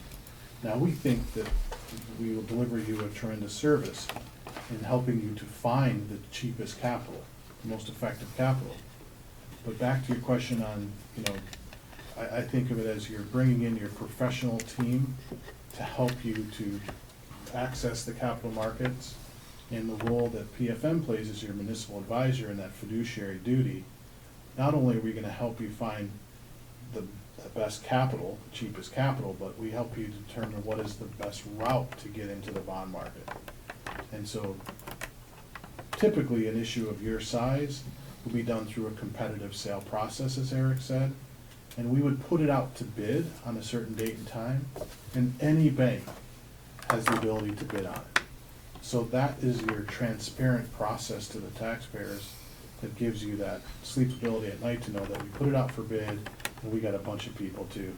N: Now, we think that we will deliver you a tremendous service, in helping you to find the cheapest capital, the most effective capital. But back to your question on, I think of it as you're bringing in your professional team to help you to access the capital markets, and the role that PFM plays as your municipal advisor in that fiduciary duty. Not only are we gonna help you find the best capital, cheapest capital, but we help you determine what is the best route to get into the bond market. And so typically an issue of your size will be done through a competitive sale process, as Eric said. And we would put it out to bid on a certain date and time, and any bank has the ability to bid on it. So that is your transparent process to the taxpayers that gives you that sleepability at night to know that we put it out for bid, and we got a bunch of people to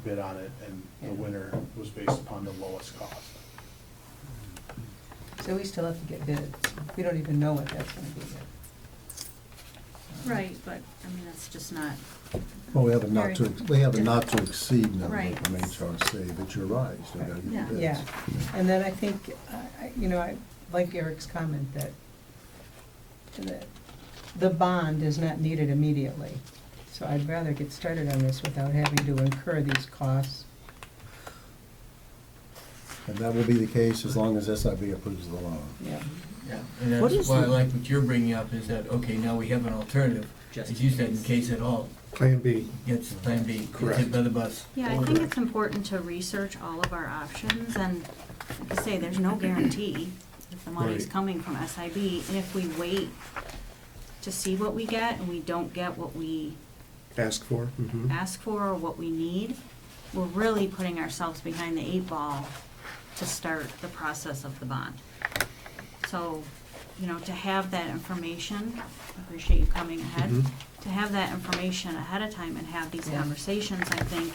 N: bid on it, and the winner was based upon the lowest cost.
C: So we still have to get bids. We don't even know what that's gonna be yet.
A: Right, but, I mean, that's just not.
G: Well, we have a
A: very
G: not to exceed number
A: Right.
G: from HRC, but you're right, still gotta
A: Yeah.
G: get bids.
C: Yeah, and then I think, I like Eric's comment that the bond is not needed immediately. So I'd rather get started on this without having to incur these costs.
G: And that will be the case as long as SIB approves the loan.
C: Yeah.
H: Yeah, and
D: What
H: that's
D: is
H: why I
D: the-
H: like what you're bringing up, is that, okay, now we have an alternative, as you said, in case it all
E: Plan B.
H: gets Plan B, gets
E: Correct.
H: hit by the bus.
A: Yeah, I think it's important to research all of our options, and like I say, there's no guarantee if the money's
E: Right.
A: coming from SIB, and if we wait to see what we get and we don't get what we
E: Ask for.
A: ask for or what we need, we're really putting ourselves behind the 8 ball to start the process of the bond. So, to have that information, I appreciate you coming ahead, to have that information ahead of time and have these
C: Yeah.
A: conversations, I think,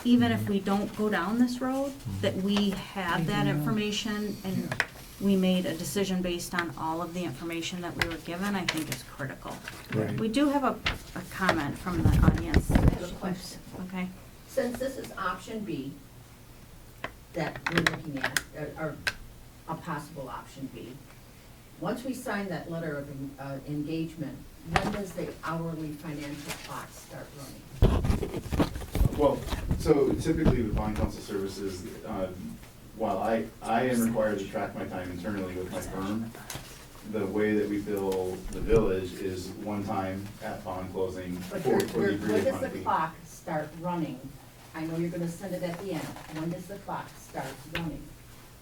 A: even if we don't go down this road, that we have that information and we made a decision based on all of the information that we were given, I think is critical.
E: Right.
A: We do have a comment from the audience.
P: I have a question.
A: Okay.
P: Since this is option B that we're looking at, or a possible option B, once we sign that letter of engagement, when does the hourly financial clock start running?
O: Well, so typically with bond counsel services, while I am required to track my time internally with my firm, the way that we bill the village is one time at bond closing
P: But
O: for the agreed
P: when does
O: upon
P: the
O: fee.
P: clock start running? I know you're gonna send it at the end. When does the clock start running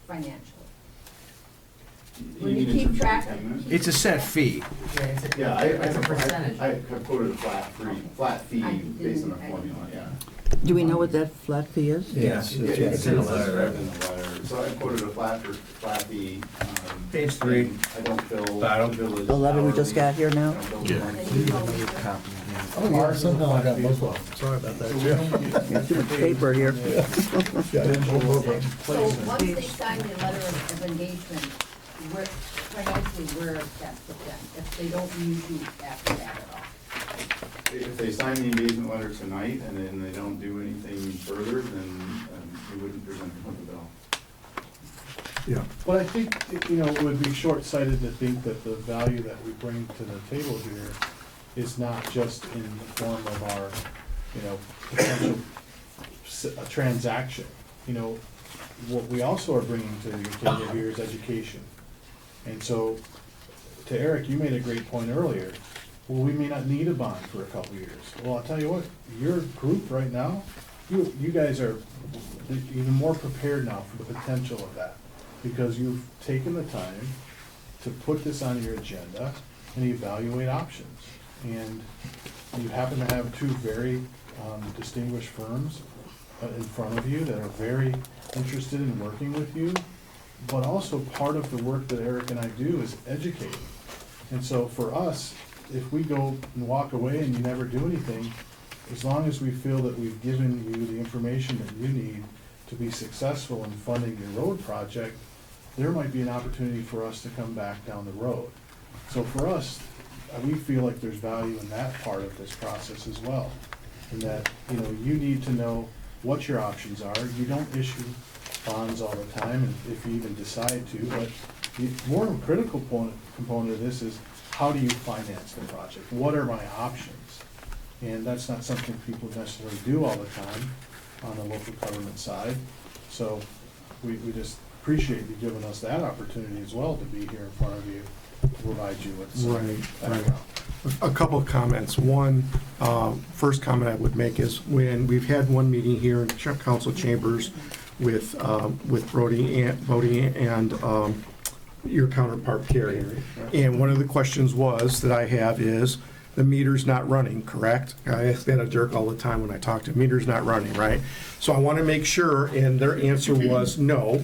P: financially? When
O: mean
P: you
O: in
P: keep
O: terms of
P: track.
O: retainment?
B: It's a set fee.
O: Yeah,
F: It's a percentage.
O: I have quoted a flat fee
P: I
O: based on a
P: didn't-
O: formula, yeah.
D: Do we know what that flat fee is?
G: Yes.
O: Yeah,
G: it's
O: it's
G: right
O: in the
G: there.
O: letter, in the letter. So I quoted a flat fee.
B: Page 3.
O: and I don't bill
B: Bottom.
O: the village.
D: The letter we just got here now?
O: I don't bill the
J: Yeah.
O: monthly.
G: Oh, yeah, somehow I got both of them. Sorry about that, Jeff.
D: Too much paper here.
P: So once they sign the letter of engagement, financially, where is that put them? If they don't use you after that at all?
O: If they sign the engagement letter tonight and then they don't do anything further, then we wouldn't present them with the bill.
N: Yeah. But I think, it would be short-sighted to think that the value that we bring to the table here is not just in the form of our, potential a transaction. What we also are bringing to the table here is education. And so, to Eric, you made a great point earlier. Well, we may not need a bond for a couple of years. Well, I'll tell you what, your group right now, you guys are even more prepared now for the potential of that. Because you've taken the time to put this on your agenda and evaluate options. And you happen to have two very distinguished firms in front of you that are very interested in working with you. But also part of the work that Eric and I do is educating. And so for us, if we go and walk away and you never do anything, as long as we feel that we've given you the information that you need to be successful in funding your road project, there might be an opportunity for us to come back down the road. So for us, we feel like there's value in that part of this process as well. And that, you need to know what your options are. You don't issue bonds all the time, and if you even decide to, but the more critical component of this is, how do you finance the project? What are my options? And that's not something people necessarily do all the time on the local government side. So we just appreciate you giving us that opportunity as well, to be here in front of you, to provide you with some background.
E: A couple of comments. One, first comment I would make is, when we've had one meeting here in council chambers with Brody and your counterpart Carrie, and one of the questions that I have is, the meter's not running, correct? I ask that of Dirk all the time when I talk to him, meter's not running, right? So I want to make sure, and their answer was, no,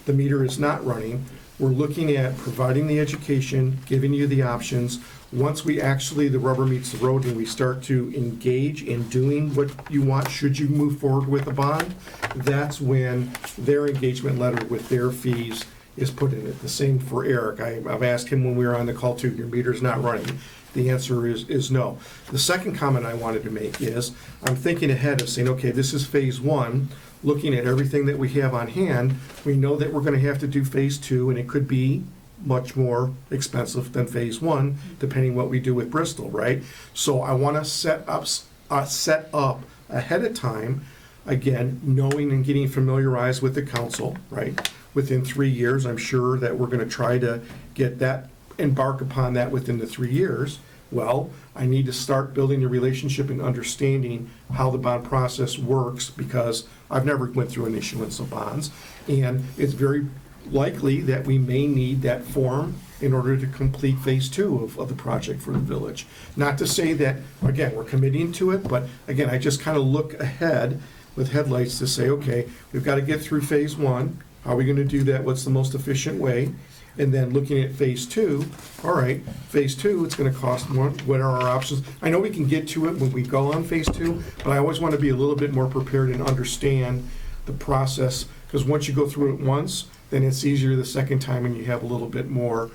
E: the meter is not running. We're looking at providing the education, giving you the options. Once we actually, the rubber meets the road and we start to engage in doing what you want, should you move forward with a bond, that's when their engagement letter with their fees is put in it. The same for Eric. I've asked him when we were on the call too, your meter's not running. The answer is no. The second comment I wanted to make is, I'm thinking ahead of saying, okay, this is phase one, looking at everything that we have on hand, we know that we're gonna have to do phase two, and it could be much more expensive than phase one, depending what we do with Bristol, right? So I wanna set up ahead of time, again, knowing and getting familiarized with the council, right? Within 3 years, I'm sure that we're gonna try to get that, embark upon that within the 3 years. Well, I need to start building a relationship and understanding how the bond process works, because I've never went through an issuance of bonds. And it's very likely that we may need that form in order to complete phase two of the project for the village. Not to say that, again, we're committing to it, but again, I just kind of look ahead with headlights to say, okay, we've got to get through phase one. How are we going to do that? What's the most efficient way? And then looking at phase two, all right, phase two, it's gonna cost more, what are our options? I know we can get to it when we go on phase two, but I always wanna be a little bit more prepared and understand the process, because once you go through it once, then it's easier the second time and you have a little bit more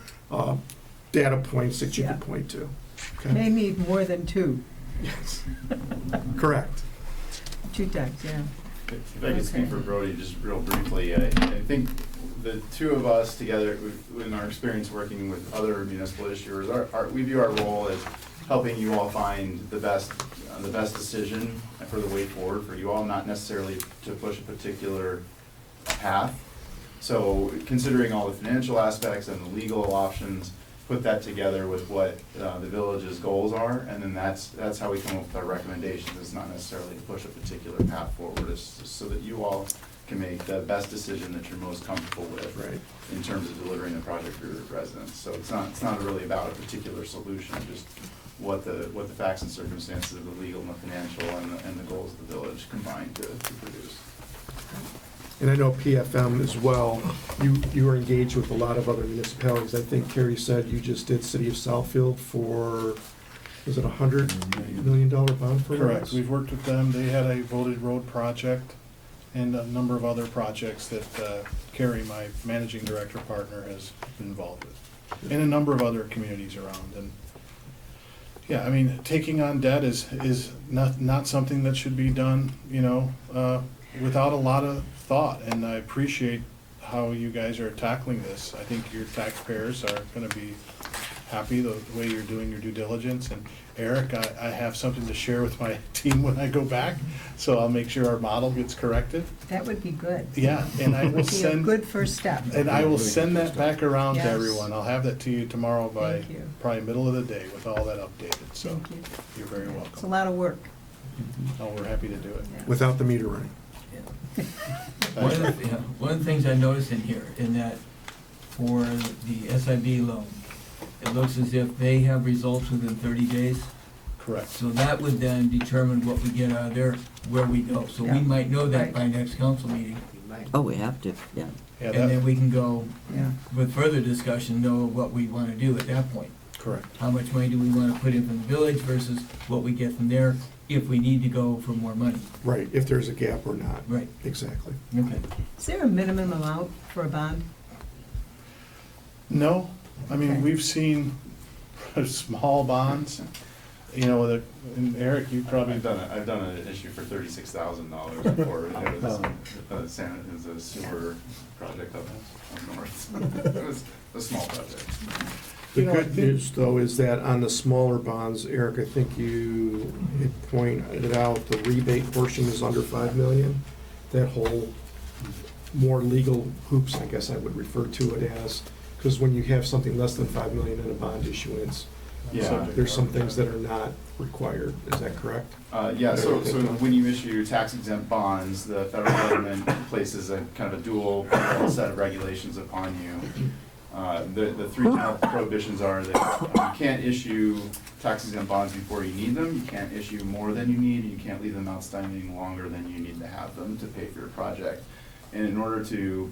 E: data points that you can point to. Okay?
C: May need more than two.
E: Yes. Correct.
C: 2 times, yeah.
O: If I could speak for Brody just real briefly, I think the two of us together, in our experience working with other municipal issuers, we view our role as helping you all find the best decision for the way forward for you all, not necessarily to push a particular path. So considering all the financial aspects and the legal options, put that together with what the village's goals are, and then that's how we come up with our recommendations. It's not necessarily to push a particular path forward, it's just so that you all can make the best decision that you're most comfortable with,
E: right,
O: in terms of delivering the project for your residents. So it's not really about a particular solution, just what the facts and circumstances of the legal and the financial and the goals of the village combined to produce.
E: And I know PFM as well, you are engaged with a lot of other municipalities. I think Carrie said you just did City of Southfield for, was it $100 million bond for
N: Correct,
E: roads?
N: we've worked with them, they had a voted road project and a number of other projects that Carrie, my managing director partner, has been involved with. And a number of other communities around. And yeah, I mean, taking on debt is not something that should be done, without a lot of thought. And I appreciate how you guys are tackling this. I think your taxpayers are gonna be happy the way you're doing your due diligence. And Eric, I have something to share with my team when I go back, so I'll make sure our model gets corrected.
C: That would be good.
N: Yeah, and I will
C: Be a
N: send,
C: good first step.
N: and I will send that back around to
C: Yes.
N: everyone. I'll have that to you tomorrow by
C: Thank you.
N: probably middle of the day with all that updated, so
C: Thank you.
N: you're very
C: It's a
N: welcome.
C: lot of work.
N: Oh, we're happy to do it.
C: Yeah.
E: Without the meter running.
H: One of the things I noticed in here, in that for the SIB loan, it looks as if they have results within 30 days.
N: Correct.
H: So that would then determine what we get out of there, where we go. So we
C: Yeah.
H: might know that
C: Right.
H: by next council meeting.
D: Oh, we have to, yeah.
N: Yeah,
H: And then
N: that,
H: we can go,
C: Yeah.
H: with further discussion, know what we want to do at that point.
N: correct.
H: How much money do we want to put in from the village versus what we get from there, if we need to go for more money.
E: Right, if there's a gap or not.
H: Right.
E: Exactly.
H: Okay.
C: Is there a minimum amount for a bond?
N: No, I mean,
C: Okay.
N: we've seen small bonds you know, and Eric, you probably.
O: I've done an issue for $36,000 before. It was a sewer project up north. It was a small project.
E: The good news, though, is that on the smaller bonds, Eric, I think you had pointed out the rebate portion is under 5 million. That whole more legal hoops, I guess I would refer to it as, because when you have something less than 5 million in a bond issuance,
O: Yeah.
E: there's some things that are not required. Is that correct?
O: Yeah, so when you issue tax exempt bonds, the federal government places a kind of a dual set of regulations upon you. The three general prohibitions are that you can't issue tax exempt bonds before you need them, you can't issue more than you need, and you can't leave them outstanding longer than you need to have them to pay for your project. And in order to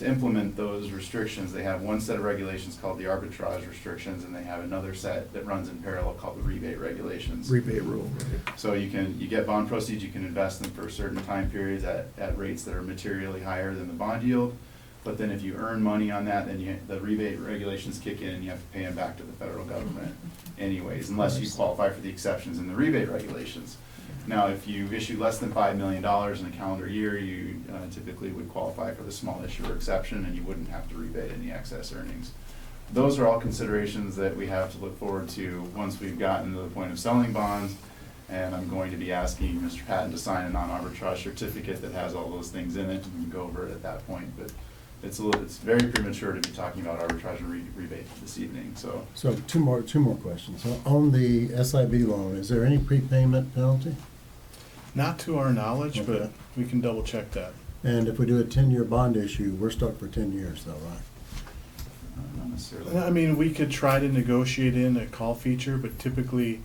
O: implement those restrictions, they have one set of regulations called the arbitrage restrictions, and they have another set that runs in parallel called the rebate regulations.
E: Rebate rule, right?
O: So you get bond proceeds, you can invest them for certain time periods at rates that are materially higher than the bond yield. But then if you earn money on that, then the rebate regulations kick in and you have to pay them back to the federal government anyways, unless you qualify for the exceptions in the rebate regulations. Now, if you issue less than $5 million in a calendar year, you typically would qualify for the small issuer exception and you wouldn't have to rebate any excess earnings. Those are all considerations that we have to look forward to once we've gotten to the point of selling bonds. And I'm going to be asking Mr. Patton to sign a non-arbitrage certificate that has all those things in it, and we can go over it at that point. But it's very premature to be talking about arbitrage and rebate this evening, so.
G: So two more questions. So on the SIB loan, is there any prepayment penalty?
N: Not to our knowledge,
G: Okay.
N: but we can double check that.
G: And if we do a 10-year bond issue, we're stuck for 10 years though, right?
O: Not necessarily.
N: I mean, we could try to negotiate in a call feature, but typically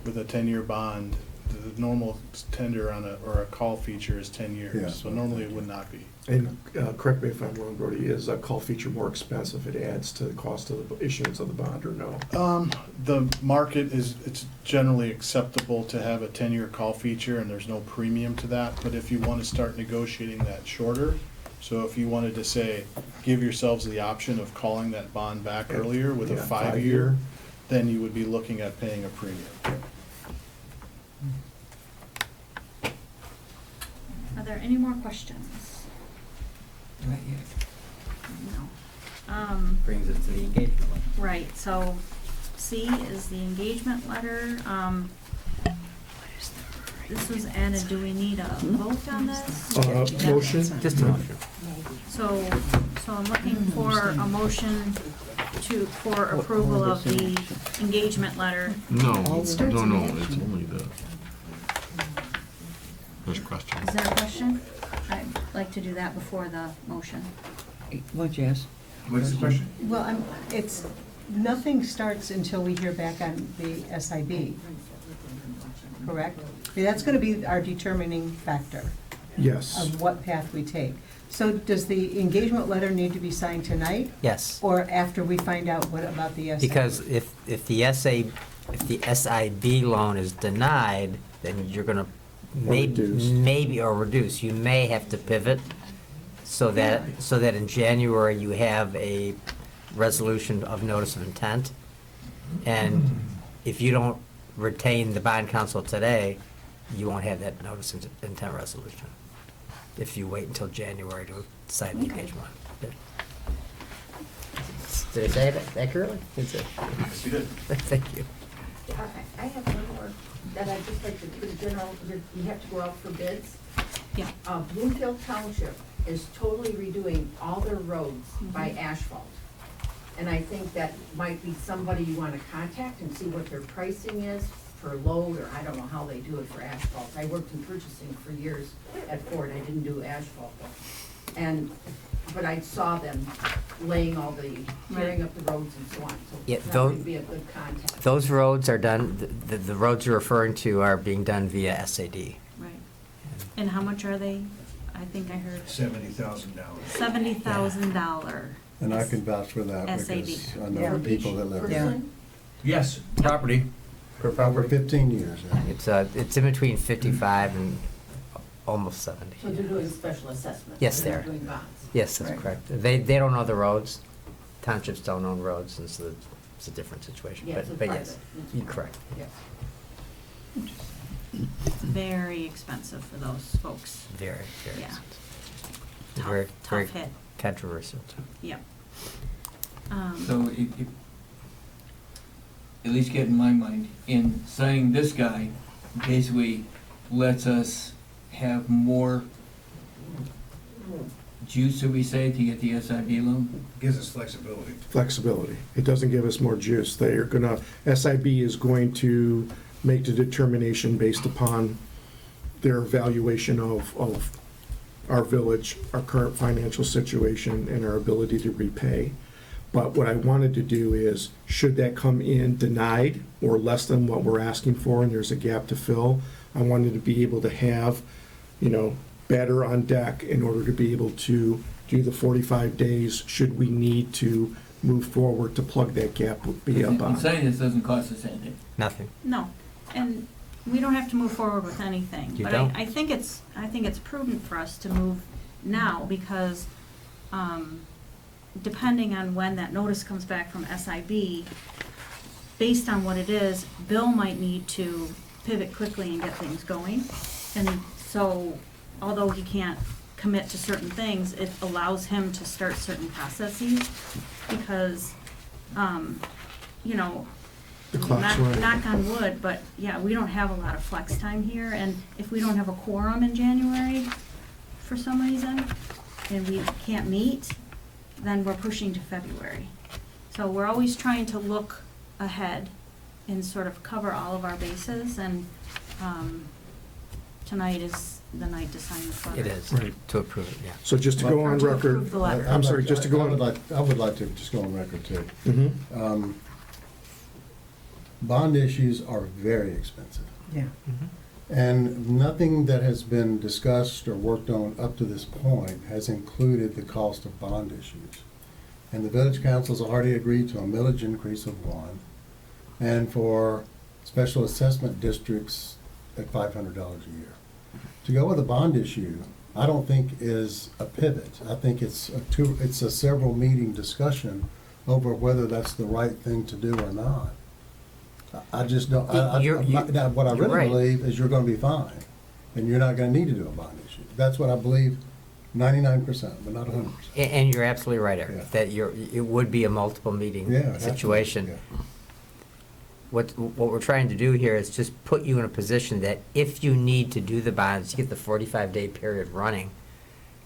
N: with a 10-year bond, the normal tender or a call feature is 10 years.
G: Yeah.
N: So normally it would not be.
E: And correct me if I'm wrong, Brody, is a call feature more expensive? It adds to the cost of the issuance of the bond, or no?
N: The market it's generally acceptable to have a 10-year call feature and there's no premium to that. But if you want to start negotiating that shorter, so if you wanted to say, give yourselves the option of calling that bond back earlier with a
E: Yeah,
N: 5-year, then you would be looking at paying a premium.
A: Are there any more questions? No.
F: Brings us to the engagement letter.
A: Right, so C is the engagement letter. This was added, do we need a vote on this?
E: Motion?
F: Just a motion.
A: So I'm looking for a motion for approval of the engagement letter.
J: No, it's only the first question.
A: Is there a question? I'd like to do that before the motion.
D: What'd you ask?
O: What's the question?
C: Well, nothing starts until we hear back on the SIB, correct? That's going to be our determining factor
E: Yes.
C: of what path we take. So does the engagement letter need to be signed tonight?
F: Yes,
C: Or after we find out what about the SIB?
F: because if the SIB loan is denied, then you're gonna maybe or reduce. You may have to pivot so that in January you have a resolution of notice of intent. And if you don't retain the bond counsel today, you won't have that notice of intent resolution if you wait until January to sign the engagement. Did I say it accurately?
O: Yes, you did.
F: Thank you.
P: I have one more that I'd just like to put a general, you have to go out for bids.
A: Yeah.
P: Bloomfield Township is totally redoing all their roads by asphalt. And I think that might be somebody you want to contact and see what their pricing is per load, or I don't know how they do it for asphalt. I worked in purchasing for years at Ford, I didn't do asphalt though. But I saw them laying all tearing up the roads and so on, so
F: Yeah,
P: that would be a good contact.
F: Those roads are done, the roads you're referring to are being done via SAD.
A: Right. And how much are they? I think I heard
Q: $70,000.
A: $70,000.
G: And I can vouch for that
A: SAD.
G: because I know the people that live there.
P: Person?
Q: Yes, property.
G: For 15 years. yeah.
F: It's in between 55 and almost 70.
P: So they're doing special assessments?
F: Yes,
P: they're
F: they
P: not
F: are.
P: doing bonds?
F: Yes, that's correct. They don't own the roads. Townships don't own roads, and so it's a different situation.
P: Yeah, it's a
F: But yes,
P: private.
F: you're correct.
P: Yes.
A: It's very expensive for those folks.
F: Very, very.
A: Yeah.
F: expensive.
A: Tough,
F: Very, very
A: tough hit.
F: controversial.
A: Yep.
H: So at least get in my mind, in signing this guy, basically lets us have more juice, so we say, to get the SIB loan?
Q: Gives us flexibility.
E: Flexibility. It doesn't give us more juice. They are gonna, SIB is going to make the determination based upon their evaluation of our village, our current financial situation, and our ability to repay. But what I wanted to do is, should that come in denied or less than what we're asking for, and there's a gap to fill, I wanted to be able to have, batter on deck in order to be able to do the 45 days, should we need to move forward to plug that gap via
H: And
E: bond.
H: signing this doesn't cost us anything.
F: Nothing.
A: No, and we don't have to move forward with anything.
F: You
A: But
F: don't?
A: I think it's prudent for us to move now because, depending on when that notice comes back from SIB, based on what it is, Bill might need to pivot quickly and get things going. And so, although he can't commit to certain things, it allows him to start certain processes because,
E: The clock's running.
A: knock on wood, but yeah, we don't have a lot of flex time here, and if we don't have a quorum in January for some reason, and we can't meet, then we're pushing to February. So we're always trying to look ahead and sort of cover all of our bases, and tonight is the night to sign the letter.
F: It is,
E: Right.
F: to approve it, yeah.
E: So just to go on
A: To
E: record,
A: approve the letter.
E: I'm sorry, just to go
G: I would
E: on.
G: like, I would like to just go on record too.
E: Mhm.
G: Bond issues are very expensive.
C: Yeah.
G: And nothing that has been discussed or worked on up to this point has included the cost of bond issues. And the village council's already agreed to a millage increase of 1, and for special assessment districts at $500 a year. To go with a bond issue, I don't think is a pivot. I think it's a several meeting discussion over whether that's the right thing to do or not. I just don't, what I
F: you're
G: really
F: right.
G: believe is you're gonna be fine, and you're not gonna need to do a bond issue. That's what I believe 99%, but not 100%.
F: And you're absolutely right, Eric,
G: Yeah.
F: that it would be a multiple meeting
G: Yeah, it has to be,
F: situation.
G: yeah.
F: What we're trying to do here is just put you in a position that if you need to do the bonds, you get the 45-day period running,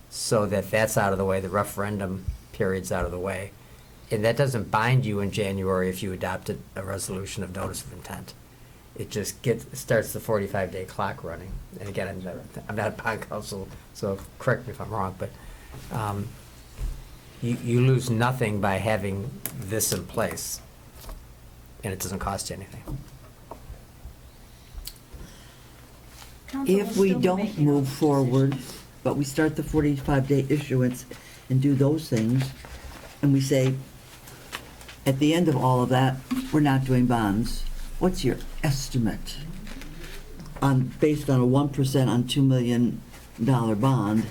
F: so that that's out of the way, the referendum period's out of the way. And that doesn't bind you in January if you adopted a resolution of notice of intent. It just starts the 45-day clock running. And again, I'm not a bond counsel, so correct me if I'm wrong, but you lose nothing by having this in place, and it doesn't cost you anything.
A: Council will
D: If we
A: still be
D: don't
A: making
D: move
A: all these
D: forward,
A: decisions.
D: but we start the 45-day issuance and do those things, and we say, at the end of all of that, we're not doing bonds, what's your estimate based on a 1% on $2 million bond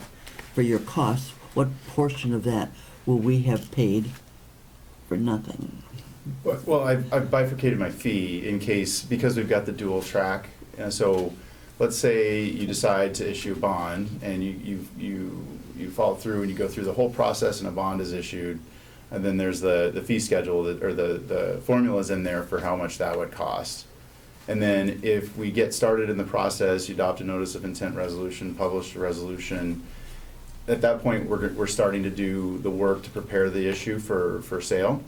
D: for your costs? What portion of that will we have paid for nothing?
O: Well, I've bifurcated my fee in case, because we've got the dual track. And so, let's say you decide to issue a bond and you follow through and you go through the whole process and a bond is issued. And then there's the fee schedule or the formulas in there for how much that would cost. And then if we get started in the process, you adopt a notice of intent resolution, publish a resolution. At that point, we're starting to do the work to prepare the issue for sale.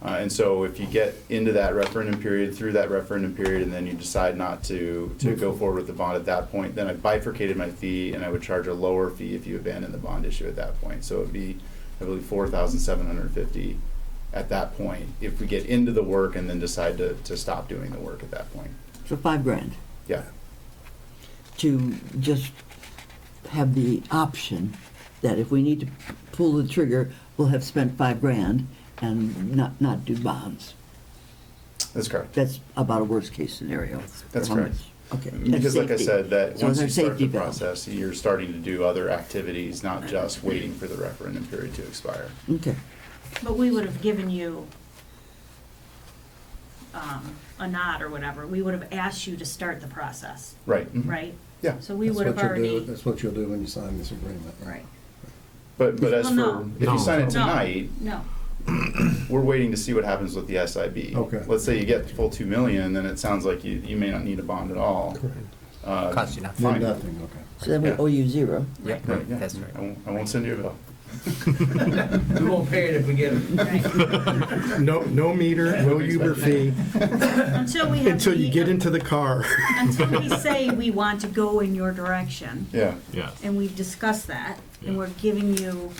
O: And so if you get into that referendum period, through that referendum period, and then you decide not to go forward with the bond at that point, then I bifurcated my fee and I would charge a lower fee if you abandon the bond issue at that point. So it would be, I believe, $4,750 at that point, if we get into the work and then decide to stop doing the work at that point.
D: So $5,000
O: Yeah.
D: to just have the option that if we need to pull the trigger, we'll have spent $5,000 and not do bonds.
O: That's correct.
D: That's about a worst-case scenario.
O: That's
D: For how
O: correct.
D: much- Okay.
O: Because
D: That's
O: like I
D: safety.
O: said, that
D: So
O: once
D: it's
O: you
D: our
O: start the
D: safety valve.
O: process, you're starting to do other activities, not just waiting for the referendum period to expire.
D: Okay.
A: But we would have given you a nod or whatever, we would have asked you to start the process,
O: Right. Mhm.
A: right?
O: Yeah.
A: So we
G: That's
A: would have
G: what you'll do-
A: already,
G: That's what you'll do when you sign this agreement.
A: right.
O: But as
A: Well,
O: for,
A: no.
O: if you sign it
A: No.
O: tonight,
A: No,
O: we're waiting to see what happens with the SIB.
G: Okay.
O: Let's say you get the full 2 million, then it sounds like you may not need a bond at all.
G: Correct.
F: Costs you nothing.
G: Then
O: Fine.
G: nothing, okay.
D: So then we
O: Yeah.
D: owe you zero.
F: Yep,
O: Right, yeah.
F: that's right.
O: I won't send you a bill.
Q: We won't pay it if we get it.
A: right.
E: No meter, no Uber fee,
A: Until we have.
E: until you
A: the-
E: get into the car.
A: Until we say we want to go in your direction,
O: Yeah,
J: Yeah.
A: and we've discussed that, and
J: Yeah.
A: we're giving you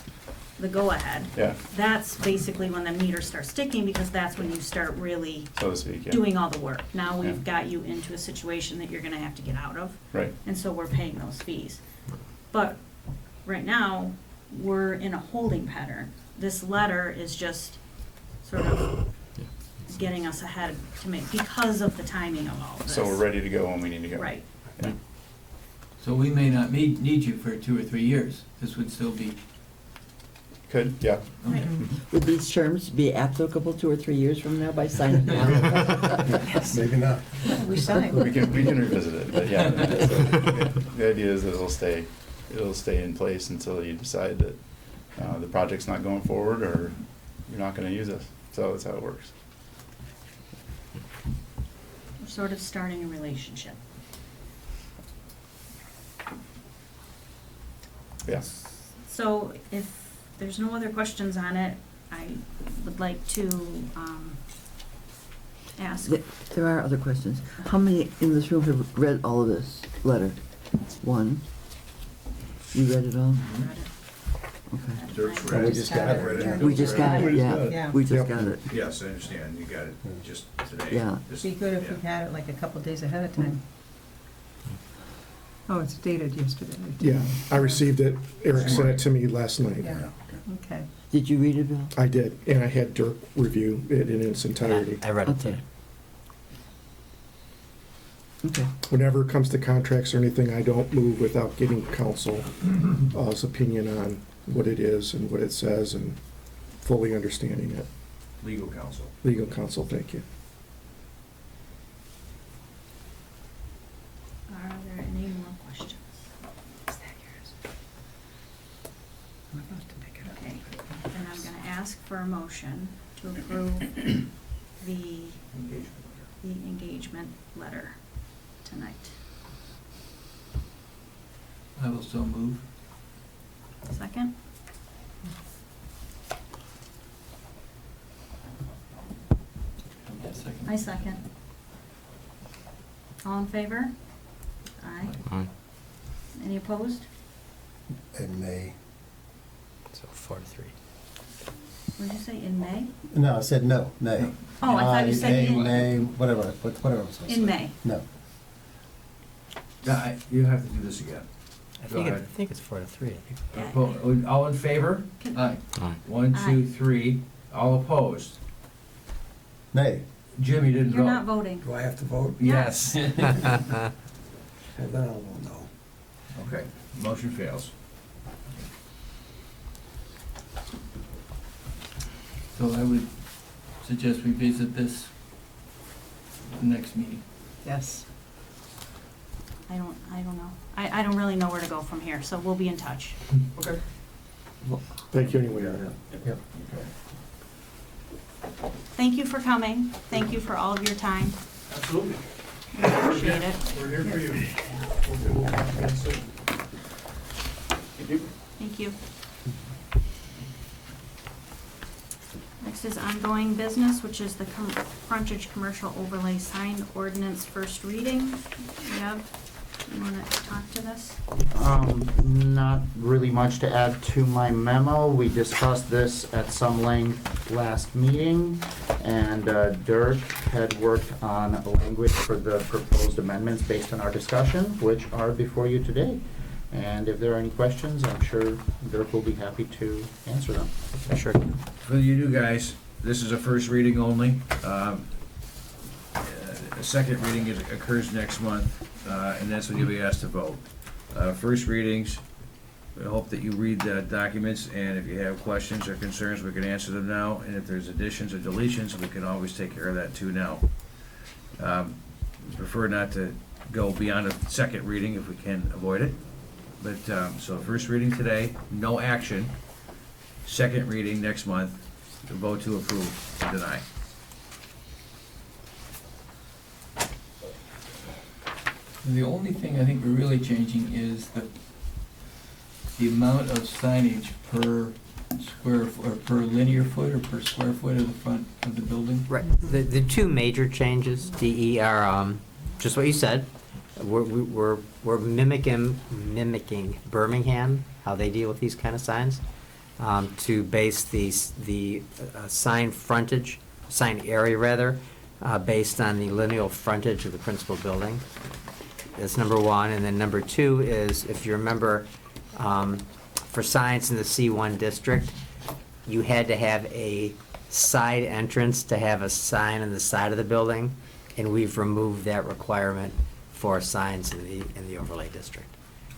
A: the go-ahead.
O: yeah,
A: That's basically when the meter starts sticking, because that's when you start really
O: so to speak, yeah.
A: doing all the work. Now we've
O: Yeah.
A: got you into a situation that you're gonna have to get out of,
O: Right,
A: and so we're paying those fees. But right now, we're in a holding pattern. This letter is just sort of getting us ahead to make, because of the timing of all this.
O: so we're ready to go when we need to go.
A: Right.
O: Yeah.
H: So we may not need you for 2 or 3 years. This would still be,
O: Could, yeah.
A: Right.
D: Would these terms be applicable 2 or 3 years from now by signing now?
G: Maybe not.
C: We signed.
O: We can revisit it, but yeah, the idea is that it'll stay in place until you decide that the project's not going forward or you're not gonna use us. So that's how it works.
A: We're sort of starting a relationship.
O: Yeah.
A: So if there's no other questions on it, I would like to ask.
D: There are other questions. How many in this room have read all of this letter? One. You read it all? Okay.
Q: Dirk's
C: Oh, we
Q: ready.
C: just got it.
D: We just got it, yeah.
C: Yeah.
D: We just
E: Yep.
D: got it.
Q: Yes, I understand, you got it just today.
D: Yeah.
Q: Just-
C: Be good if
Q: yeah.
C: we had it like a couple days ahead of time. Oh, it's dated yesterday.
E: Yeah, I received it. Eric sent it to me last night.
C: Yeah, okay.
D: Did you read it, Bill?
E: I did, and I had Dirk review it in its entirety.
F: I read it too.
D: Okay. Okay.
E: Whenever it comes to contracts or anything, I don't move without getting counsel's opinion on what it is and what it says and fully understanding it.
Q: Legal counsel.
E: Legal counsel, thank you.
A: Are there any more questions? Okay, then I'm gonna ask for a motion to approve the engagement letter tonight.
H: I will so move.
A: Second? I second. All in favor? Aye.
J: Aye.
A: Any opposed?
G: In May.
F: So 4 to 3.
A: What did you say, in May?
G: No, I said no, nay.
A: Oh, I thought you said
G: Aye,
A: in.
G: nay, whatever I'm supposed to say.
A: In May.
G: No.
Q: You have to do this again.
F: I
Q: Go
F: think,
Q: ahead.
F: I think it's 4 to 3.
Q: All in favor?
H: Aye.
J: Aye.
Q: 1, 2, 3. All opposed?
G: Nay.
Q: Jim, you didn't vote.
A: You're not voting.
Q: Do I have to vote?
A: Yes.
Q: Yes. Well, then I'll vote no. Okay, motion fails.
H: So I would suggest we visit this the next meeting.
C: Yes.
A: I don't know. I don't really know where to go from here, so we'll be in touch.
Q: Okay.
E: Thank you anyway.
Q: Yep.
A: Thank you for coming. Thank you for all of your time.
E: Absolutely.
A: We appreciate it.
E: We're here for you.
A: Thank you. Next is ongoing business, which is the frontage commercial overlay sign ordinance first reading. Deb, you want to talk to this?
K: Not really much to add to my memo. We discussed this at some length last meeting, and Dirk had worked on a language for the proposed amendments based on our discussion, which are before you today. And if there are any questions, I'm sure Dirk will be happy to answer them.
F: Sure.
Q: For you new guys, this is a first reading only. A second reading occurs next month, and that's when you'll be asked to vote. First readings, we hope that you read the documents, and if you have questions or concerns, we can answer them now. And if there's additions or deletions, we can always take care of that too now. Prefer not to go beyond a second reading if we can avoid it. But, so first reading today, no action. Second reading next month, the vote to approve or deny.
H: The only thing I think we're really changing is the amount of signage per or per linear foot or per square foot of the front of the building.
F: Right. The two major changes, DE, are just what you said. We're mimicking Birmingham, how they deal with these kind of signs, to base the sign frontage, sign area rather, based on the lineal frontage of the principal building. That's number one. And then number two is, if you remember, for signs in the C1 district, you had to have a side entrance to have a sign on the side of the building, and we've removed that requirement for signs in the overlay district.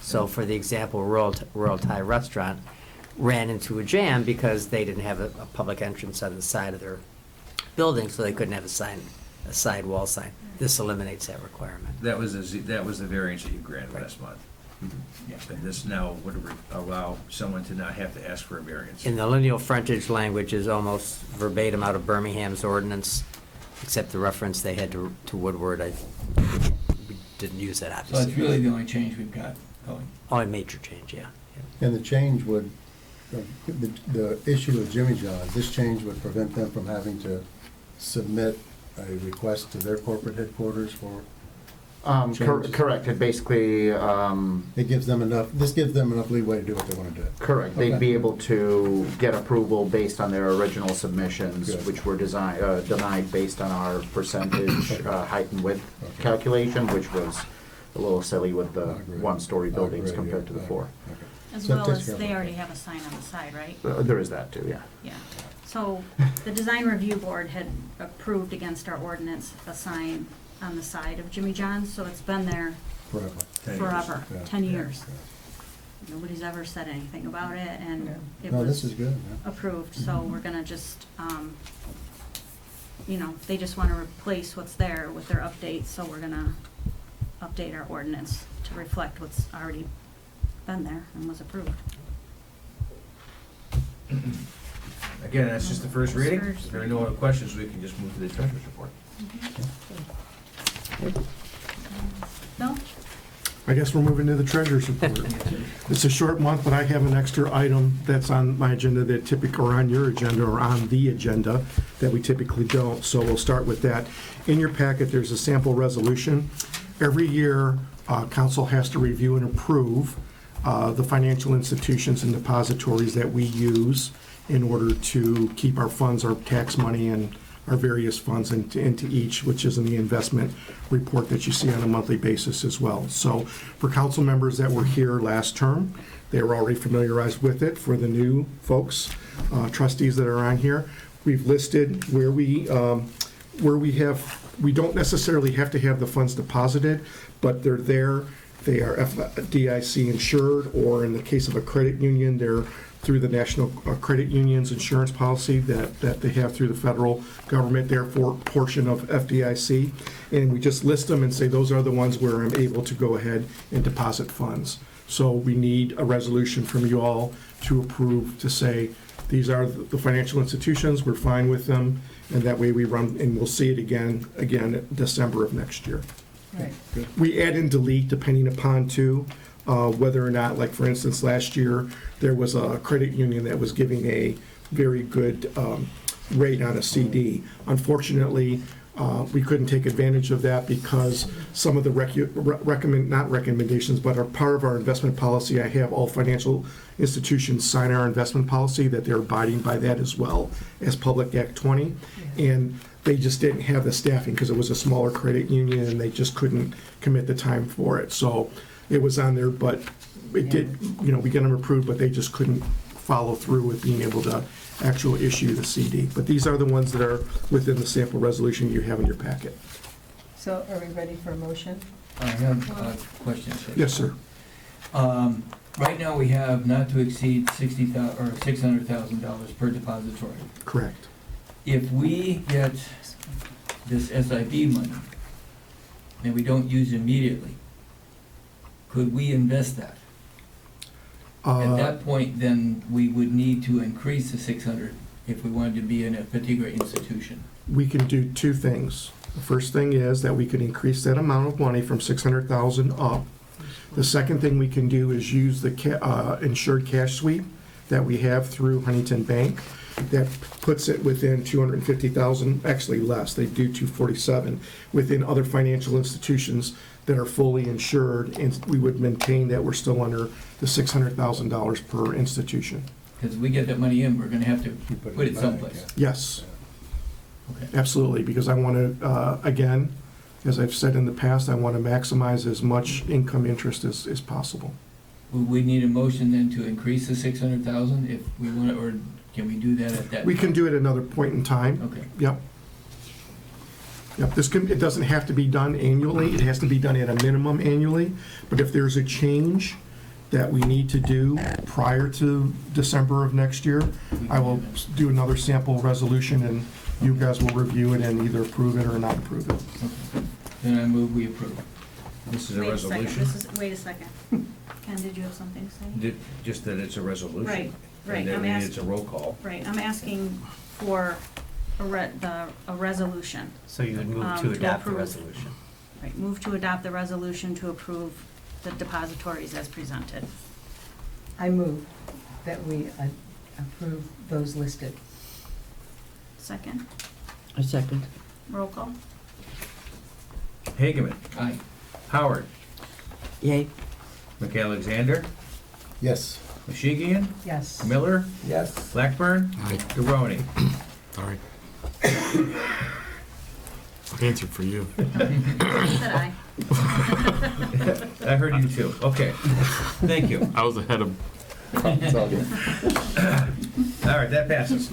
F: So for the example, Rural Thai Restaurant ran into a jam because they didn't have a public entrance on the side of their building, so they couldn't have a side wall sign. This eliminates that requirement.
Q: That was the variance that you granted last month.
H: Yeah.
Q: And this now would allow someone to not have to ask for a variance.
F: And the lineal frontage language is almost verbatim out of Birmingham's ordinance, except the reference they had to Woodward. We didn't use that,
H: So
F: obviously.
H: that's really the only change we've got going.
F: Only major change, yeah.
G: And the change would, the issue of Jimmy John's, this change would prevent them from having to submit a request to their corporate headquarters for changes?
K: Correct, it basically,
G: It gives them enough, this gives them enough leeway to do what they want to do.
K: correct, they'd
G: Okay.
K: be able to get approval based on their original submissions,
G: Good.
K: which were denied based on our percentage height and width
G: Okay.
K: calculation, which was a little silly with the
G: Agreed.
K: one-story buildings
G: Agreed,
K: compared
G: yeah.
K: to the four.
G: Okay.
A: As
G: So it
A: well
G: takes
A: as
G: care of
A: they
G: it.
A: already have a sign on the side, right?
K: There is that too, yeah.
A: Yeah. So the design review board had approved against our ordinance a sign on the side of Jimmy John's, so it's been there
G: Forever.
Q: 10 years.
A: forever,
G: Yeah.
A: 10 years.
G: Yeah.
A: Nobody's ever said anything about it, and it
G: No, this
A: was
G: is good, yeah.
A: approved, so we're gonna just, they just wanna replace what's there with their updates, so we're gonna update our ordinance to reflect what's already been there and was approved.
Q: Again, that's just the first reading.
A: First
Q: If there are no other questions, we can just move to the treasurer's report.
A: No?
E: I guess we're moving to the treasurer's report. It's a short month, but I have an extra item that's on my agenda that typically, or on your agenda, or on the agenda, that we typically don't, so we'll start with that. In your packet, there's a sample resolution. Every year, council has to review and approve the financial institutions and depositories that we use in order to keep our funds, our tax money, and our various funds into each, which is in the investment report that you see on a monthly basis as well. So for council members that were here last term, they were already familiarized with it. For the new folks, trustees that are on here, we've listed where we don't necessarily have to have the funds deposited, but they're there. They are FDIC insured, or in the case of a credit union, they're through the National Credit Union's insurance policy that they have through the federal government, therefore portion of FDIC. And we just list them and say those are the ones where I'm able to go ahead and deposit funds. So we need a resolution from you all to approve, to say these are the financial institutions, we're fine with them, and that way we run, and we'll see it again December of next year.
C: Right.
E: We add and delete depending upon too, whether or not, like for instance, last year, there was a credit union that was giving a very good rate on a CD. Unfortunately, we couldn't take advantage of that because some of the not recommendations, but are part of our investment policy. I have all financial institutions sign our investment policy, that they're abiding by that as well as Public Act 20. And they just didn't have the staffing because it was a smaller credit union and they just couldn't commit the time for it. So it was on there, but it did, we get them approved, but they just couldn't follow through with being able to actually issue the CD. But these are the ones that are within the sample resolution you have in your packet.
C: So are we ready for a motion?
H: I have a question.
E: Yes, sir.
H: Right now, we have not to exceed $600,000 per depository.
E: Correct.
H: If we get this SIB money, and we don't use immediately, could we invest that? At that point, then we would need to increase the 600 if we wanted to be in a particular institution.
E: We can do two things. The first thing is that we could increase that amount of money from 600,000 up. The second thing we can do is use the insured cash sweep that we have through Huntington Bank. That puts it within 250,000, actually less, they do 247, within other financial institutions that are fully insured, and we would maintain that we're still under the $600,000 per institution.
H: Because we get that money in, we're gonna have to put it someplace.
E: Yes,
H: Okay.
E: absolutely, because I want to, again, as I've said in the past, I want to maximize as much income interest as possible.
H: Would we need a motion then to increase the 600,000 if we want to, or can we do that at that?
E: We can do it at another point in time.
H: Okay.
E: Yep. Yep, it doesn't have to be done annually, it has to be done at a minimum annually, but if there's a change that we need to do prior to December of next year, I will do another sample resolution, and you guys will review it and either approve it or not approve it.
H: Okay. Then I move we approve.
Q: This is a
A: Wait a second,
Q: resolution?
A: wait a second. Ken, did you have something to say?
Q: Just that it's a resolution.
A: Right, right,
Q: And that
A: I'm
Q: means
A: ask-
Q: it's a roll call.
A: Right, I'm asking for a resolution.
F: So you would move
A: To
F: to adopt the
A: approve.
F: resolution.
A: Right, move to adopt the resolution to approve the depositories as presented.
C: I move that we approve those listed.
A: Second,
D: A second.
A: roll call.
Q: Hageman,
H: Aye.
Q: Howard,
D: Yay.
Q: McAlexander,
G: Yes.
Q: Mashigian,
C: Yes.
Q: Miller,
H: Yes.
Q: Blackburn, Garoni.
J: Sorry. I answered for you.
A: Said aye.
Q: I heard you too. Okay, thank you.
J: I was ahead of,
G: It's all good.
Q: All right, that passes.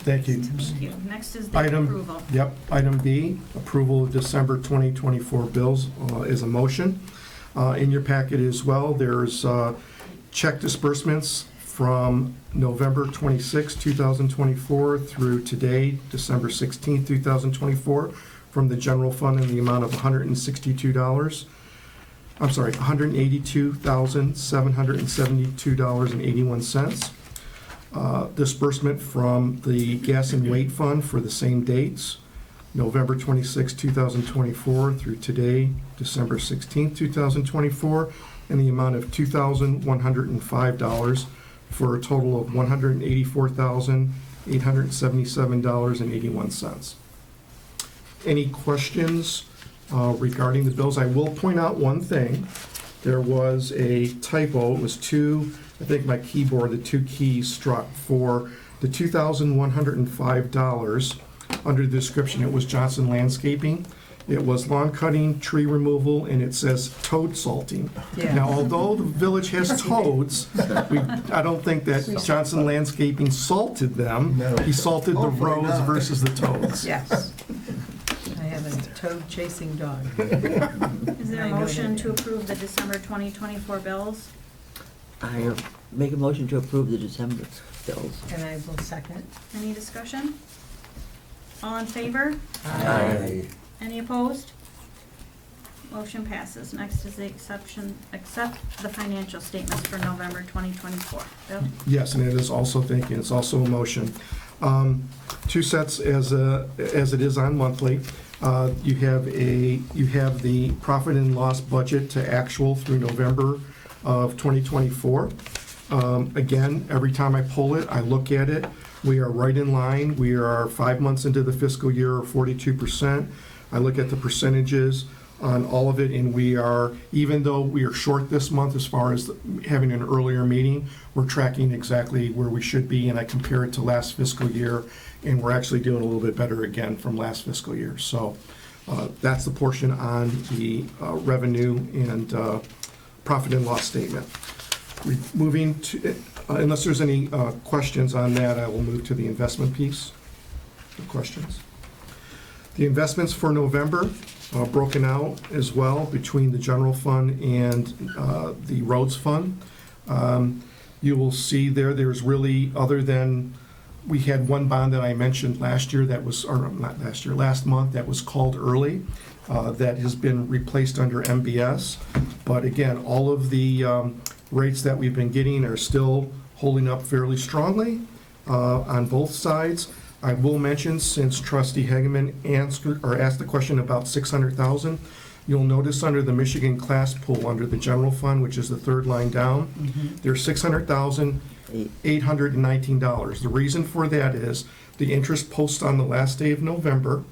E: Thank you.
A: Thank you. Next is the
E: Item,
A: approval.
E: yep, item B, approval of December 2024 bills is a motion. In your packet as well, there's check disbursements from November 26, 2024 through today, December 16, 2024, from the general fund in the amount of $162. I'm sorry, $182,772.81. Disbursement from the gas and weight fund for the same dates, November 26, 2024 through today, December 16, 2024, in the amount of $2,105 for a total of $184,877.81. Any questions regarding the bills? I will point out one thing. There was a typo. It was I think my keyboard, the two keys struck for the $2,105. Under the description, it was Johnson Landscaping. It was lawn cutting, tree removal, and it says toad salting.
C: Yeah.
E: Now, although the village has toads, I don't think that Johnson Landscaping salted them.
G: No.
E: He salted the
G: Hopefully
E: roads
G: not.
E: versus the toads.
C: Yes. I have a toad-chasing dog.
A: Is there
C: I
A: a
C: know
A: motion
C: that.
A: to approve the December 2024 bills?
D: I make a motion to approve the December bills.
C: And I will second.
A: Any discussion? All in favor?
G: Aye.
A: Any opposed? Motion passes. Next is the accept the financial statements for November 2024. Bill?
E: Yes, and it is also, thank you, it's also a motion. Two sets as it is on monthly. You have the profit and loss budget to actual through November of 2024. Again, every time I pull it, I look at it. We are right in line. We are 5 months into the fiscal year, 42%. I look at the percentages on all of it, and we are, even though we are short this month as far as having an earlier meeting, we're tracking exactly where we should be, and I compare it to last fiscal year, and we're actually doing a little bit better again from last fiscal year. So that's the portion on the revenue and profit and loss statement. Moving to, unless there's any questions on that, I will move to the investment piece. No questions? The investments for November, broken out as well between the general fund and the roads fund. You will see there's really, other than, we had one bond that I mentioned last year that was, or not last year, last month, that was called early. that has been replaced under MBS. But again, all of the rates that we've been getting are still holding up fairly strongly on both sides. I will mention, since Trustee Hageman asked the question about 600,000, you'll notice under the Michigan class pool, under the general fund, which is the third line down, there's $600,819. The reason for that is the interest post on the last day of November.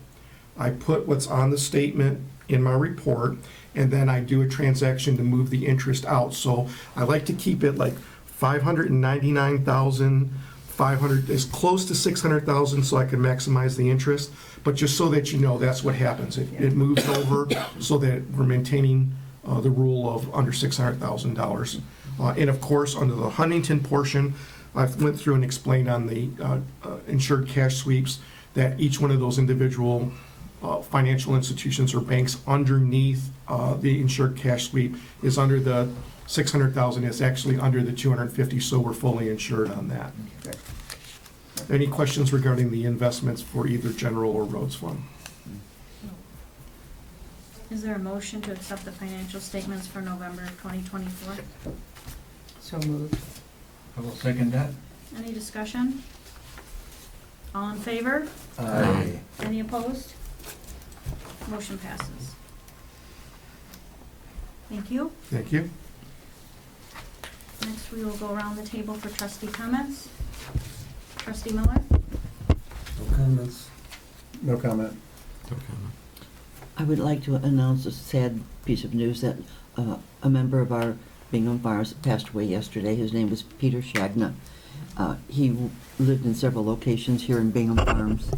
E: I put what's on the statement in my report, and then I do a transaction to move the interest out. So I like to keep it like 599,500, as close to 600,000, so I can maximize the interest. But just so that you know, that's what happens. It moves over so that we're maintaining the rule of under $600,000. And of course, under the Huntington portion, I went through and explained on the insured cash sweeps that each one of those individual financial institutions or banks underneath the insured cash sweep is under the 600,000. It's actually under the 250, so we're fully insured on that. Any questions regarding the investments for either general or roads fund?
A: Is there a motion to accept the financial statements for November of 2024?
C: So moved.
H: I will second that.
A: Any discussion? All in favor?
I: Aye.
A: Any opposed? Motion passes. Thank you.
E: Thank you.
A: Next, we will go around the table for trustee comments. Trustee Miller?
G: No comments. No comment.
D: I would like to announce a sad piece of news that a member of our Bingham Farms passed away yesterday. His name was Peter Shagna. He lived in several locations here in Bingham Farms,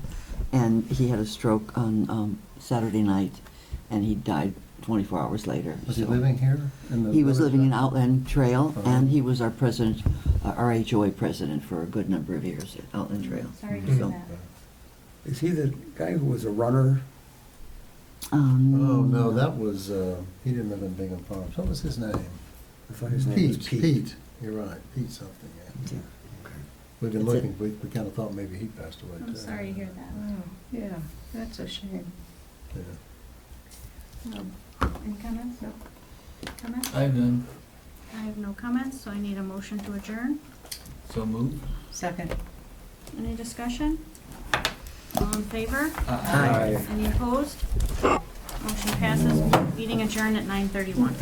D: and he had a stroke on Saturday night, and he died 24 hours later.
G: Was he
D: So-
G: living here?
D: He was living in Outland Trail, and he was our president, our HOA president for a good number of years at Outland Trail.
A: Sorry to hear
D: So-
A: that.
R: Is he the guy who was a runner?
G: Oh, no, that was, he didn't live in Bingham Farms. What was his name?
R: I thought his name was Pete.
G: Pete, you're right, Pete something, yeah.
R: Okay.
G: We've been
D: That's
G: looking, we kind of thought maybe he passed away too.
A: I'm sorry to hear that.
C: Oh, yeah, that's a shame.
G: Yeah.
A: Any comments? No. Comments?
H: I have none.
A: I have no comments, so I need a motion to adjourn.
H: So moved.
C: Second.
A: Any discussion? All in favor?
R: Aye.
A: Any opposed? Motion passes. Meeting adjourned at 9:31.